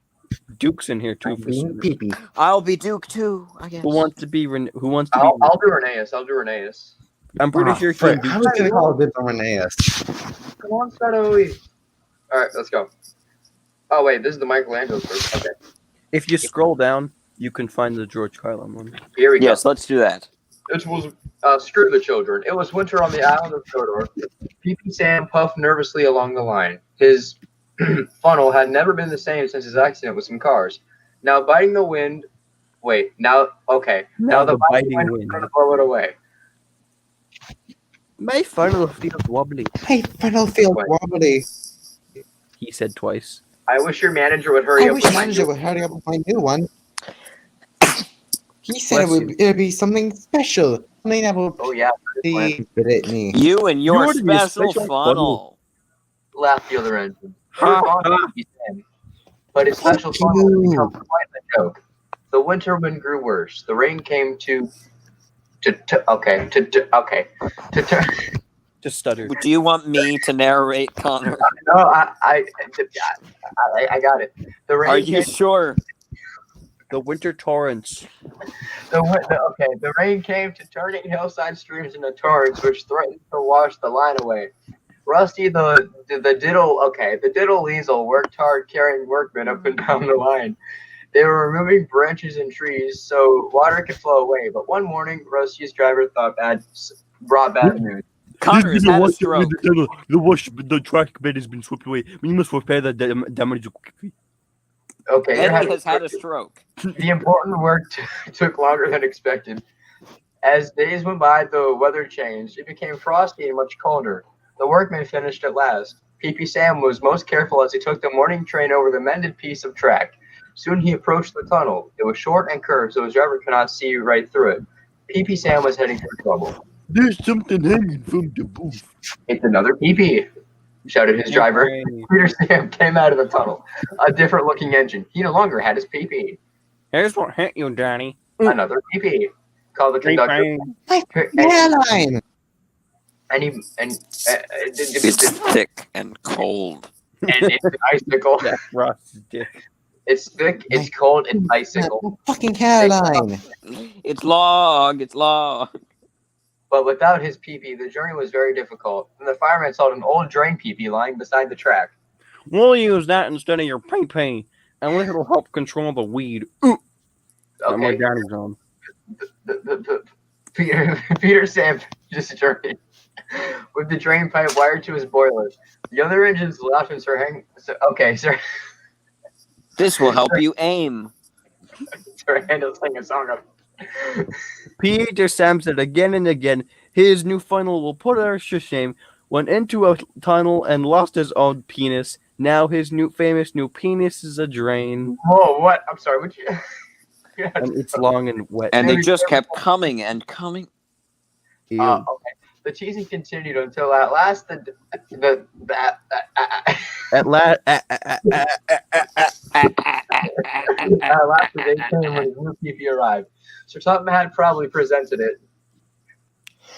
Duke's in here too. I'm For being some- Pee-Pee. I'll be Duke too, I guess. Who wants to be? Who wants to be? I'll do Reneus. I'll do Reneus. I'm pretty sure Frick, Team I Duke's. was gonna call this Reneus. Come on, Scarloey. All right, let's go. Oh wait, this is the Michelangelo first. Okay, If you scroll down, you can find the George Carlin one. here we Yes, go. let's do that. This was Screw the Children. It was winter on the island of Todor. Pee-Pee Sam puffed nervously along the line. His funnel had never been the same since his accident with some cars. Now biting the wind. Wait, now okay. Now the biting wind was going to blow it away. My funnel feels wobbly. My funnel feels wobbly. He said twice. I wish your manager would hurry I up wish with my manager new would hurry up with my new one. He said Bless it would be something special. Something that would Oh yeah, be Britney. You and your You're the special special funnel. laughed the other engine. Ha, But his special Fuck funnel had you. become quite a joke. The winter wind grew worse. The rain came to Just stuttered. Do you want me to narrate, Connor? No, I got it. The rain Are you came, sure? The winter torrents. the rain came to turning hillside streams into torrents, which threatened to wash the line away. Rusty, the diddle weasel worked hard carrying workmen up and down the line. They were removing branches and trees so water could flow away. But one morning, Rusty's driver brought bad news. Connor has had a stroke. The track bed has been swept away. We must repair the damage quickly. Okay, you're Eddie having has had a stroke. The important work took longer than expected. As days went by, the weather changed. It became frosty and much colder. The workmen finished at last. Pee-Pee Sam was most careful as he took the morning train over the mended piece of track. Soon he approached the tunnel. It was short and curved, so his driver could not see right through it. Pee-Pee Sam was heading for trouble. There's something hanging from the roof. It's another Pee-Pee, shouted his driver. Peter Sam came out of the tunnel. A different-looking engine. He no longer had his Pee-Pee. Here's what hit you, Danny. Another Pee-Pee, called the conductor. My hairline. It's thick and cold. And it's an icicle. Yeah, Ross's dick. It's thick, it's cold, it's icicle. My fucking hairline. It's log. It's log. But without his pee-pee, the journey was very difficult, and the fireman saw an old drain pee-pee lying beside the track. We'll use that instead of your pee-pee, and it'll help control the weed. Ooh. My Okay, Danny's on. Peter Sam just journeyed with the drain pipe wired to his boiler. The other engines laughed and Sir This will help you aim. Sir Handel sang a song of. Peter Sam said again and again, his new funnel will put us to shame. Went into a tunnel and lost his old penis. Now his famous new penis is a drain. Whoa, what? I'm sorry, would you? And it's long and wet. And they just kept coming and coming. Ew. Okay. The teasing continued until at last At last, at last the day came when his new pee-pee arrived. Sir Tottenham had probably presented it.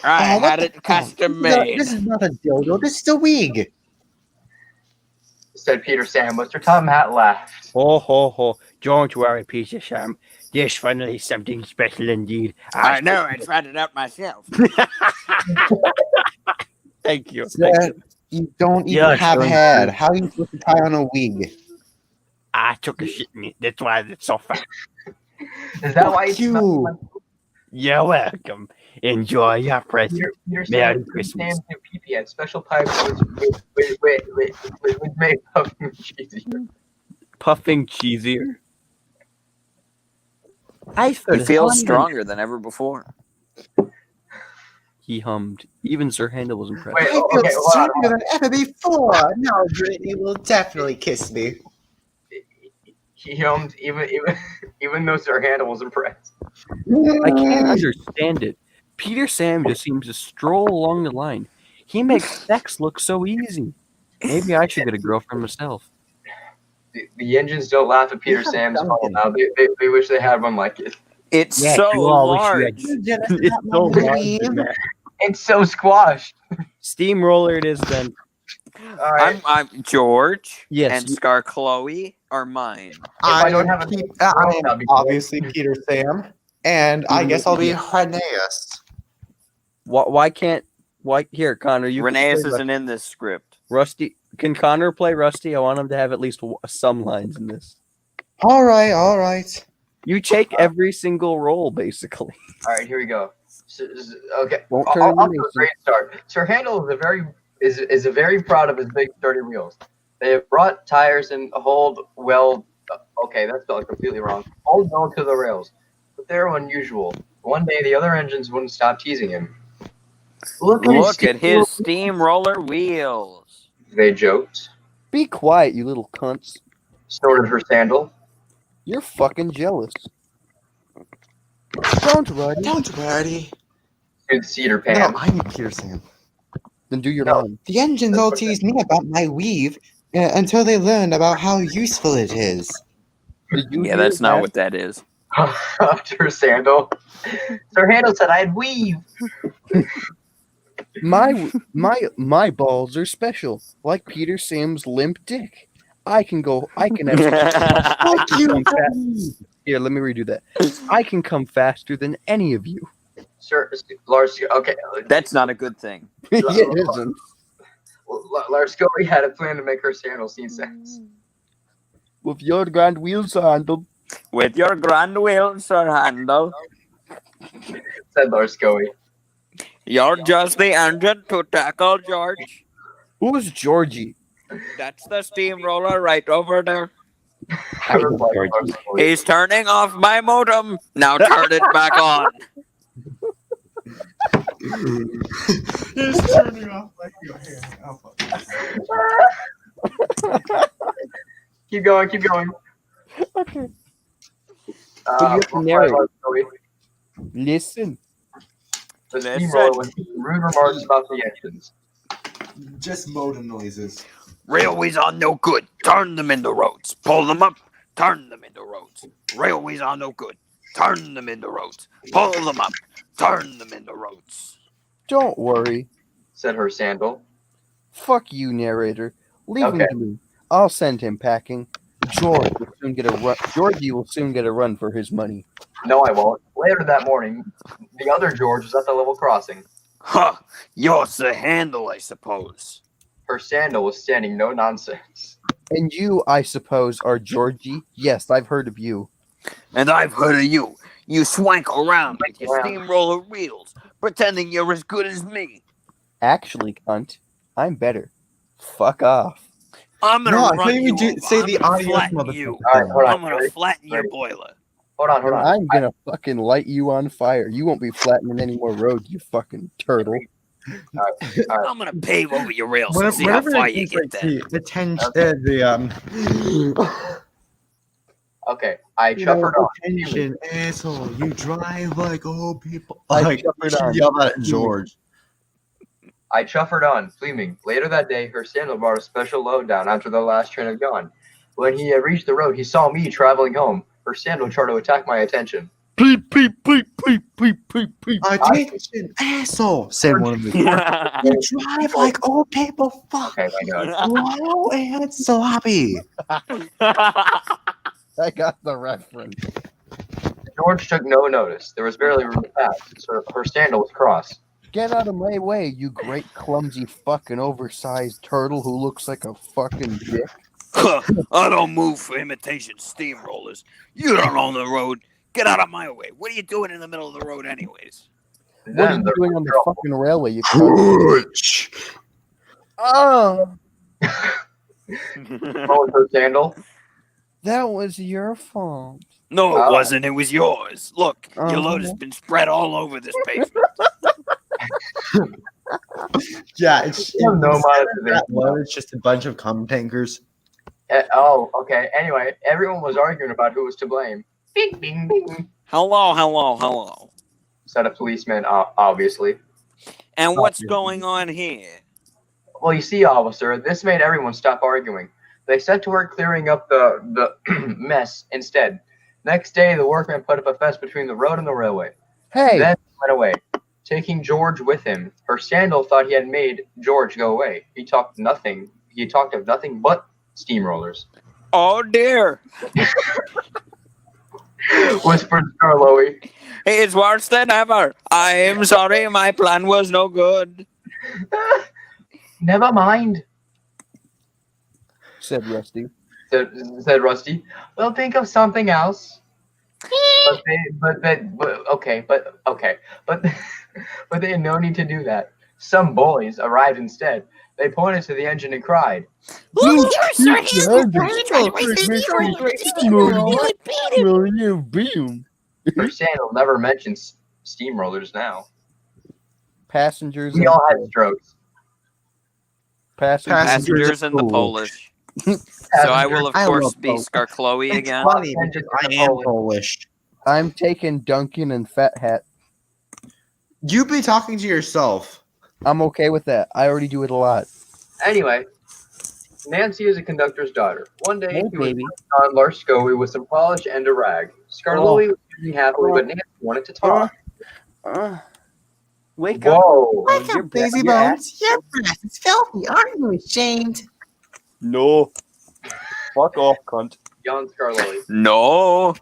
I what had the it custom hell? made. This is not a dildo. This is a wig. said Peter Sam. Mr. Tom Hat laughed. Ho, ho, ho. Don't worry, Peter Sam. This finally is something special indeed. I know, I tried it out myself. Thank you. Sir, you don't even Yeah, have sure. hair. How are you supposed to tie on a wig? I took a shit in it. That's why it's so fat. Is that why Fuck you smell you. like You're welcome. Enjoy your present. Peter Merry Sam? Christmas. Sam and pee had special pipes with made puffing cheesier. Puffing cheesier. I He feel feels stronger than ever before. He hummed. Even Sir Handel was impressed. Wait, I feel okay, hold on. stronger than ever before. Now Brittany will definitely kiss me. He hummed even though Sir Handel was impressed. I can't understand it. Peter Sam just seems to stroll along the line. He makes sex look so easy. Maybe I should get a girlfriend myself. The engines don't laugh at Peter Sam's funnel now. They wish they had one like it. It's Yeah, so you all wish you had- large. It's so large. It's so squashed. Steamroller it is then. All right. I'm George. Yes, And you- Scar Chloe are mine. I don't have a Pe- name, I that'd am be cool. obviously Peter Sam, and I guess I'll be Rheneas. Why can't? Why here, Connor? You can Rheneas play isn't in this script. Rusty. Can Connor play Rusty? I want him to have at least some lines in this. All right. You take every single role, basically. All right, here we go. Okay, Won't I'll turn I'll into do a Mason. great start. Sir Handel is a very proud of his big sturdy wheels. They have brought tires and hold well. Okay, that's spelled completely wrong. Hold well to the rails, but they're unusual. One day, the other engines wouldn't stop teasing him. Look at his steamroller wheels. They joked. Be quiet, you little cunts. Snorted her sandal. You're fucking jealous. Don't worry. Don't worry. Good Cedar No, Pan. I'm Peter Sam. Then do your No. line. The engines all teased me about my weave until they learned about how useful it is. Did you Yeah, hear that's not that? what that is. After her sandal. Sir Handel said I'd weave. My balls are special, like Peter Sam's limp dick. I can have. Fuck you. come Here, let me redo that. I can come faster than any of you. Sir Lars. Okay. That's not a good thing. It isn't. Lars Scully had a plan to make her sandal seem sense. With your grand wheels handled. With your grand wheels, Sir Handel, Said Lars Scully. you're just the engine to tackle George. Who's Georgie? That's the steamroller right over there. I replied, Lars Scully. He's turning off my modem. Now turn it back on. He's turning off like your hair. Keep going. Okay. But you have to replied narrate. Lars Scully. Listen. The Listen. steamroller was making rude remarks about the engines. Just modem noises. Railways are no good. Turn them into roads. Pull them up. Turn them into roads. Railways are no good. Turn them into roads. Pull them up. Turn them into roads. Don't worry. Said her sandal. Fuck you, narrator. Leave him Okay. to me. I'll send him packing. Georgie will soon get a run for his money. No, I won't. Later that morning, the other George was at the level crossing. Huh. You're the handle, I suppose. Her sandal was standing no nonsense. And you, I suppose, are Georgie? Yes, I've heard of you. And I've heard of you. You swank around with your steamroller wheels, pretending you're as good as me. Actually, cunt, I'm better. Fuck off. I'm gonna No, I run thought you you did over. say I'm the gonna audio flatten motherfucker. you. All right, hold on. I'm gonna flatten your boiler. Hold on. And I'm gonna fucking light you on fire. You won't be flattening any more road, you fucking turtle. I'm gonna pave over your rails and see how Whenever far it you gets, get like, there. the attention, Okay, I chuffered on. attention, asshole. You drive like old people. I Like, chuffered you should on. yell that at George. I chuffered on, fleeming. Later that day, her sandal brought a special load down after the last train had gone. When he had reached the road, he saw me traveling home. Her sandal tried to attack my attention. Attention, asshole, said one of the guards. You drive like old people. Fuck. Okay, my God. Slow and sloppy. I got the reference. George took no notice. There was barely room to pass, so her sandal was crossed. Get out of my way, you great clumsy fucking oversized turtle who looks like a fucking dick. I don't move for imitation steamrollers. You don't own the road. Get out of my way. What are you doing in the middle of the road, anyways? What are Then you the doing on the girl- fucking railway, you cunt? Oh, Oh, her sandal. that was your fault. No, it Oh. wasn't. It was yours. Look, your load has Uh-huh. been spread all over this pavement. Yeah, it's No monetization. that load. It's just a bunch of cum tankers. Oh, okay. Anyway, everyone was arguing about who was to blame. Bing, bing, bing. Hello. Said a policeman, obviously. And what's going on here? Well, you see, officer, this made everyone stop arguing. They set to work clearing up the mess instead. Next day, the workmen put up a fence between the road and the railway. Hey, Then he went away, taking George with him. Her sandal thought he had made George go away. He talked of nothing but steamrollers. Oh, dear. Whispered Scarlowy. It's worse than ever. I'm sorry, my plan was no good. Never mind, said Rusty. said Rusty. We'll think of something else. But they had no need to do that. Some boys arrived instead. They pointed to the engine and cried. Her sandal never mentions steamrollers now. Passengers. We and- all had strokes. Passengers and the Cool. Polish. So I will, of I course, love be both. Scarcloe It's again. funny because I am Polish. I'm taking Duncan and Fat Hat. You be talking to yourself. I'm okay with that. I already do it a lot. Anyway, Nancy is a conductor's daughter. One day, Hey, he was baby. on Larskoe with some polish and a rag. Scarlowy was sitting happily, but Nancy wanted to talk. Wake Whoa! Wake up, Daisy Bones. Your breath is filthy. Aren't you ashamed? No. Fuck off, cunt. Yawned Scarlowy. No.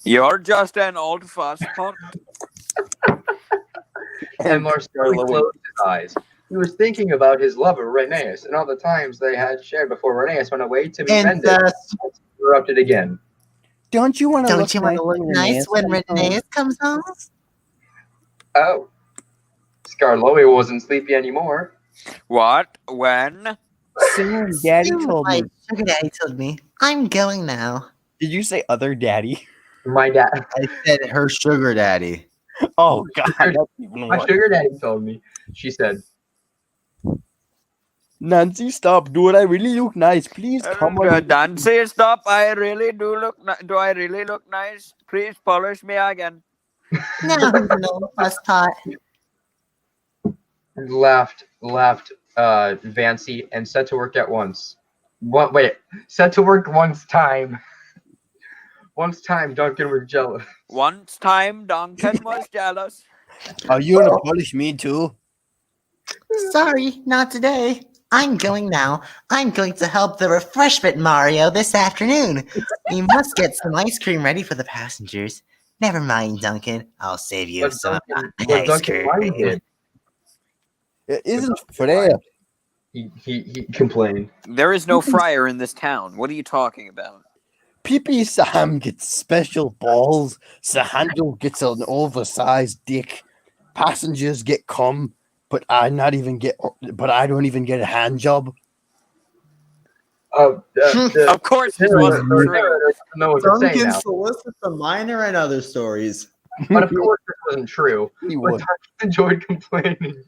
You're just an old fusspot. And Larskoe closed his eyes. He was thinking about his lover, Rheneas, and all the times they had shared before Rheneas went away to be mended. Incest. Interrupted again. Don't you want to Don't look you want to look nice when Renee's Renee's comes home? Oh. Scarlowy wasn't sleepy anymore. What? When? Soon, Daddy told My me. sugar daddy told me. I'm going now. Did you say other daddy? My dad. I said her sugar daddy. Oh, God. That's even My worse. sugar daddy told me. She said. Nancy, stop. Do I really look nice? Please come on. Nancy, stop. I really do look do I really look nice? Please polish me again. Now who's an old fuss pot? Laughed Vancy and set to work at once. Set to work once time. Once time, Duncan was jealous. Once time Duncan was jealous. Are you gonna polish me too? Sorry, not today. I'm going now. I'm going to help the refreshment Mario this afternoon. We must get some ice cream ready for the passengers. Never mind, Duncan. I'll save you But some Duncan ice cream. minded. It isn't fair. He complained. There is no friar in this town. What are you talking about? Pee Sam gets special balls. Sahandel gets an oversized dick. Passengers get cum, but I don't even get a hand job. Of course, this wasn't true. know what to say Duncan now. solicits the minor and other stories. But of course, this wasn't true. He But would. Duncan enjoyed complaining.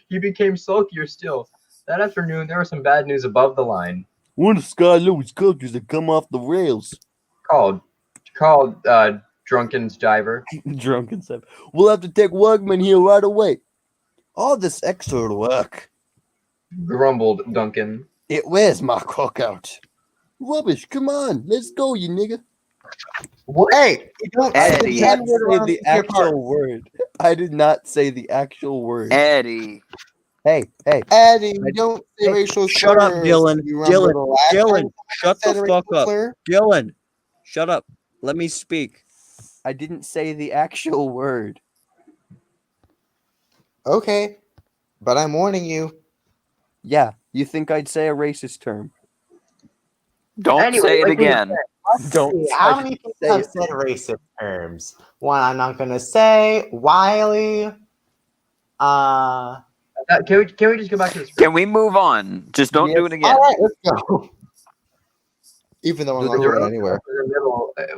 He became sulkier still. That afternoon, there was some bad news above the line. One of Skylo's cookies that come off the rails. Called Drunken's Diver. Drunken stuff. We'll have to take workmen here right away. All this extra work. Grumbled Duncan. It wears my cock out. Rubbish, come on, let's go, you nigga. What? Hey, you don't Eddie. say I did not the say word the around your part. actual word. I did not say the actual word. I did not say the actual word. Eddie. Hey, Eddie, I- don't say hey, racial shut up, slurs. Dylan. You remember the last time Dylan, someone shut said the a fuck racial up. slur? Dylan, shut up. Let me speak. I didn't say the actual word. Okay, but I'm warning you. Yeah, you think I'd say a racist term? Don't Anyway, say it like we again. Don't See, I how didn't many people say have it. said racist terms? One I'm not gonna say. Wiley. Can we just go back to the script? Can we move on? Just don't do it Yes. again. All right, let's go. Even though I'm The not door- going anywhere.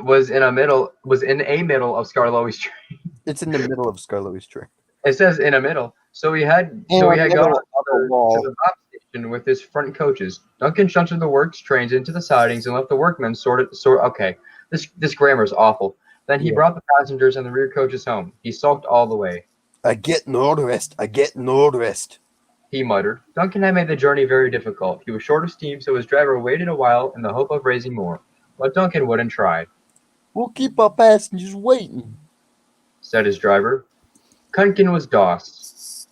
Was in a middle of Scarlowi's tree. It's in the middle of Scarlowi's tree. It says in a middle. So he had In gone the middle of a wall. to the bob station with his front coaches. Duncan shunted the works trains into the sidings and left the workmen sort. Okay, this grammar is awful. Then he Yeah. brought the passengers and the rear coaches home. He sulked all the way. I get no rest. I get no rest. He muttered. Duncan had made the journey very difficult. He was short of steam, so his driver waited a while in the hope of raising more. But Duncan wouldn't try. We'll keep our passengers waiting. Said his driver. Kunkin was DOS.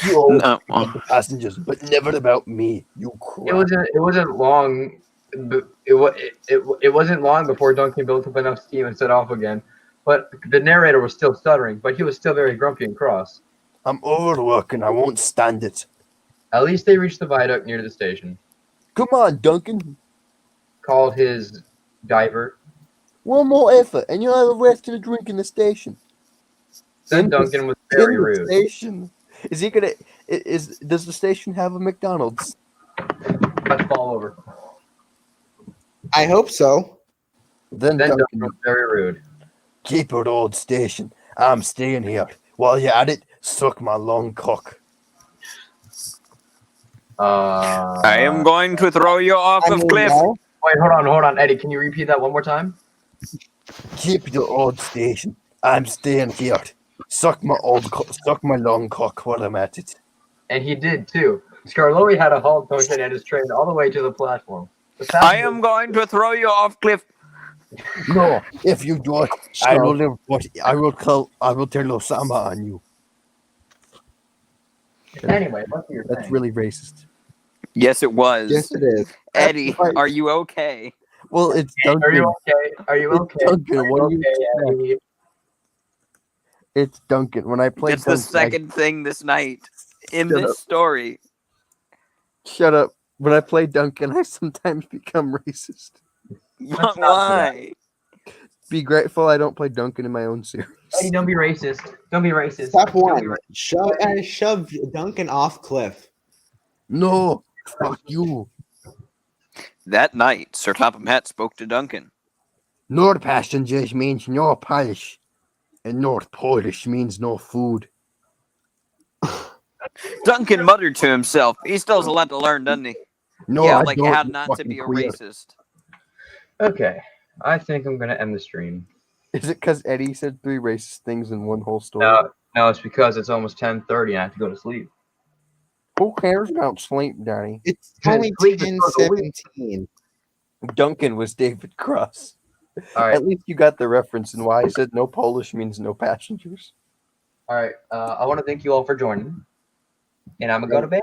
You always No. about the passengers, but never about me. You crap. It wasn't long. It wasn't long before Duncan built up enough steam and set off again. But the narrator was still stuttering, but he was still very grumpy and cross. I'm overworking. I won't stand it. At least they reached the viaduct near the station. Come on, Duncan. Called his diver. One more effort, and you'll have a rest and a drink in the station. Then In the- Duncan was very in the rude. station. Is he gonna? Does the station have a McDonald's? Let's fall over. I hope so. Then Then Duncan, Duncan was very rude. keep it old station. I'm staying here. While you're at it, suck my long cock. I am going to throw you off I of mean, cliff. no. Wait, hold on, Eddie. Can you repeat that one more time? Keep the old station. I'm staying here. Suck my long cock while I'm at it. And he did too. Scarlowi had to halt Duncan and his train all the way to the platform. The I passengers- am going to throw you off cliff. No, if you do it, I will report. I will tell Osama on you. Anyway, what's your That's thing? really racist. Yes, it was. Yes, it is. Eddie, That's right. are you okay? Well, it's Are Duncan. you okay? Are you It's okay? Duncan. Are What you do you okay, Eddie? It's Duncan. When I play It's the Duncan, second thing this night in Shut this up. story. Shut up. When I play Duncan, I sometimes become racist. not do Why? Be grateful I don't play Duncan in my own series. Eddie, don't be racist. Don't be racist. Step Don't be one. racist. Shove Duncan off cliff. No, fuck you. That night, Sir Topham Hatt spoke to Duncan. North passengers means no polish, and North Polish means no food. Duncan muttered to himself. He still has a lot to learn, doesn't he? No, Yeah, I like don't. how you not to fucking be a queer. racist. Okay, I think I'm gonna end the stream. Is it because Eddie said 3 racist things in one whole story? No, it's because it's almost 10:30 and I have to go to sleep. Who cares about sleep, Danny? It's Man, only sleep is for the weak. 10:17. Duncan was David Cross. All right, At least you got the reference and why I said no Polish means no passengers. all right. I want to thank you all for joining, and I'm gonna go to bed.